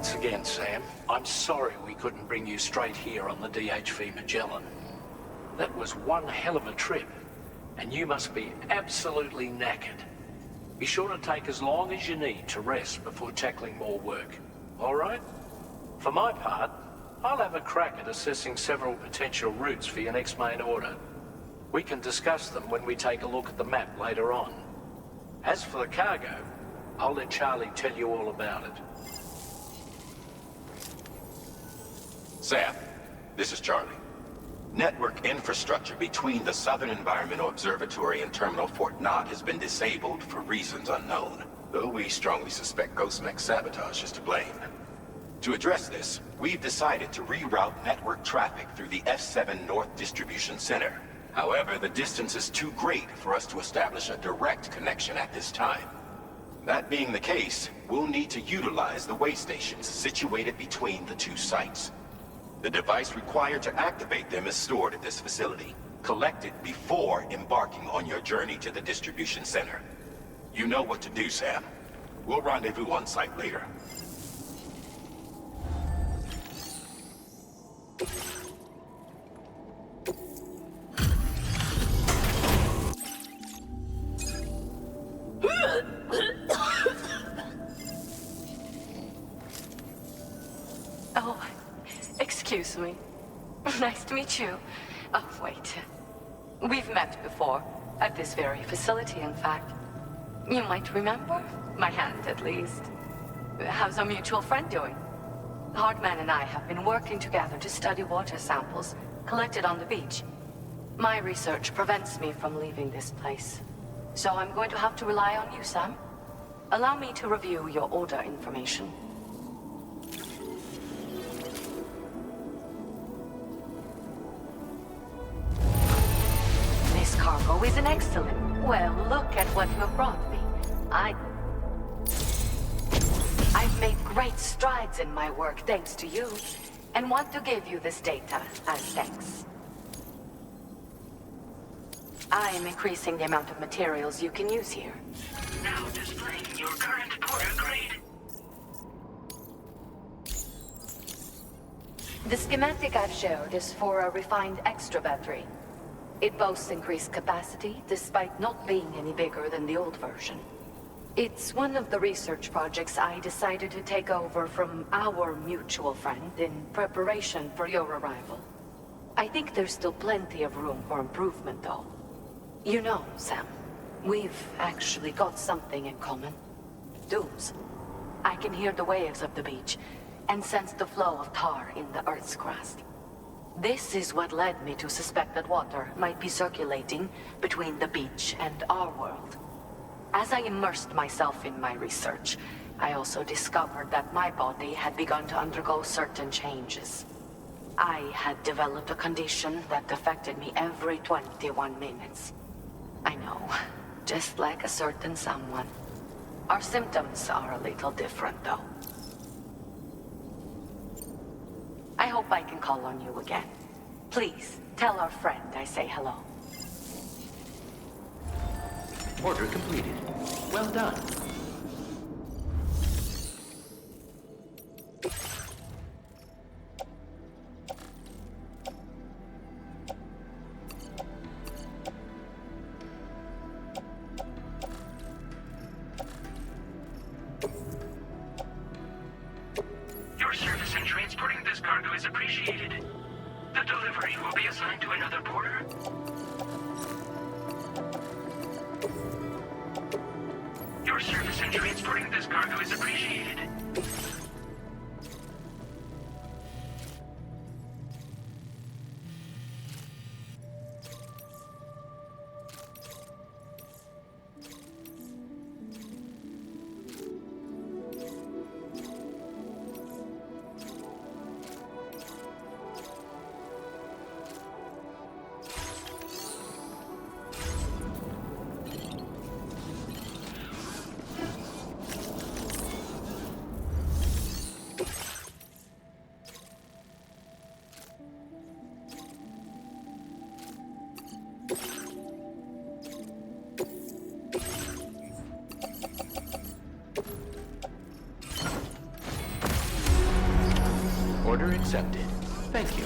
Once again, Sam, I'm sorry we couldn't bring you straight here on the DHV Magellan. That was one hell of a trip, and you must be absolutely knackered. Be sure to take as long as you need to rest before tackling more work, all right? For my part, I'll have a crack at assessing several potential routes for your next main order. We can discuss them when we take a look at the map later on. As for the cargo, I'll let Charlie tell you all about it. Sam, this is Charlie. Network infrastructure between the Southern Environmental Observatory and Terminal Fort Knott has been disabled for reasons unknown, though we strongly suspect Ghostmech's sabotage is to blame. To address this, we've decided to reroute network traffic through the F7 North Distribution Center. However, the distance is too great for us to establish a direct connection at this time. That being the case, we'll need to utilize the way stations situated between the two sites. The device required to activate them is stored at this facility. Collect it before embarking on your journey to the distribution center. You know what to do, Sam. We'll rendezvous on site later. Oh, excuse me. Nice to meet you. Oh, wait. We've met before. At this very facility, in fact. You might remember? My hand, at least. How's our mutual friend doing? Hartman and I have been working together to study water samples collected on the beach. My research prevents me from leaving this place. So I'm going to have to rely on you, Sam. Allow me to review your order information. This cargo is an excellent. Well, look at what you have brought me. I've made great strides in my work thanks to you, and want to give you this data as thanks. I am increasing the amount of materials you can use here. Now displaying your current porter grade. The schematic I've showed is for a refined extra battery. It boasts increased capacity, despite not being any bigger than the old version. It's one of the research projects I decided to take over from our mutual friend in preparation for your arrival. I think there's still plenty of room for improvement, though. You know, Sam, we've actually got something in common. Dooms. I can hear the waves of the beach and sense the flow of tar in the Earth's crust. This is what led me to suspect that water might be circulating between the beach and our world. As I immersed myself in my research, I also discovered that my body had begun to undergo certain changes. I had developed a condition that affected me every 21 minutes. I know, just like a certain someone. Our symptoms are a little different, though. I hope I can call on you again. Please, tell our friend I say hello. Order completed. Well done. Your service in transporting this cargo is appreciated. The delivery will be assigned to another porter. Your service in transporting this cargo is appreciated. accepted. Thank you.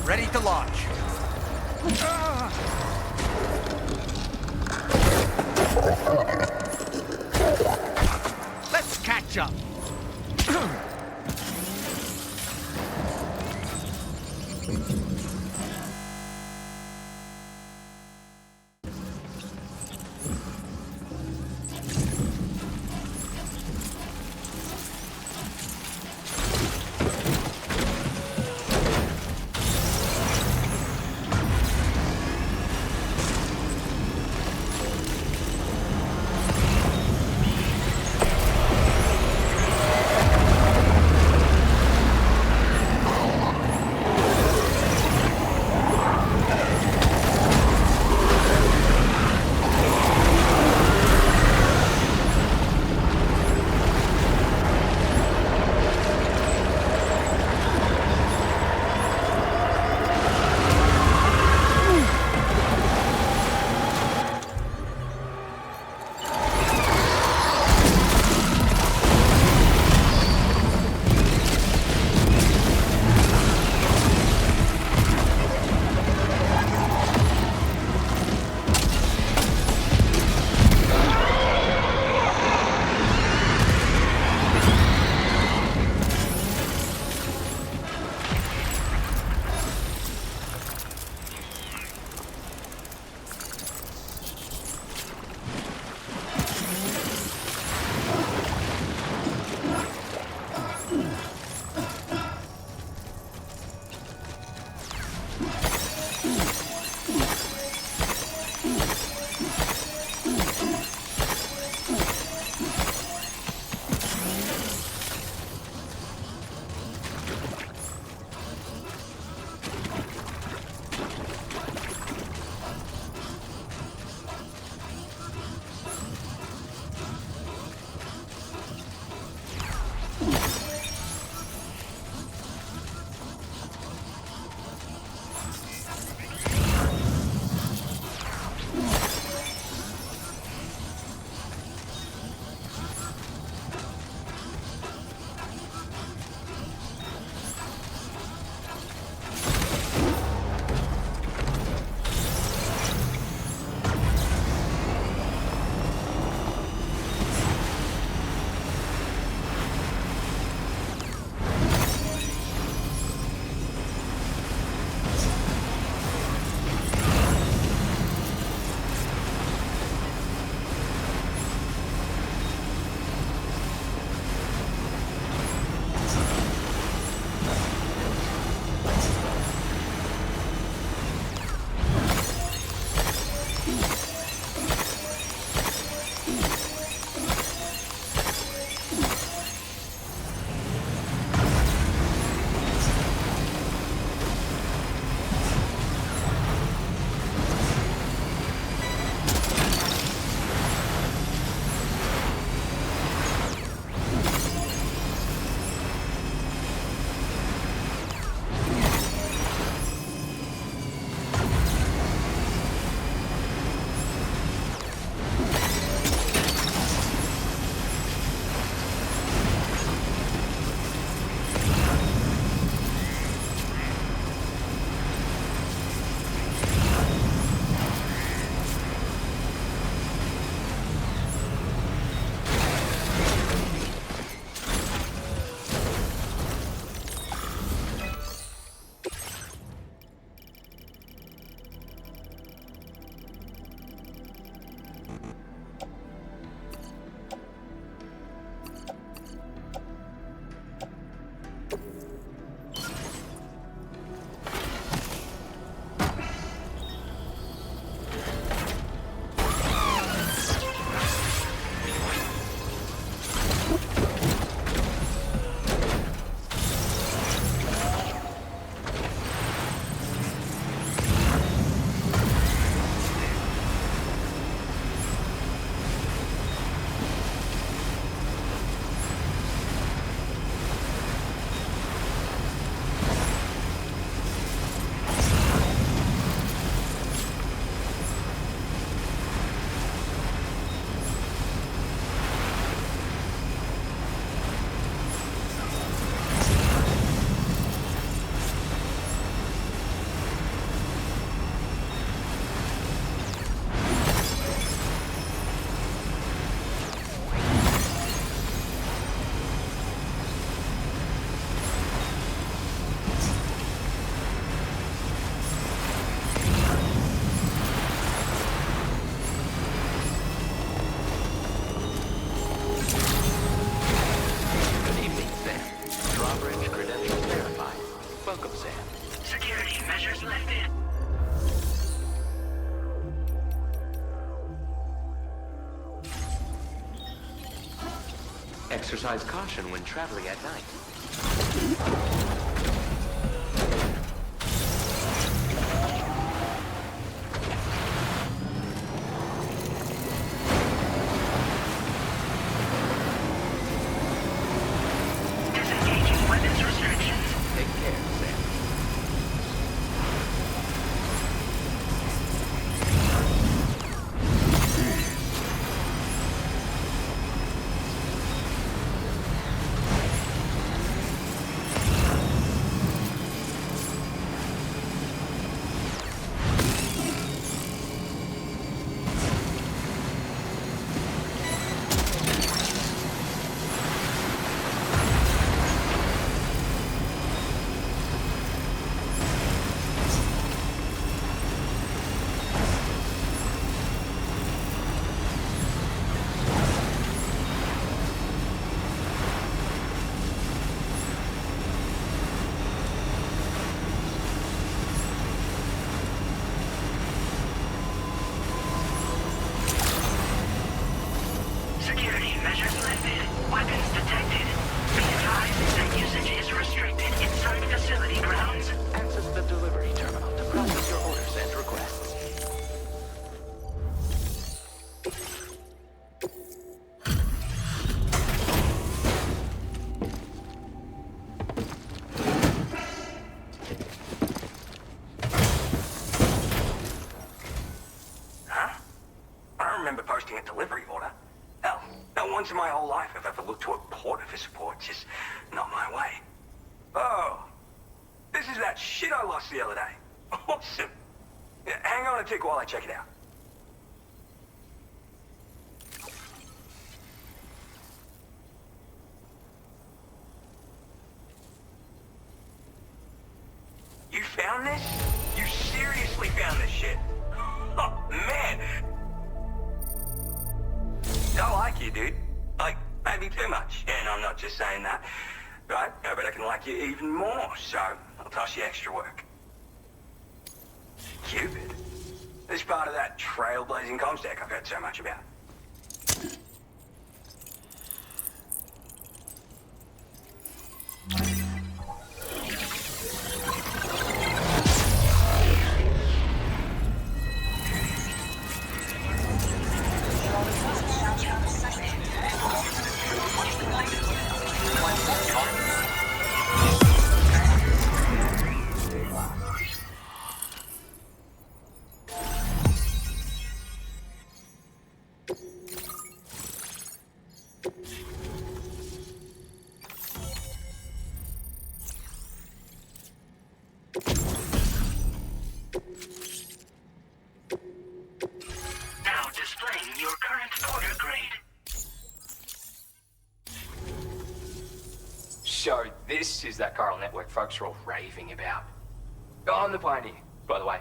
Ready to launch. Let's catch up. Exercise caution when traveling at night. Disengaging weapons restrictions. Take care, Sam. Security measures lifted. Weapons detected. Be advised that usage is restricted inside facility grounds. Access the delivery terminal to process your orders and requests. Huh? I don't remember posting a delivery order. Hell, not once in my whole life have I ever looked to a porter for support. Just not my way. Oh, this is that shit I lost the other day. Awesome. Yeah, hang on a tick while I check it out. You found this? You seriously found this shit? Oh, man. I like you, dude. Like, maybe too much. And I'm not just saying that. Right? I bet I can like you even more, so I'll toss you extra work. Cupid? This part of that trailblazing comstack I've heard so much about. Now displaying your current order grade. So this is that chiral network folks are all raving about. I'm the pioneer, by the way.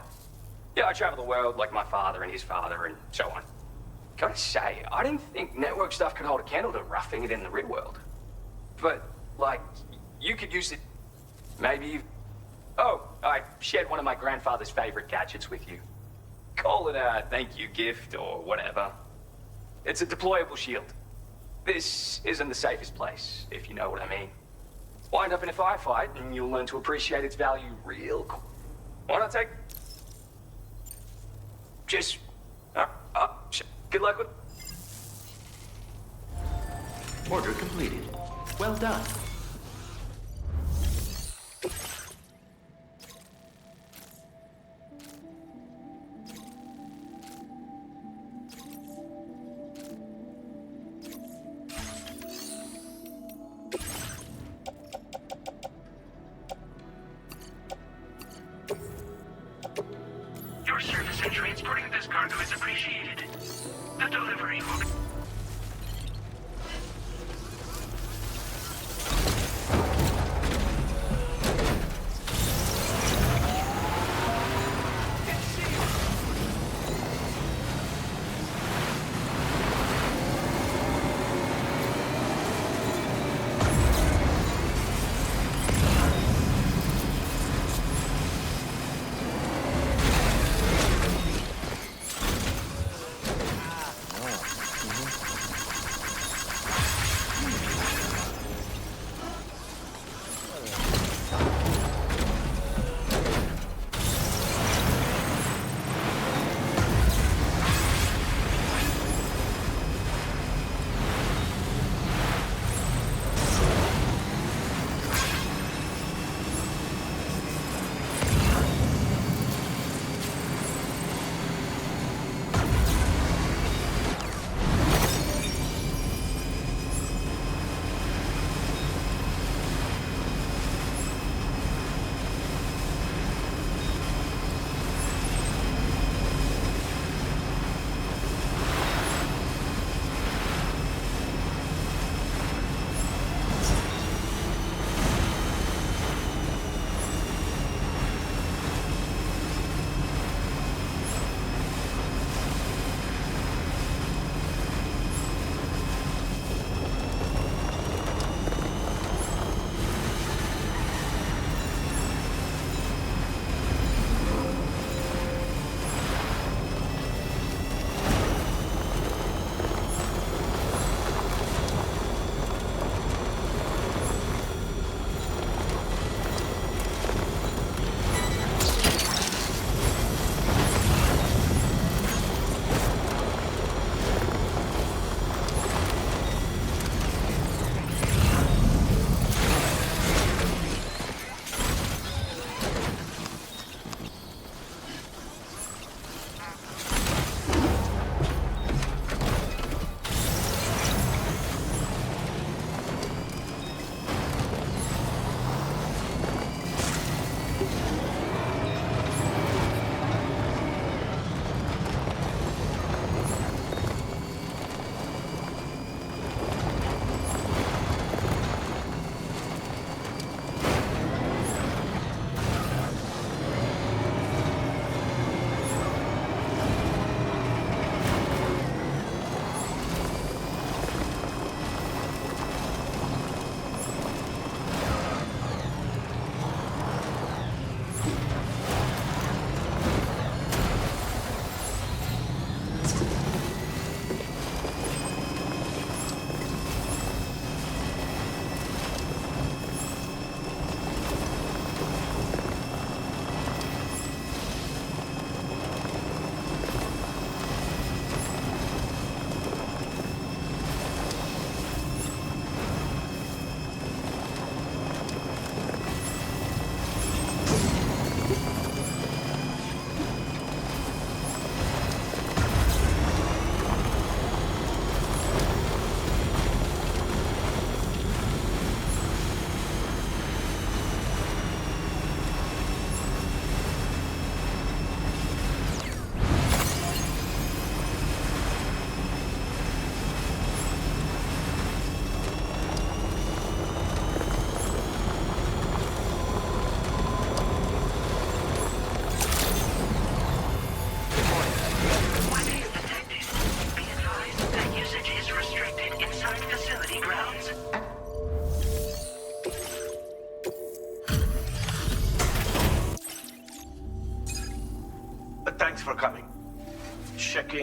Yeah, I travel the world like my father and his father and so on. Gotta say, I didn't think network stuff could hold a candle to roughing it in the real world. But, like, you could use it, maybe... Oh, I shared one of my grandfather's favorite gadgets with you. Call it a thank you gift or whatever. It's a deployable shield. This isn't the safest place, if you know what I mean. Wind up in a firefight and you'll learn to appreciate its value real quick. Why not take... Just... good luck with... Order completed. Well done. Your service in transporting this cargo is appreciated. The delivery will be...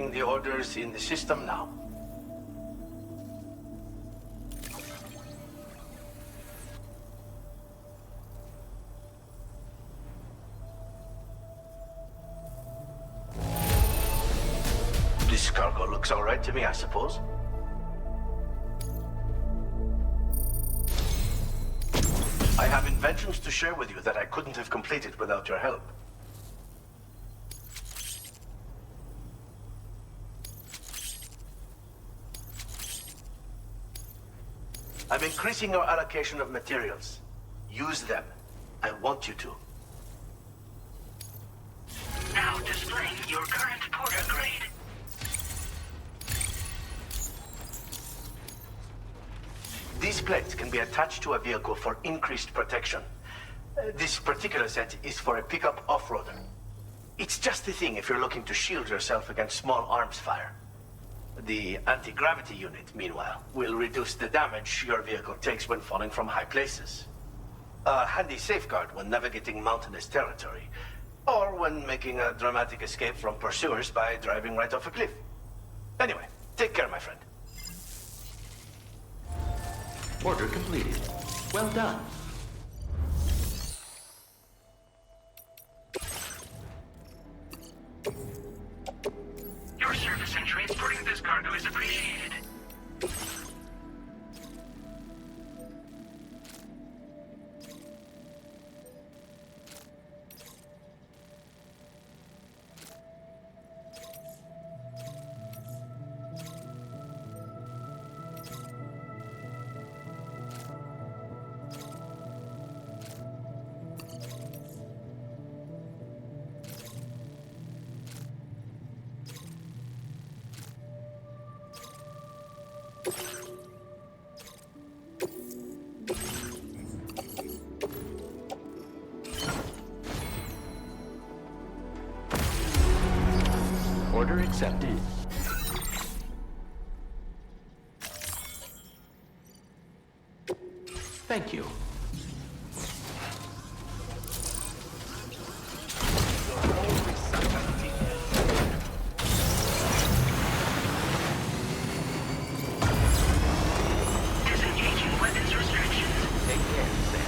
checking the orders in the system now. This cargo looks all right to me, I suppose. I have inventions to share with you that I couldn't have completed without your help. I'm increasing our allocation of materials. Use them. I want you to. Now displaying your current porter grade. These plates can be attached to a vehicle for increased protection. This particular set is for a pickup off-roader. It's just the thing if you're looking to shield yourself against small arms fire. The anti-gravity unit, meanwhile, will reduce the damage your vehicle takes when falling from high places. A handy safeguard when navigating mountainous territory, or when making a dramatic escape from pursuers by driving right off a cliff. Anyway, take care, my friend. Order completed. Well done. Your service in transporting this cargo is appreciated. Order accepted. Thank you. Disengaging weapons restrictions. Take care, Sam.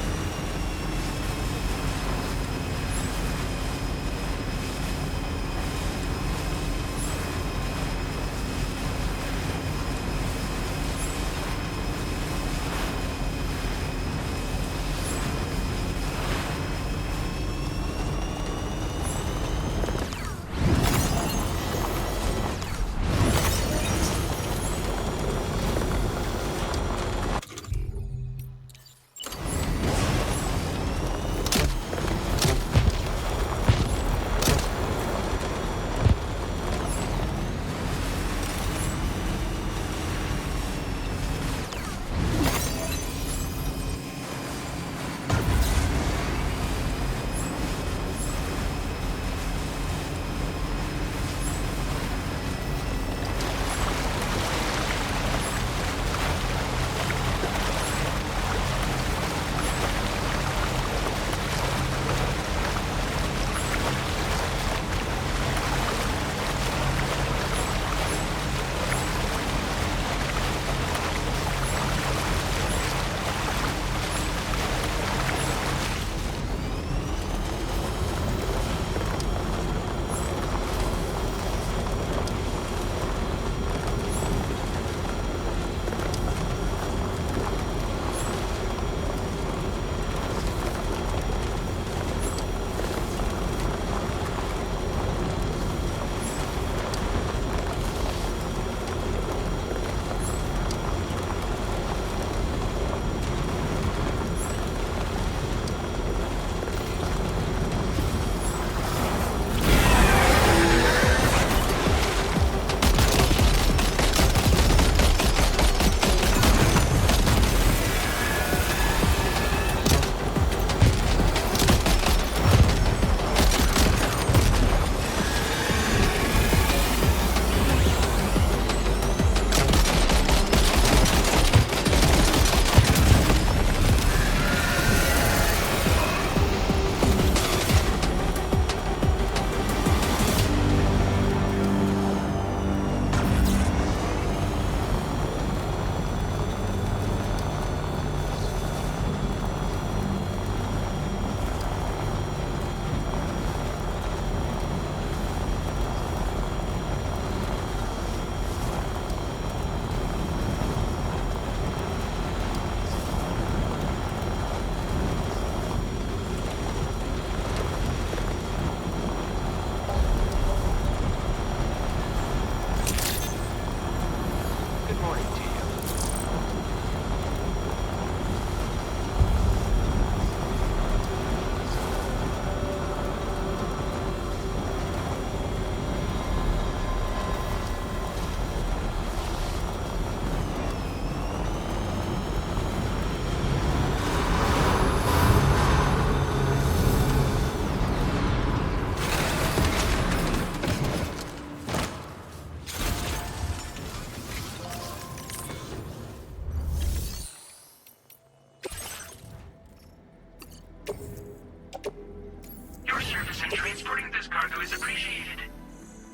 is appreciated.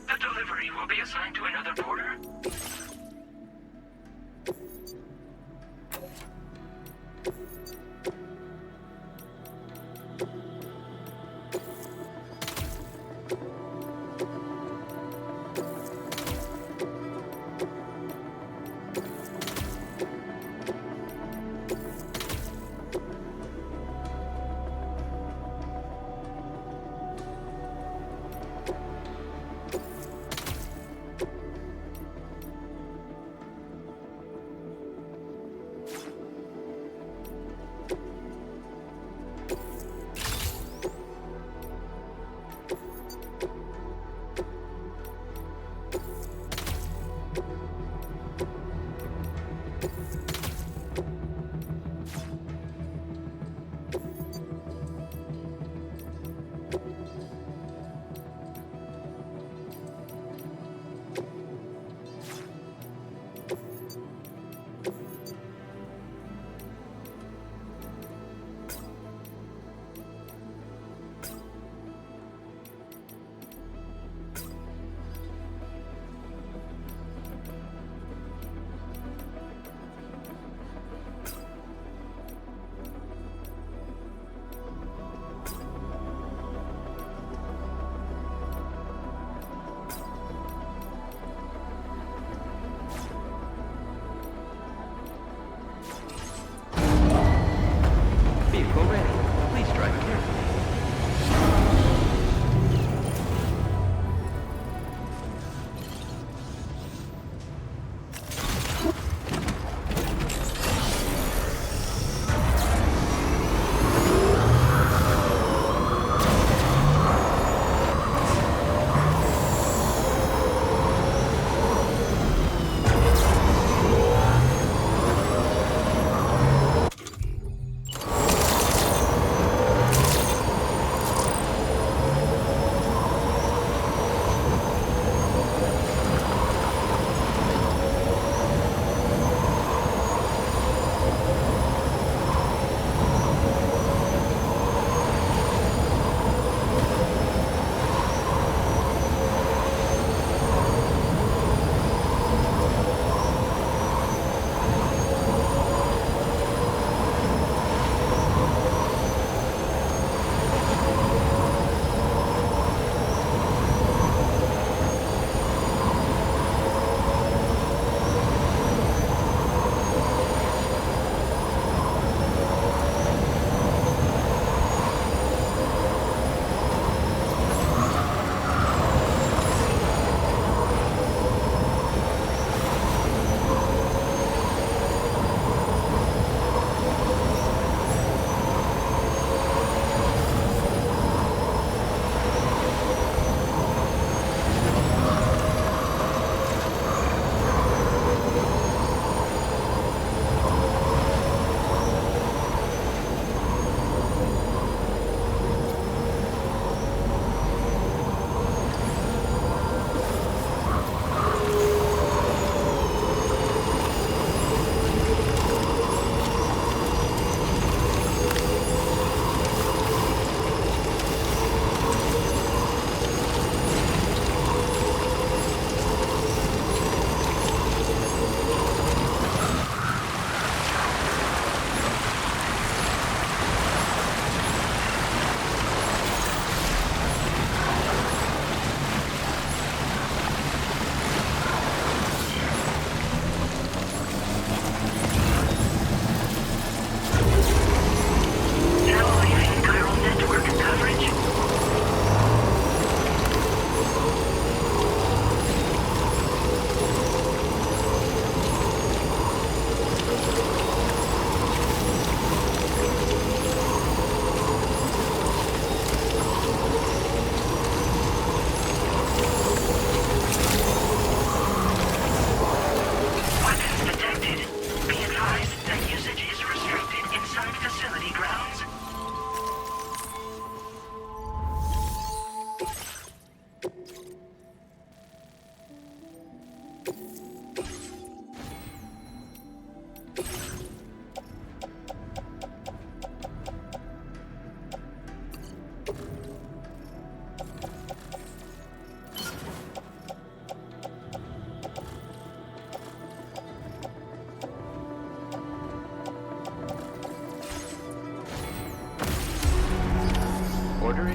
The delivery will be assigned to another porter.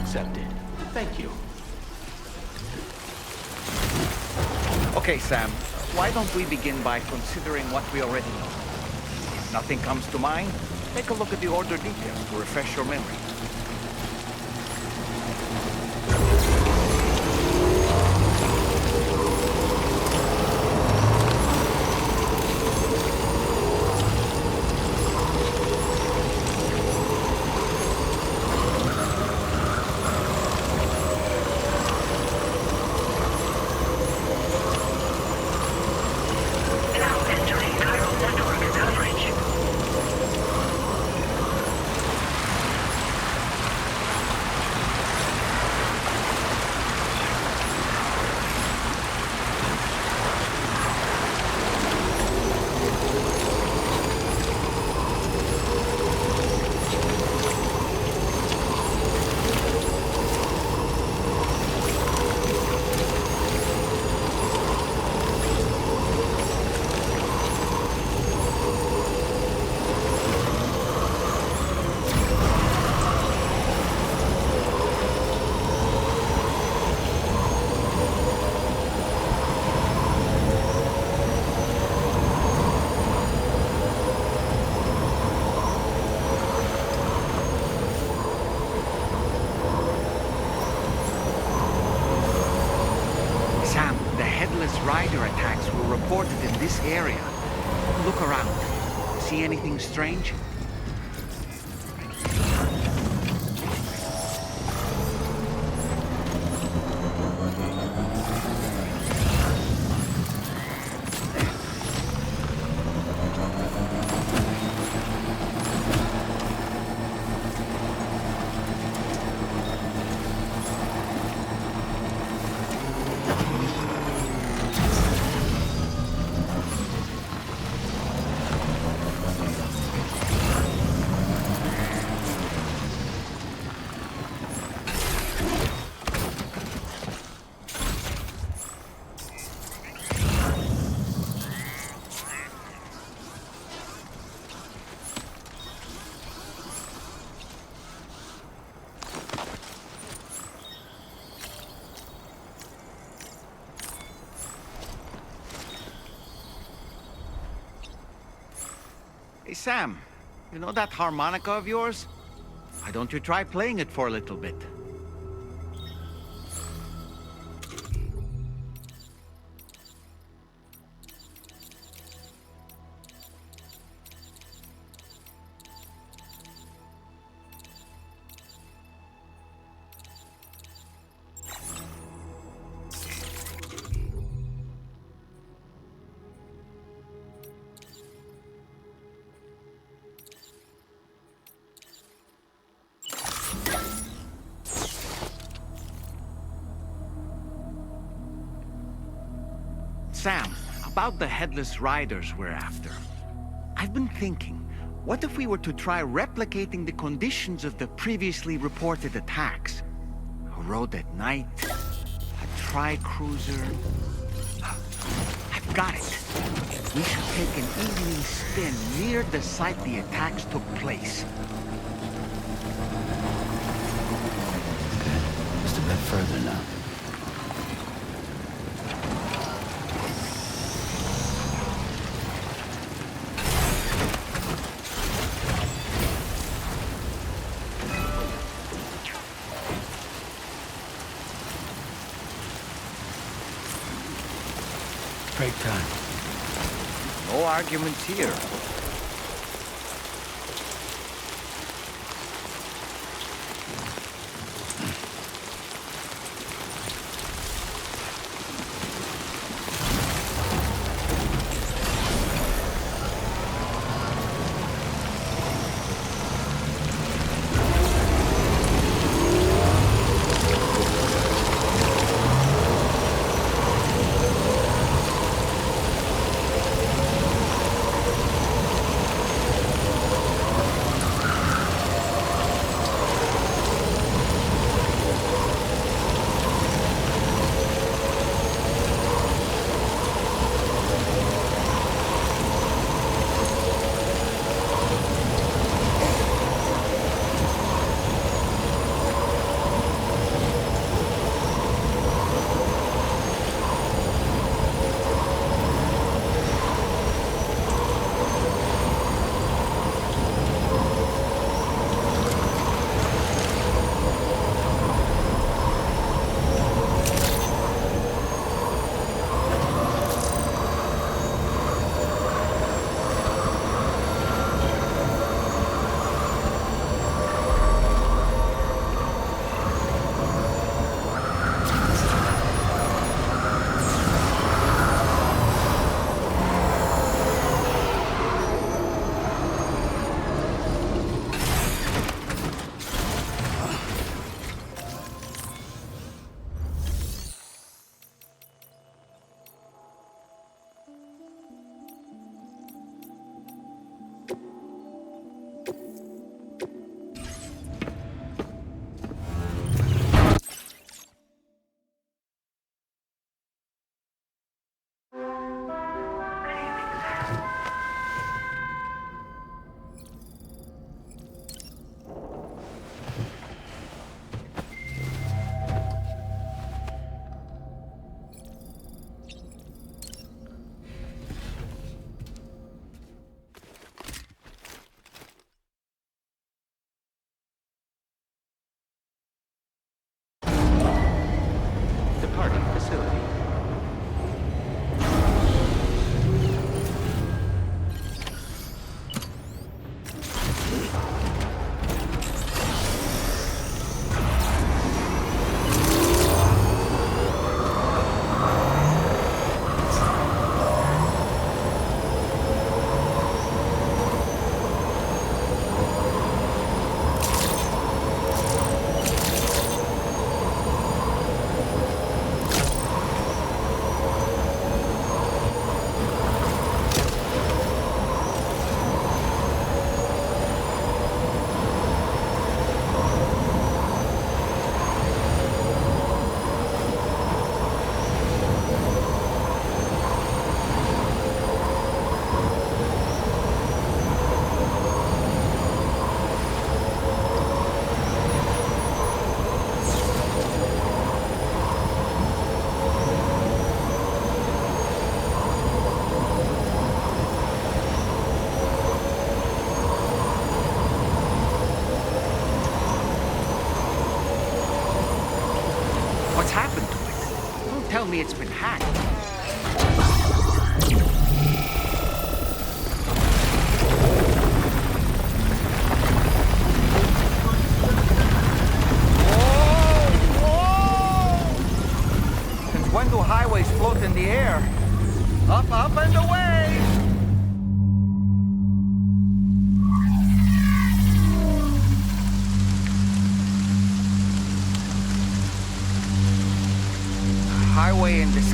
accepted. Thank you. Okay, Sam. Why don't we begin by considering what we already know? If nothing comes to mind, take a look at the order details to refresh your memory. Sam, the Headless Rider attacks were reported in this area. Look around. See anything strange? Hey, Sam, you know that harmonica of yours? Why don't you try playing it for a little bit? Sam, about the Headless Riders we're after. I've been thinking, what if we were to try replicating the conditions of the previously reported attacks? A road at night, a tri-cruiser. I've got it. We should take an evening spin near the site the attacks took place. Just a bit further now. Break time. No arguments here.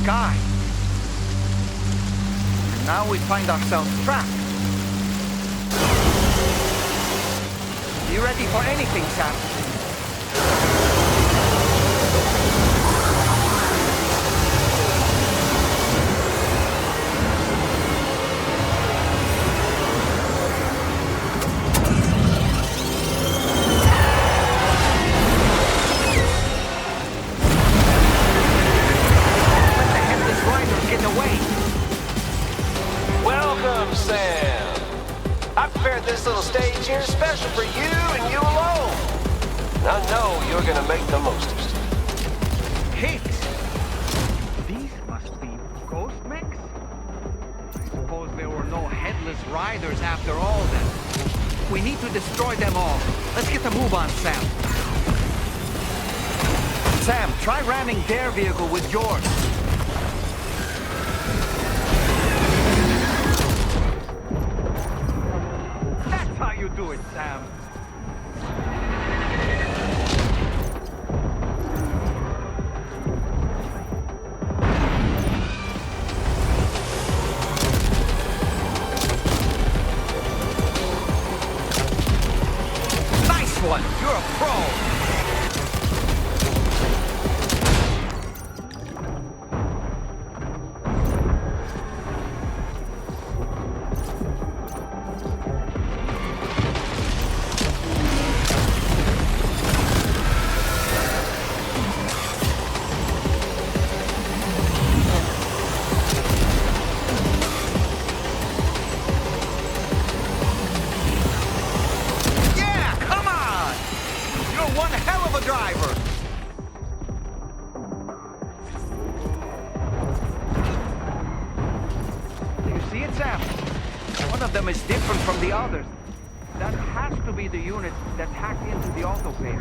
sky. And now we find ourselves trapped. You ready for anything, Sam? Welcome, Sam. I prepared this little stage here special for you and you alone. And I know you're gonna make the most of it. Higgs! These must be ghost mechs? I suppose there were no headless riders after all then. We need to destroy them all. Let's get the move on, Sam. Sam, try ramming their vehicle with yours. That's how you do it, Sam. Nice one! You're a pro! One hell of a driver! You see it, Sam? One of them is different from the others. That has to be the unit that hacked into the autopay.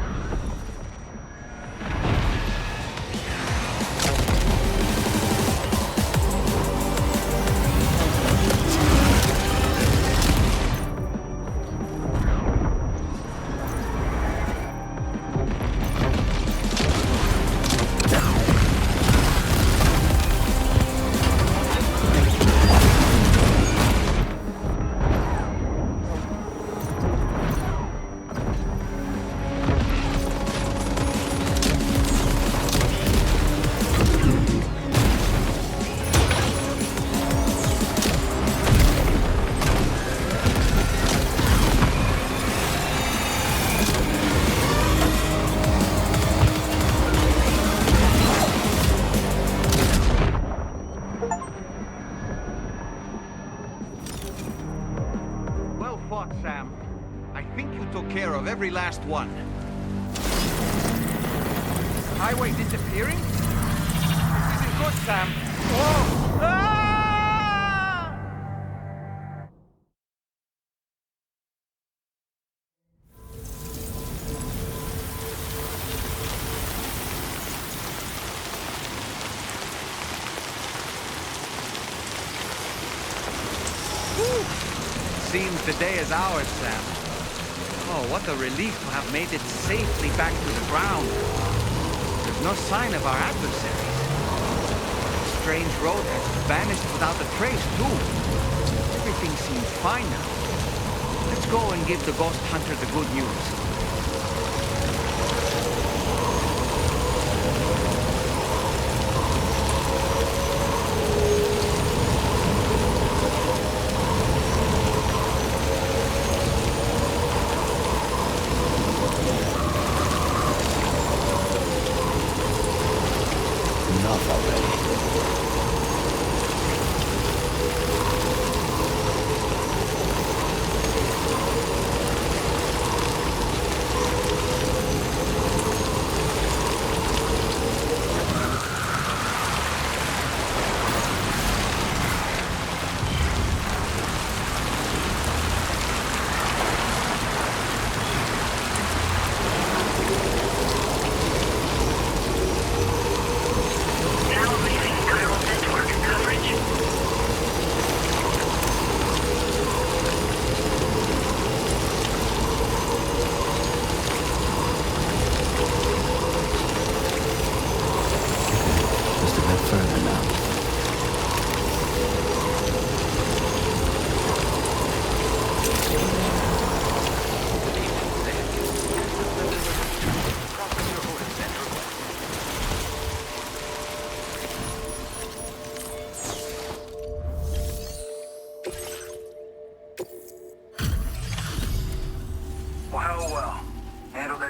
Well fought, Sam. I think you took care of every last one. Highway disappearing? This isn't good, Sam. Whoa! Ah! Seems the day is ours, Sam. Oh, what a relief to have made it safely back to the ground. There's no sign of our adversaries. The strange road has vanished without a trace, too. Everything seems fine now. Let's go and give the ghost hunter the good news. Enough already.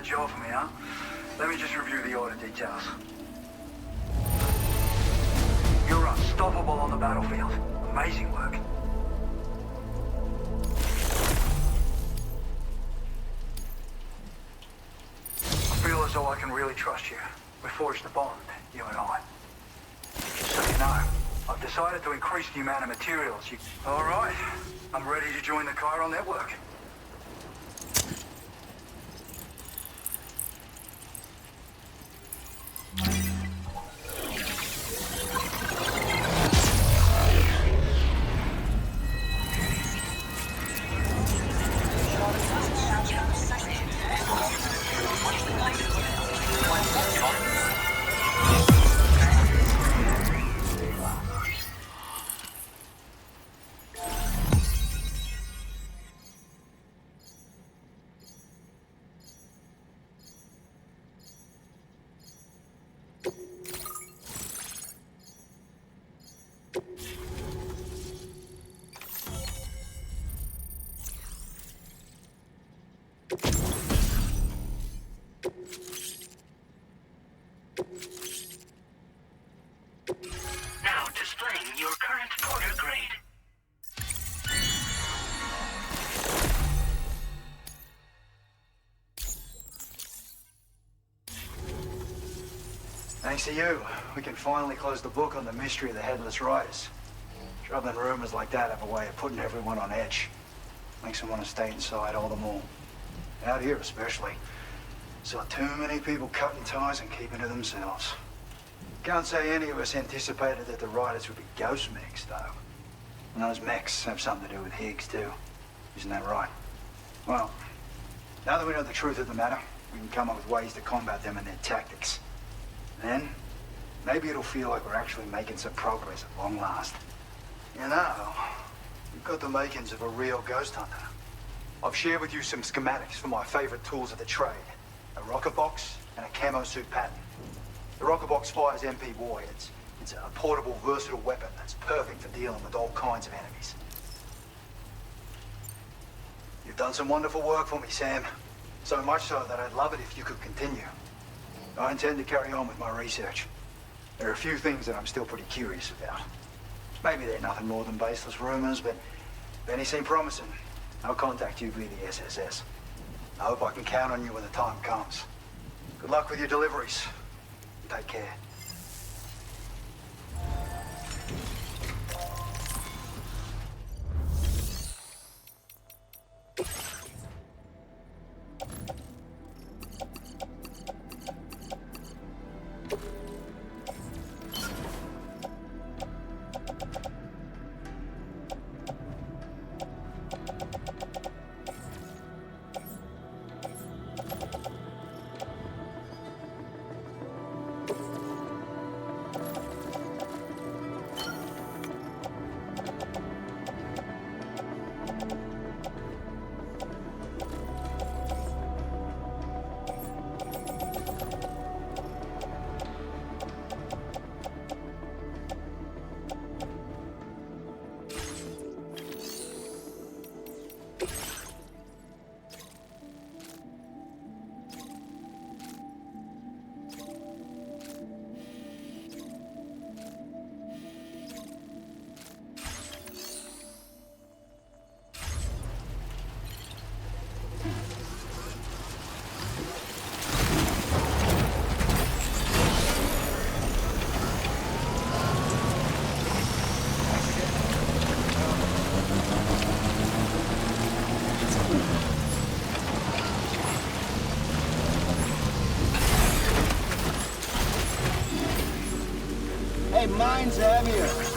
job for me, huh? Let me just review the order details. You're unstoppable on the battlefield. Amazing work. I feel as though I can really trust you. We forged a bond, you and I. So you know, I've decided to increase the amount of materials you... All right, I'm ready to join the Chiral network. Now displaying your current porter grade. Thanks to you, we can finally close the book on the mystery of the Headless Riders. Troubling rumors like that have a way of putting everyone on edge. Makes them want to stay inside all the more. Out here especially. Saw too many people cutting ties and keeping to themselves. Can't say any of us anticipated that the riders would be ghost mechs, though. And those mechs have something to do with Higgs, too. Isn't that right? Well, now that we know the truth of the matter, we can come up with ways to combat them and their tactics. Then, maybe it'll feel like we're actually making some progress at long last. You know, you've got the makings of a real ghost hunter. I've shared with you some schematics for my favorite tools of the trade. A rocket box and a camo suit pattern. The rocket box fires MP warheads. It's a portable, versatile weapon that's perfect for dealing with all kinds of enemies. You've done some wonderful work for me, Sam. So much so that I'd love it if you could continue. I intend to carry on with my research. There are a few things that I'm still pretty curious about. Maybe they're nothing more than baseless rumors, but if any seem promising, I'll contact you via the SSS. I hope I can count on you when the time comes. Good luck with your deliveries. Take care. Hey, mine's heavier.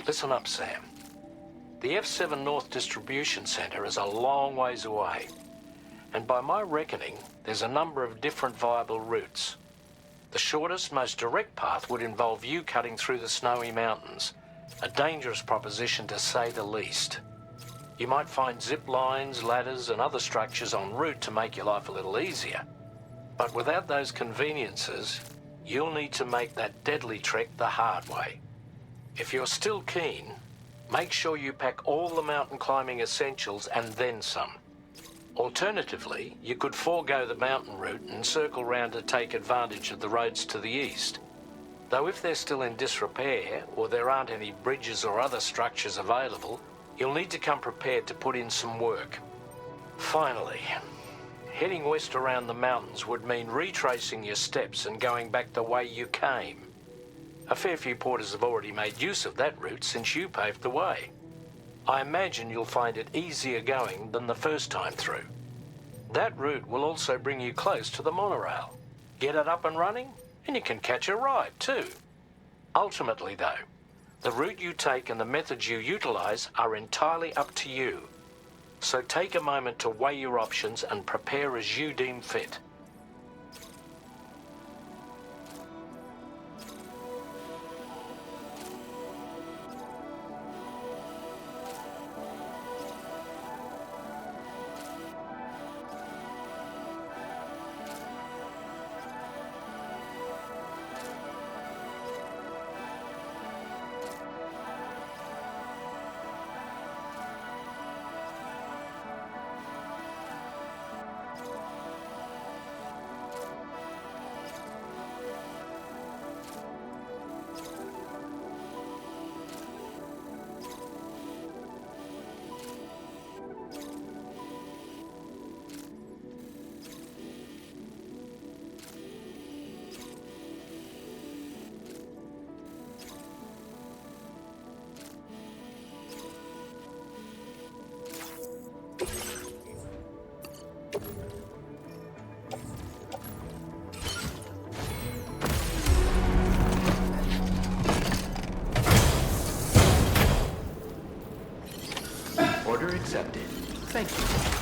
Listen up, Sam. The F7 North Distribution Centre is a long ways away, and by my reckoning, there's a number of different viable routes. The shortest, most direct path would involve you cutting through the snowy mountains, a dangerous proposition to say the least. You might find zip lines, ladders, and other structures en route to make your life a little easier. But without those conveniences, you'll need to make that deadly trek the hard way. If you're still keen, make sure you pack all the mountain climbing essentials and then some. Alternatively, you could forego the mountain route and circle round to take advantage of the roads to the east. Though if they're still in disrepair, or there aren't any bridges or other structures available, you'll need to come prepared to put in some work. Finally, heading west around the mountains would mean retracing your steps and going back the way you came. A fair few porters have already made use of that route since you paved the way. I imagine you'll find it easier going than the first time through. That route will also bring you close to the monorail. Get it up and running, and you can catch a ride too. Ultimately though, the route you take and the methods you utilize are entirely up to you. So take a moment to weigh your options and prepare as you deem fit. Order accepted. Thank you.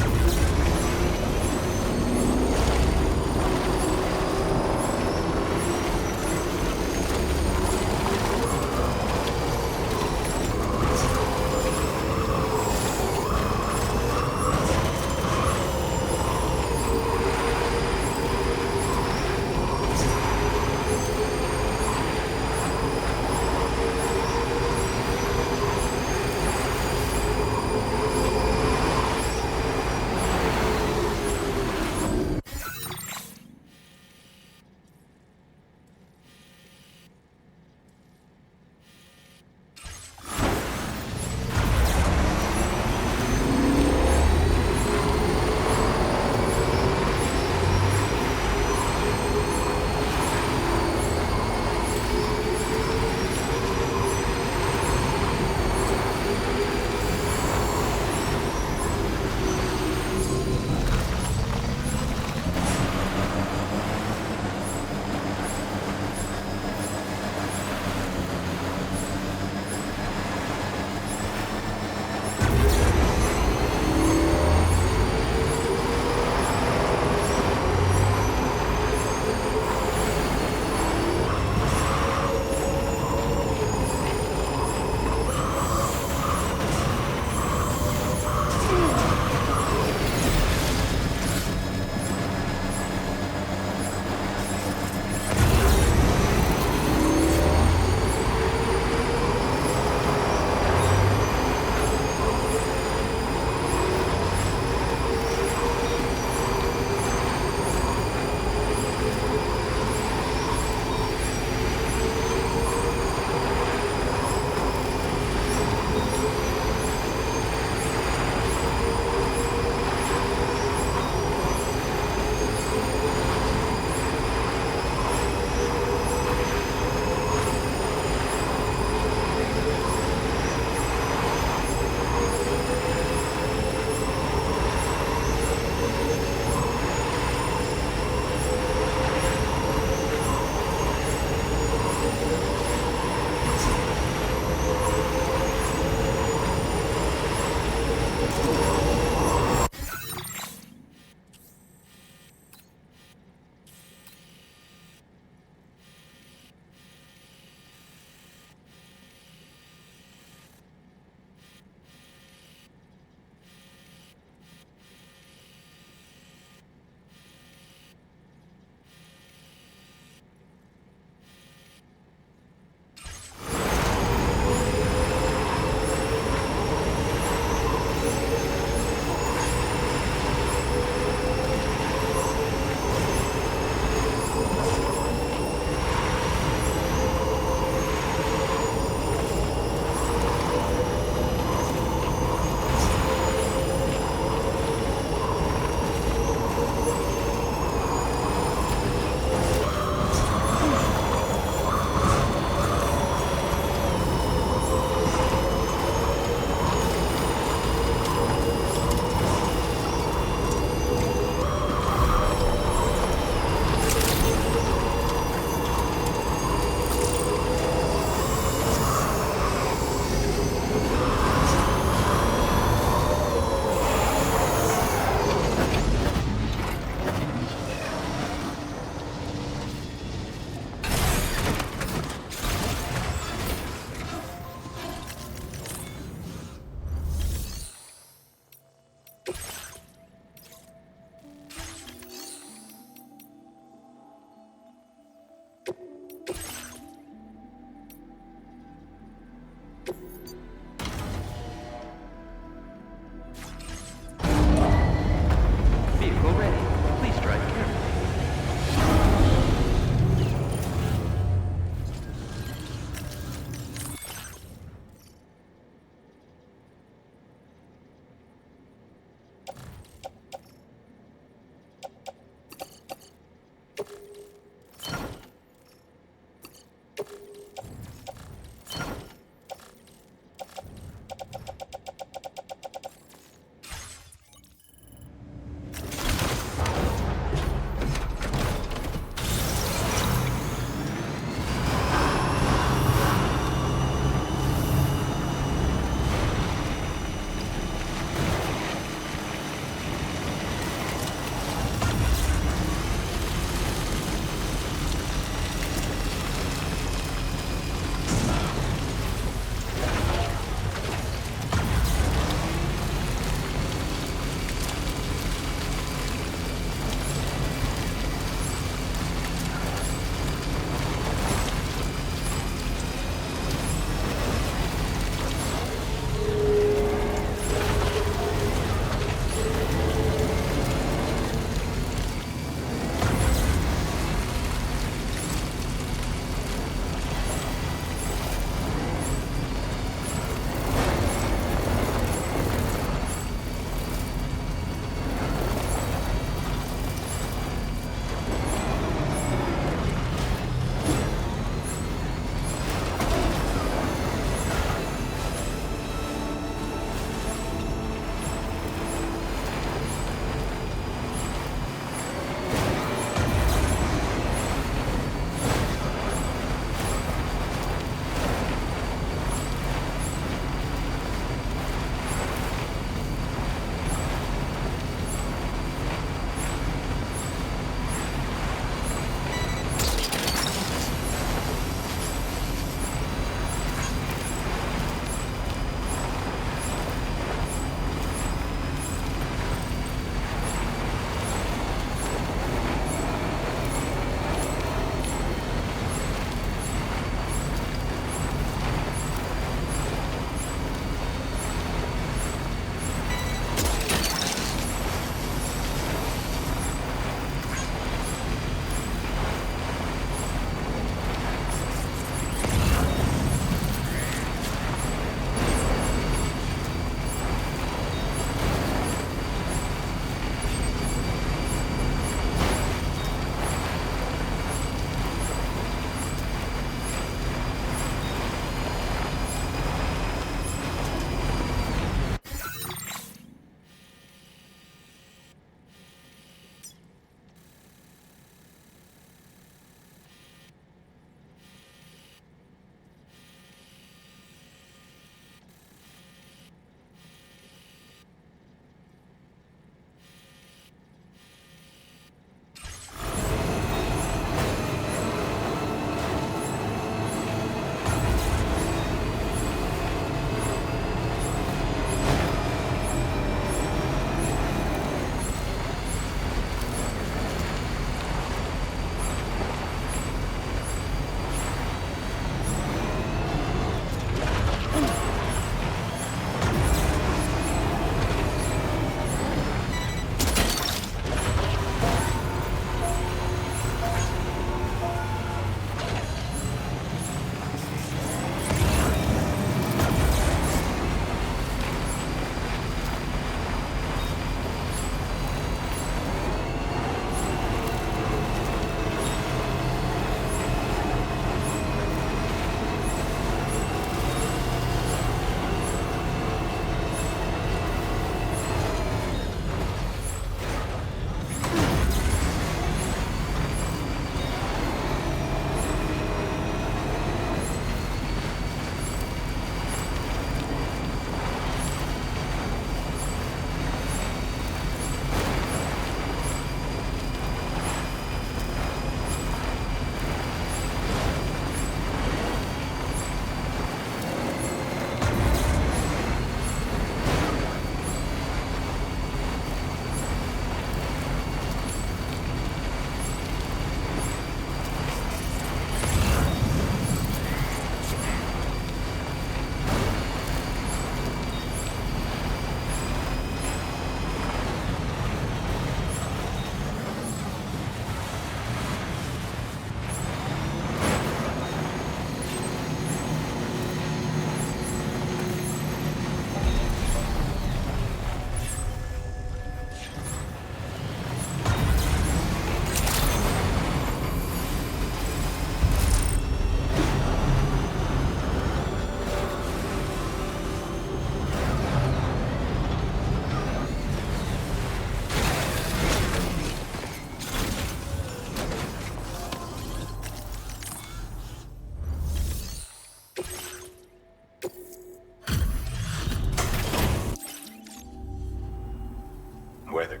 weather.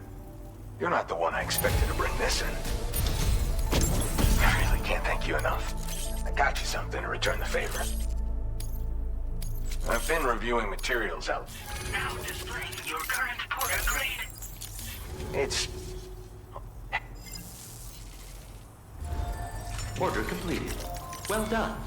You're not the one I expected to bring this in. I really can't thank you enough. I got you something to return the favor. I've been reviewing materials out. Now displaying your current Porter grade. It's... Order completed. Well done.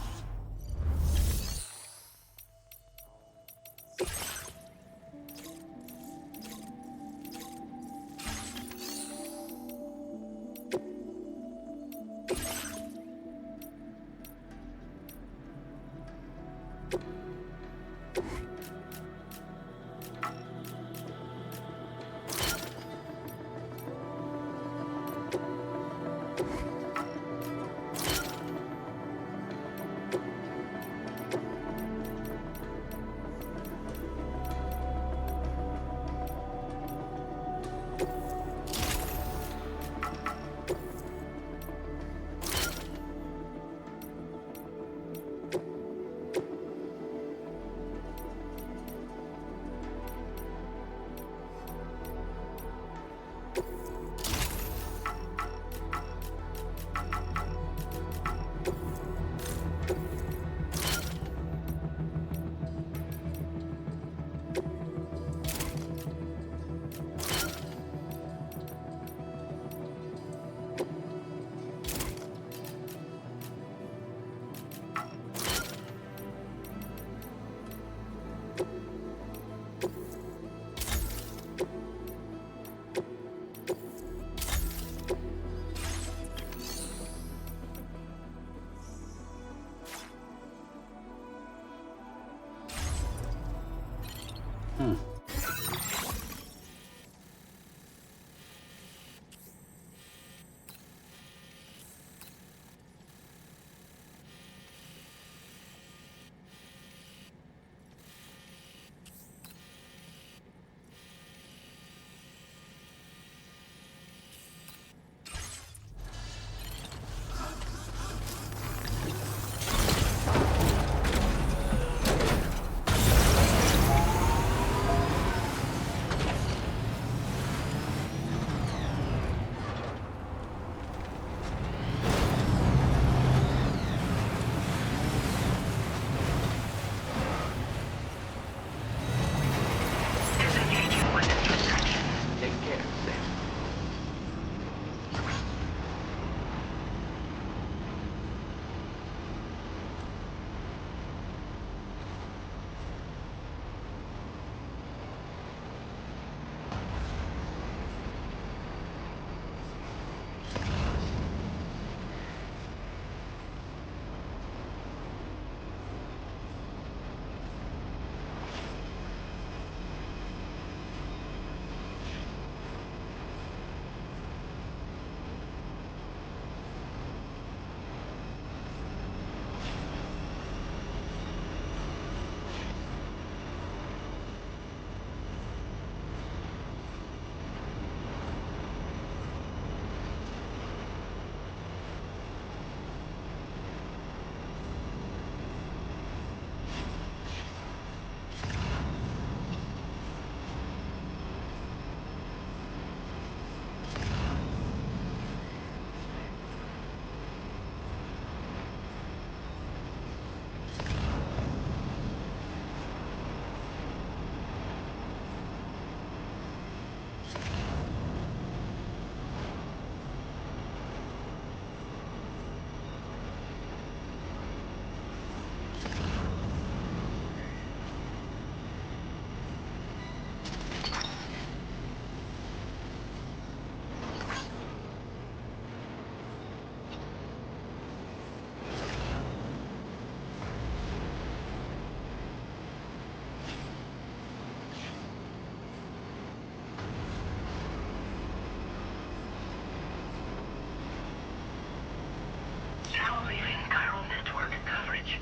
Now leaving chiral network coverage.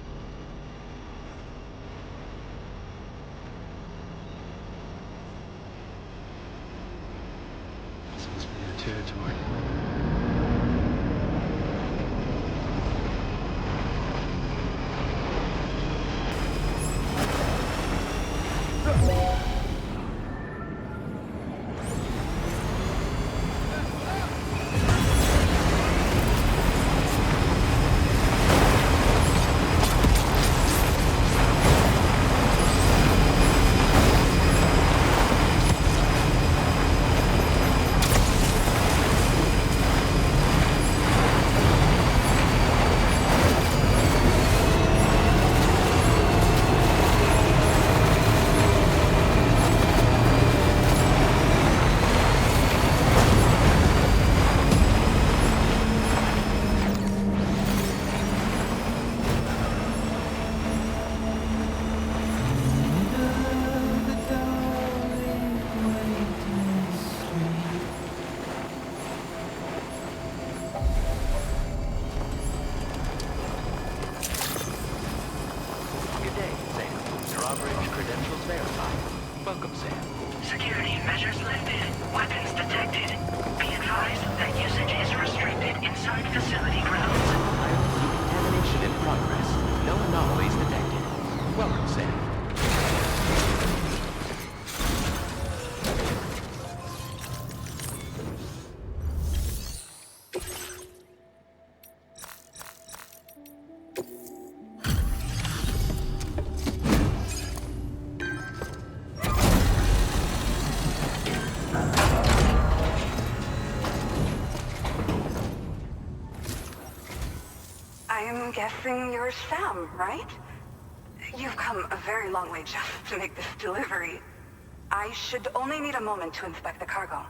This must be their territory. I'm guessing you're Sam, right? You've come a very long way just to make this delivery. I should only need a moment to inspect the cargo.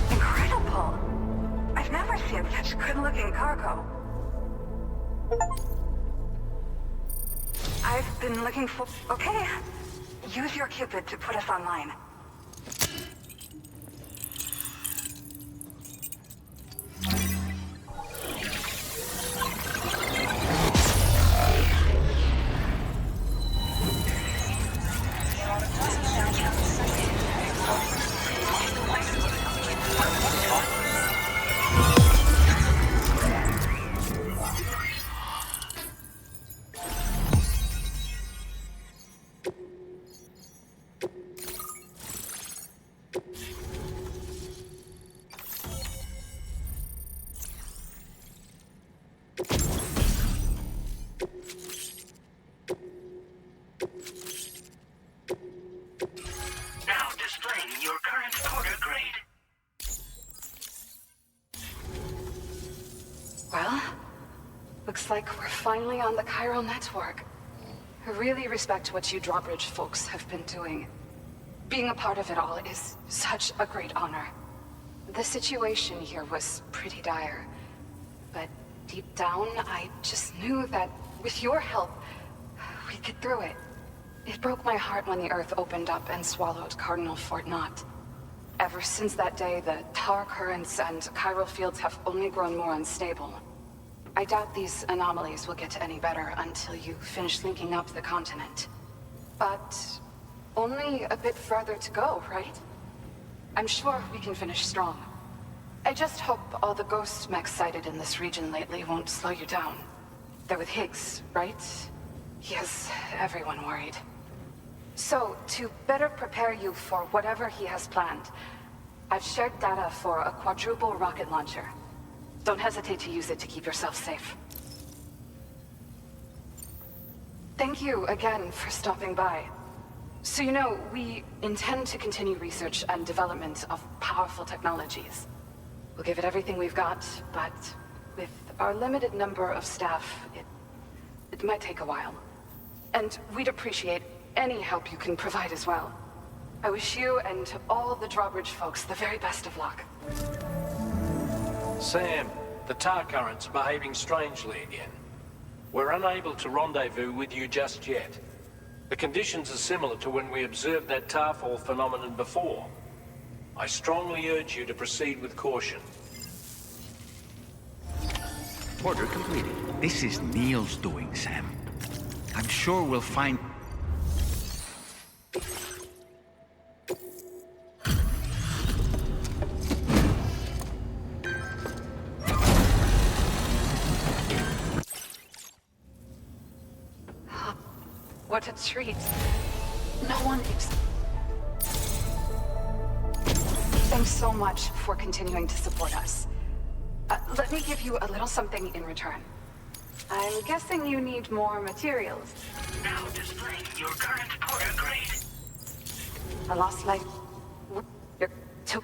Incredible! I've never seen such good-looking cargo. I've been looking for... Okay. Use your Cupid to put us online. Now displaying your current porter grade. Well, looks like we're finally on the chiral network. I really respect what you drawbridge folks have been doing. Being a part of it all is such a great honor. The situation here was pretty dire, but deep down, I just knew that with your help, we'd get through it. It broke my heart when the Earth opened up and swallowed Cardinal Fort Knott. Ever since that day, the tar currents and chiral fields have only grown more unstable. I doubt these anomalies will get any better until you finish linking up the continent. But only a bit further to go, right? I'm sure we can finish strong. I just hope all the ghost mechs sighted in this region lately won't slow you down. They're with Higgs, right? He has everyone worried. So, to better prepare you for whatever he has planned, I've shared data for a quadruple rocket launcher. Don't hesitate to use it to keep yourself safe. Thank you again for stopping by. So you know, we intend to continue research and development of powerful technologies. We'll give it everything we've got, but with our limited number of staff, it might take a while. And we'd appreciate any help you can provide as well. I wish you and all the drawbridge folks the very best of luck. Sam, the tar current's behaving strangely again. We're unable to rendezvous with you just yet. The conditions are similar to when we observed that tarfall phenomenon before. I strongly urge you to proceed with caution. Order completed. This is Neil's doing, Sam. I'm sure we'll find... What a treat. No one leaves. Thanks so much for continuing to support us. Let me give you a little something in return. I'm guessing you need more materials. Now displaying your current porter grade. A lost life. You're too...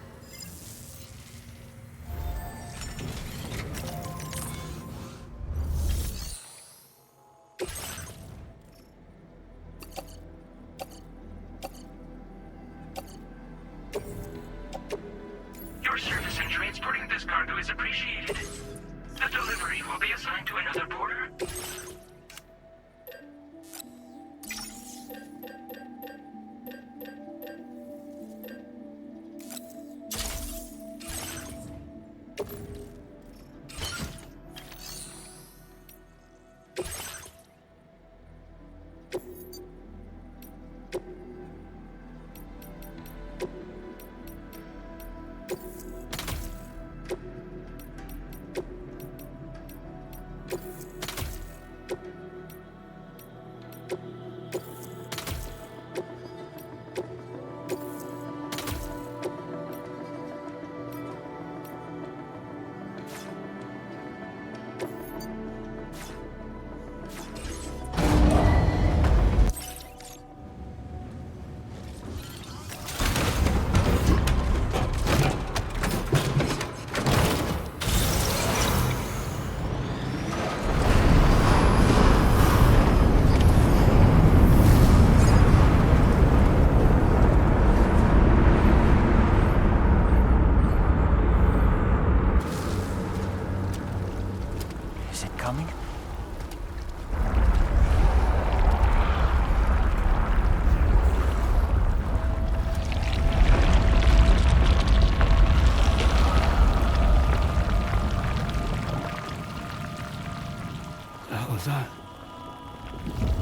Your service in transporting this cargo is appreciated. The delivery will be assigned to another porter. coming? What the hell is that?